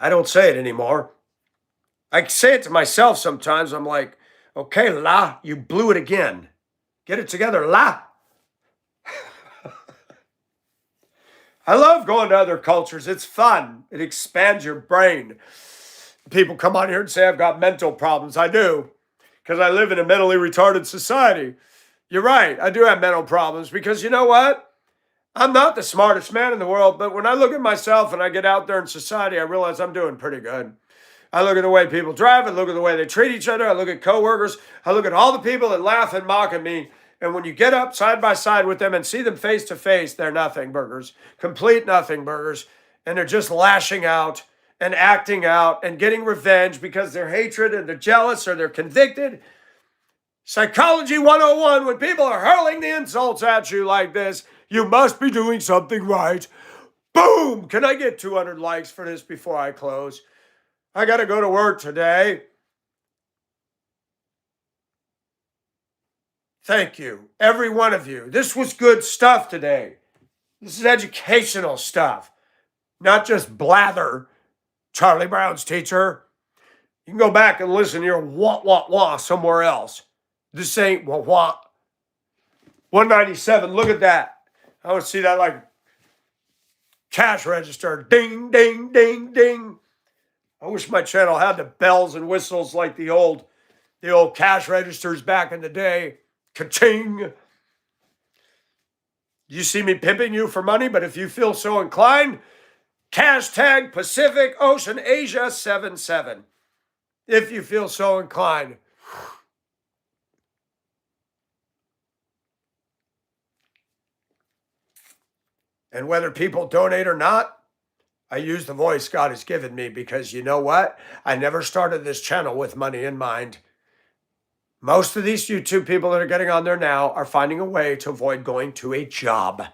I don't say it anymore. I say it to myself sometimes. I'm like, okay, la, you blew it again. Get it together, la. I love going to other cultures. It's fun. It expands your brain. People come on here and say I've got mental problems. I do, because I live in a mentally retarded society. You're right. I do have mental problems because you know what? I'm not the smartest man in the world, but when I look at myself and I get out there in society, I realize I'm doing pretty good. I look at the way people drive. I look at the way they treat each other. I look at coworkers. I look at all the people that laugh and mock at me. And when you get up side by side with them and see them face to face, they're nothing burgers, complete nothing burgers. And they're just lashing out and acting out and getting revenge because they're hatred and they're jealous or they're convicted. Psychology 101, when people are hurling the insults at you like this, you must be doing something right. Boom! Can I get 200 likes for this before I close? I got to go to work today. Thank you, every one of you. This was good stuff today. This is educational stuff, not just blather. Charlie Brown's teacher. You can go back and listen to your wah, wah, wah somewhere else. This ain't wah, wah. 197, look at that. I want to see that like cash register. Ding, ding, ding, ding. I wish my channel had the bells and whistles like the old cash registers back in the day. Ka-ching. You see me pimping you for money, but if you feel so inclined, cash tag Pacific Ocean Asia 77. If you feel so inclined. And whether people donate or not, I use the voice God has given me because you know what? I never started this channel with money in mind. Most of these YouTube people that are getting on there now are finding a way to avoid going to a job.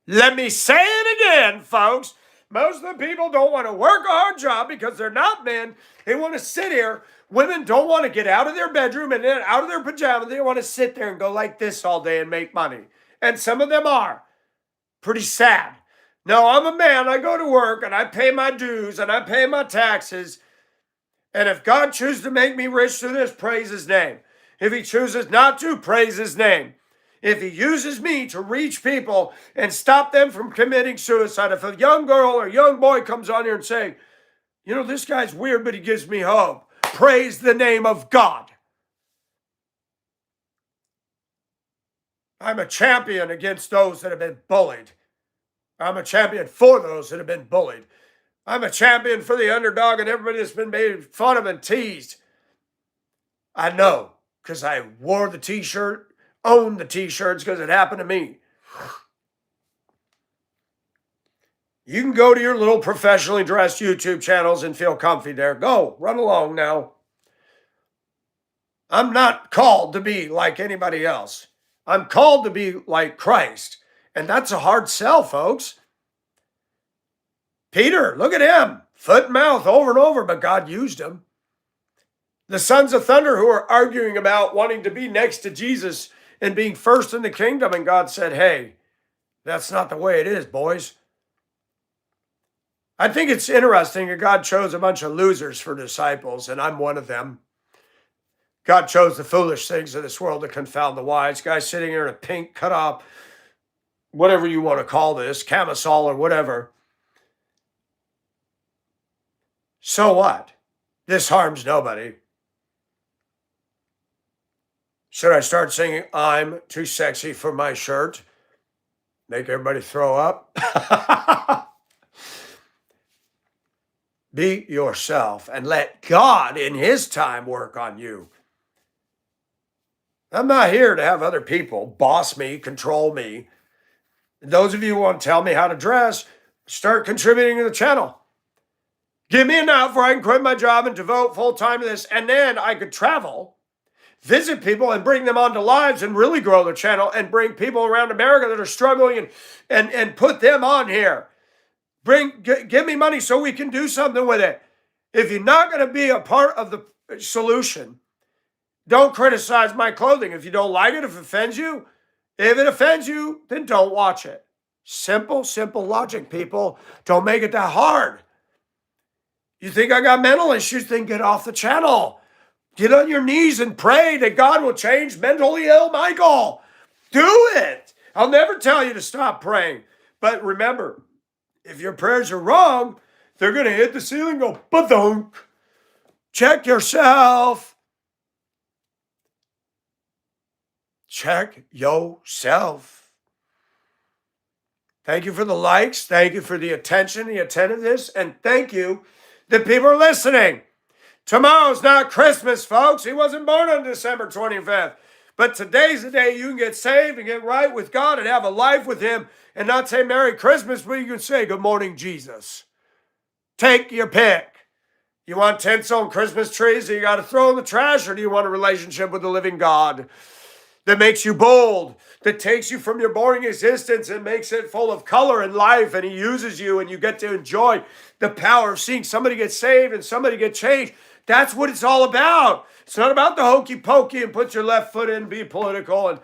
Let me say it again, folks. Most of the people don't want to work a hard job because they're not men. They want to sit here. Women don't want to get out of their bedroom and then out of their pajamas. They want to sit there and go like this all day and make money. And some of them are. Pretty sad. No, I'm a man. I go to work and I pay my dues and I pay my taxes. And if God chooses to make me rich through this, praise his name. If he chooses not to, praise his name. If he uses me to reach people and stop them from committing suicide, if a young girl or young boy comes on here and say, you know, this guy's weird, but he gives me hope. Praise the name of God. I'm a champion against those that have been bullied. I'm a champion for those that have been bullied. I'm a champion for the underdog and everybody that's been made fun of and teased. I know, because I wore the t-shirt, owned the t-shirts because it happened to me. You can go to your little professionally dressed YouTube channels and feel comfy there. Go, run along now. I'm not called to be like anybody else. I'm called to be like Christ. And that's a hard sell, folks. Peter, look at him, foot and mouth over and over, but God used him. The sons of thunder who are arguing about wanting to be next to Jesus and being first in the kingdom. And God said, hey, that's not the way it is, boys. I think it's interesting that God chose a bunch of losers for disciples, and I'm one of them. God chose the foolish things of this world to confound the wise. Guy sitting here in a pink cut off, whatever you want to call this, camisole or whatever. So what? This harms nobody. Should I start singing, I'm too sexy for my shirt? Make everybody throw up? Be yourself and let God in his time work on you. I'm not here to have other people boss me, control me. Those of you who want to tell me how to dress, start contributing to the channel. Give me enough where I can quit my job and devote full time to this. And then I could travel, visit people and bring them onto lives and really grow the channel and bring people around America that are struggling and put them on here. Give me money so we can do something with it. If you're not going to be a part of the solution, don't criticize my clothing. If you don't like it, if it offends you, then don't watch it. Simple logic, people. Don't make it that hard. You think I got mental issues? Then get off the channel. Get on your knees and pray that God will change mentally ill Michael. Do it. I'll never tell you to stop praying. But remember, if your prayers are wrong, they're going to hit the ceiling and go, ba-thunk. Check yourself. Check yourself. Thank you for the likes. Thank you for the attention, the attentiveness, and thank you that people are listening. Tomorrow's not Christmas, folks. He wasn't born on December 25th. But today's the day you can get saved and get right with God and have a life with him and not say Merry Christmas, but you can say Good morning, Jesus. Take your pick. You want tinsel and Christmas trees that you got to throw in the trash, or do you want a relationship with the living God that makes you bold, that takes you from your boring existence and makes it full of color and life, and he uses you and you get to enjoy the power of seeing somebody get saved and somebody get changed? That's what it's all about. It's not about the hokey pokey and put your left foot in, be political and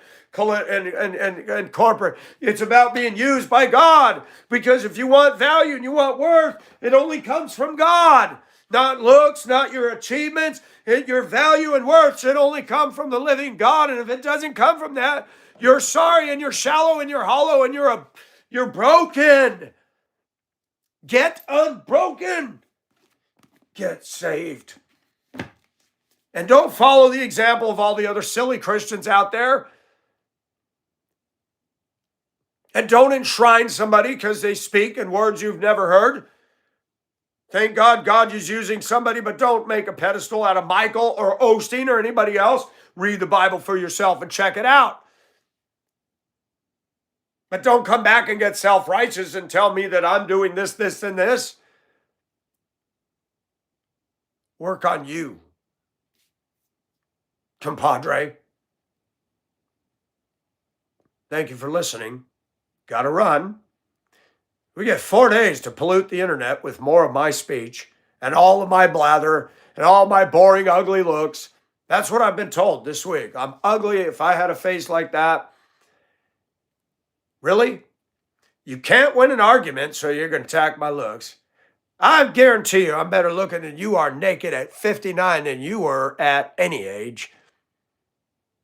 corporate. It's about being used by God, because if you want value and you want worth, it only comes from God. Not looks, not your achievements. Your value and worth should only come from the living God. And if it doesn't come from that, you're sorry and you're shallow and you're hollow and you're broken. Get unbroken. Get saved. And don't follow the example of all the other silly Christians out there. And don't enshrine somebody because they speak in words you've never heard. Thank God God is using somebody, but don't make a pedestal out of Michael or Osteen or anybody else. Read the Bible for yourself and check it out. But don't come back and get self-righteous and tell me that I'm doing this, this, and this. Work on you, compadre. Thank you for listening. Gotta run. We get 4 days to pollute the internet with more of my speech and all of my blather and all my boring, ugly looks. That's what I've been told this week. I'm ugly. If I had a face like that. Really? You can't win an argument, so you're going to attack my looks. I guarantee you I'm better looking than you are naked at 59 than you were at any age.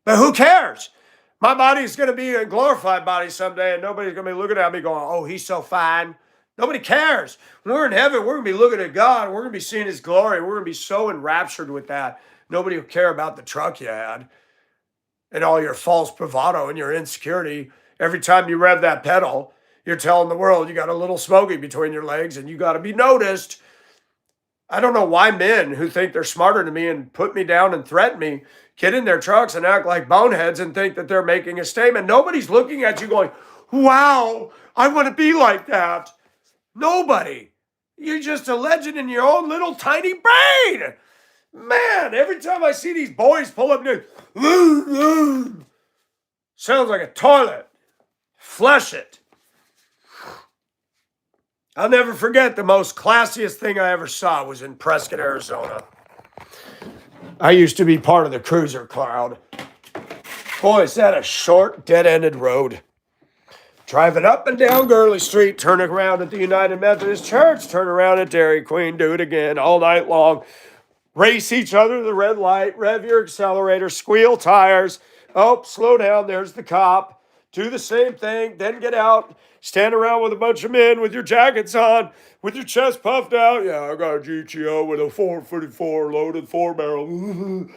But who cares? My body's going to be a glorified body someday, and nobody's going to be looking at me going, oh, he's so fine. Nobody cares. When we're in heaven, we're going to be looking at God. We're going to be seeing his glory. We're going to be so enraptured with that. Nobody will care about the truck you had and all your false bravado and your insecurity. Every time you rev that pedal, You're telling the world you got a little Smokey between your legs and you got to be noticed. I don't know why men who think they're smarter than me and put me down and threaten me get in their trucks and act like boneheads and think that they're making a statement. Nobody's looking at you going, wow, I want to be like that. Nobody. You're just a legend in your own little tiny brain. Man, every time I see these boys pull up, sounds like a toilet. Flush it. I'll never forget the most classiest thing I ever saw was in Prescott, Arizona. I used to be part of the cruiser crowd. Boy, is that a short, dead-ended road. Driving up and down Gurley Street, turning around at the United Methodist Church, turn around at Dairy Queen, do it again all night long. Race each other to the red light, rev your accelerator, squeal tires. Oh, slow down, there's the cop. Do the same thing, then get out, stand around with a bunch of men with your jackets on, with your chest puffed out. Yeah, I got a GTO with a 454 loaded 4-barrel.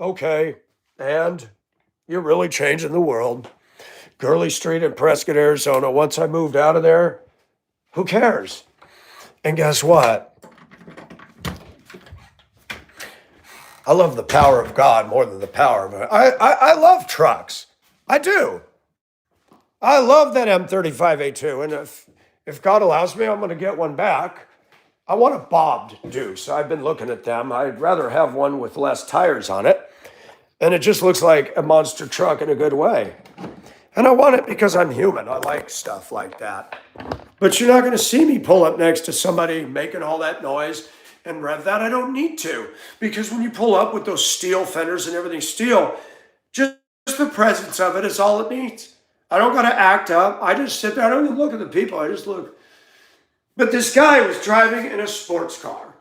Okay, and you're really changing the world. Gurley Street in Prescott, Arizona. Once I moved out of there, who cares? And guess what? I love the power of God more than the power of it. I love trucks. I do. I love that M35A2. And if God allows me, I'm going to get one back. I want a bobbed Deuce. I've been looking at them. I'd rather have one with less tires on it. And it just looks like a monster truck in a good way. And I want it because I'm human. I like stuff like that. But you're not going to see me pull up next to somebody making all that noise and rev that. I don't need to. Because when you pull up with those steel fenders and everything steel, just the presence of it is all it needs. I don't got to act up. I just sit there. I don't even look at the people. I just look. But this guy was driving in a sports car.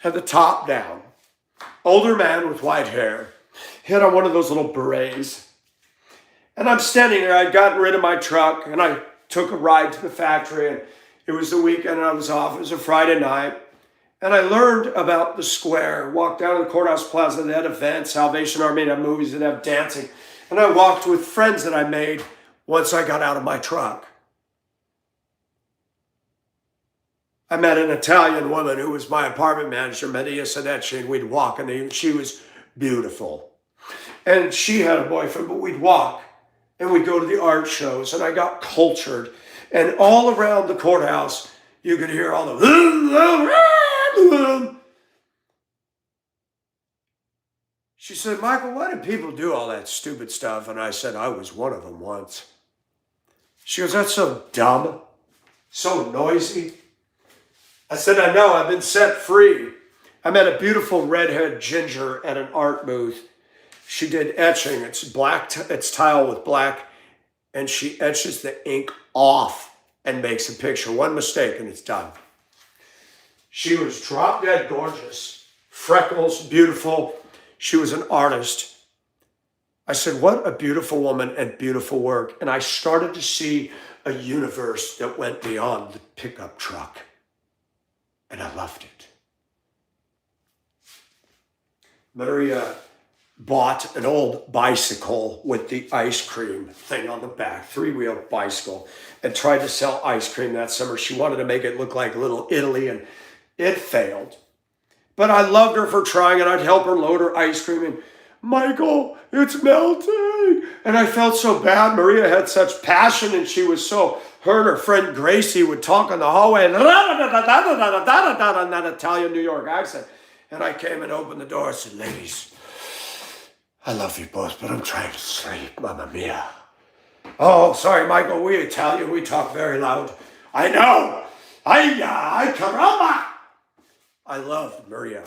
Had the top down. Older man with white hair. He had on one of those little berets. And I'm standing there. I'd gotten rid of my truck. And I took a ride to the factory. And it was the weekend and I was off. It was a Friday night. And I learned about the square. Walked down to the courthouse plaza. They had events. Salvation Army had movies. They'd have dancing. And I walked with friends that I made once I got out of my truck. I met an Italian woman who was my apartment manager, Medea Sadecci, and we'd walk, and she was beautiful. And she had a boyfriend, but we'd walk, and we'd go to the art shows, and I got cultured. And all around the courthouse, you could hear all the... She said, Michael, why do people do all that stupid stuff? And I said, I was one of them once. She goes, that's so dumb, so noisy. I said, I know, I've been set free. I met a beautiful redhead ginger at an art booth. She did etching. It's black, it's tile with black, and she etches the ink off and makes a picture. One mistake and it's done. She was drop dead gorgeous, freckles, beautiful. She was an artist. I said, what a beautiful woman and beautiful work. And I started to see a universe that went beyond the pickup truck. And I loved it. Maria bought an old bicycle with the ice cream thing on the back, 3-wheel bicycle, and tried to sell ice cream that summer. She wanted to make it look like Little Italy, and it failed. But I loved her for trying, and I'd help her load her ice cream, and Michael, it's melting. And I felt so bad. Maria had such passion, and she was so... Her and her friend Gracie would talk in the hallway in that Italian New York accent. And I came and opened the door. I said, ladies, I love you both, but I'm trying to sleep, mamma mia. Oh, sorry, Michael, we Italian, we talk very loud. I know. Ay, caramba. I loved Maria.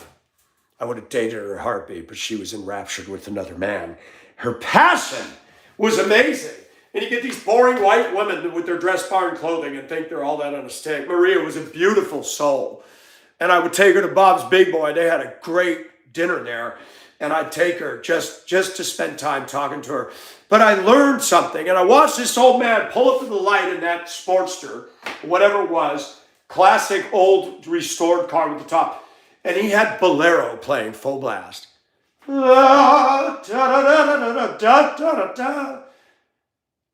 I would have dated her heartbeat, but she was enraptured with another man. Her passion was amazing. And you get these boring white women with their dress barn clothing and think they're all that on a stick. Maria was a beautiful soul. And I would take her to Bob's Big Boy. They had a great dinner there. And I'd take her just to spend time talking to her. But I learned something. And I watched this old man pull up to the light in that Sportster, whatever it was, classic old restored car with the top. And he had Bolero playing full blast.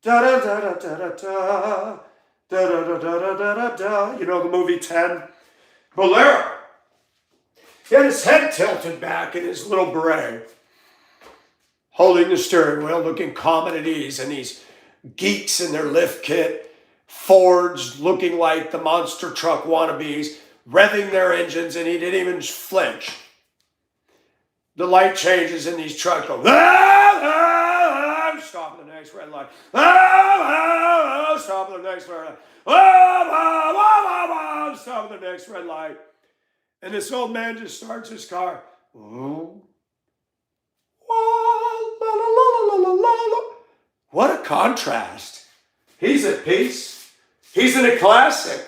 Da da da da da da da. Da da da da da da da da. You know the movie 10? Bolero. He had his head tilted back in his little beret, holding the steering wheel, looking calm and at ease, and these geeks in their lift kit, Fords looking like the monster truck wannabes, revving their engines, and he didn't even flinch. The light changes and these trucks go, I'm stopping the next red light. Stopping the next red light. Stopping the next red light. And this old man just starts his car. What a contrast. He's at peace. He's in a classic.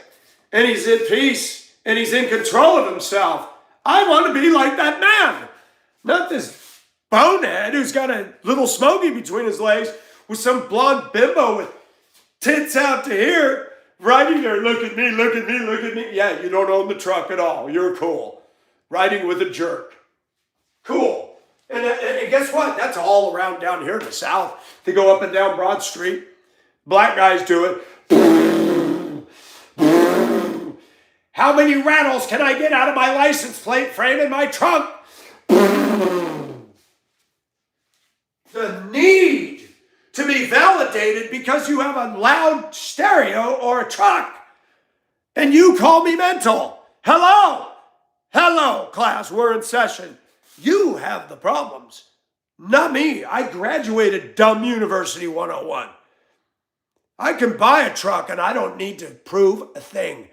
And he's at peace. And he's in control of himself. I want to be like that man. Not this bonehead who's got a little smoky between his legs with some blonde bimbo with tits out to here riding there. Look at me, look at me, look at me. Yeah, you don't own the truck at all. You're cool. Riding with a jerk. Cool. And guess what? That's all around down here in the South. They go up and down Broad Street. Black guys do it. How many rattles can I get out of my license plate frame in my trunk? The need to be validated because you have a loud stereo or a truck and you call me mental. Hello, class, we're in session. You have the problems, not me. I graduated Dumb University 101. I can buy a truck and I don't need to prove a thing.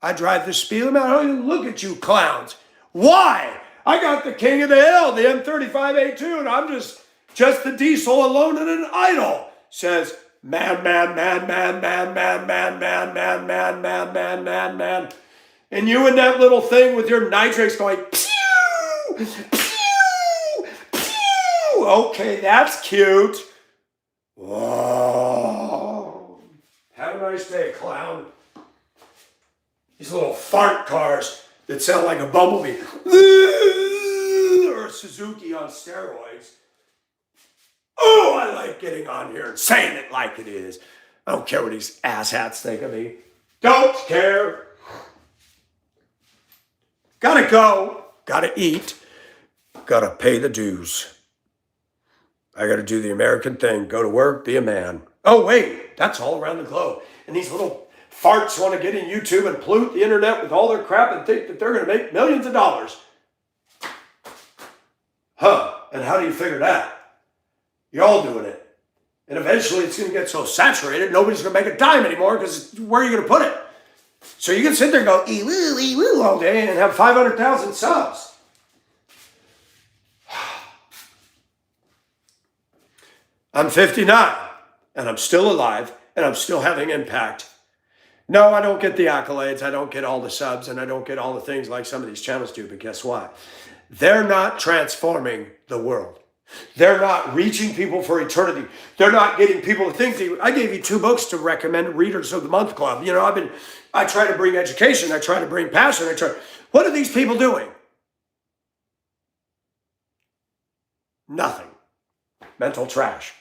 I drive the speed limit. I don't even look at you clowns. Why? I got the king of the hill, the M35A2, and I'm just the diesel alone and an idol. Says, man. And you and that little thing with your nitrix going, pew, pew, pew. Okay, that's cute. Whoa. Have a nice day, clown. These little fart cars that sound like a bumblebee. Or a Suzuki on steroids. Oh, I like getting on here and saying it like it is. I don't care what these asshats think of me. Don't care. Gotta go. Gotta eat. Gotta pay the dues. I gotta do the American thing. Go to work, be a man. Oh, wait. That's all around the globe. And these little farts want to get in YouTube and pollute the internet with all their crap and think that they're going to make millions of dollars. Huh. And how do you figure that? You're all doing it. And eventually it's going to get so saturated, nobody's going to make a dime anymore because where are you going to put it? So you can sit there and go, ee woo all day and have 500,000 subs. I'm 59 and I'm still alive and I'm still having impact. No, I don't get the accolades. I don't get all the subs and I don't get all the things like some of these channels do. But guess what? They're not transforming the world. They're not reaching people for eternity. They're not getting people to think. I gave you 2 books to recommend, Readers of the Month Club. You know, I try to bring education. I try to bring passion. What are these people doing? Nothing. Mental trash.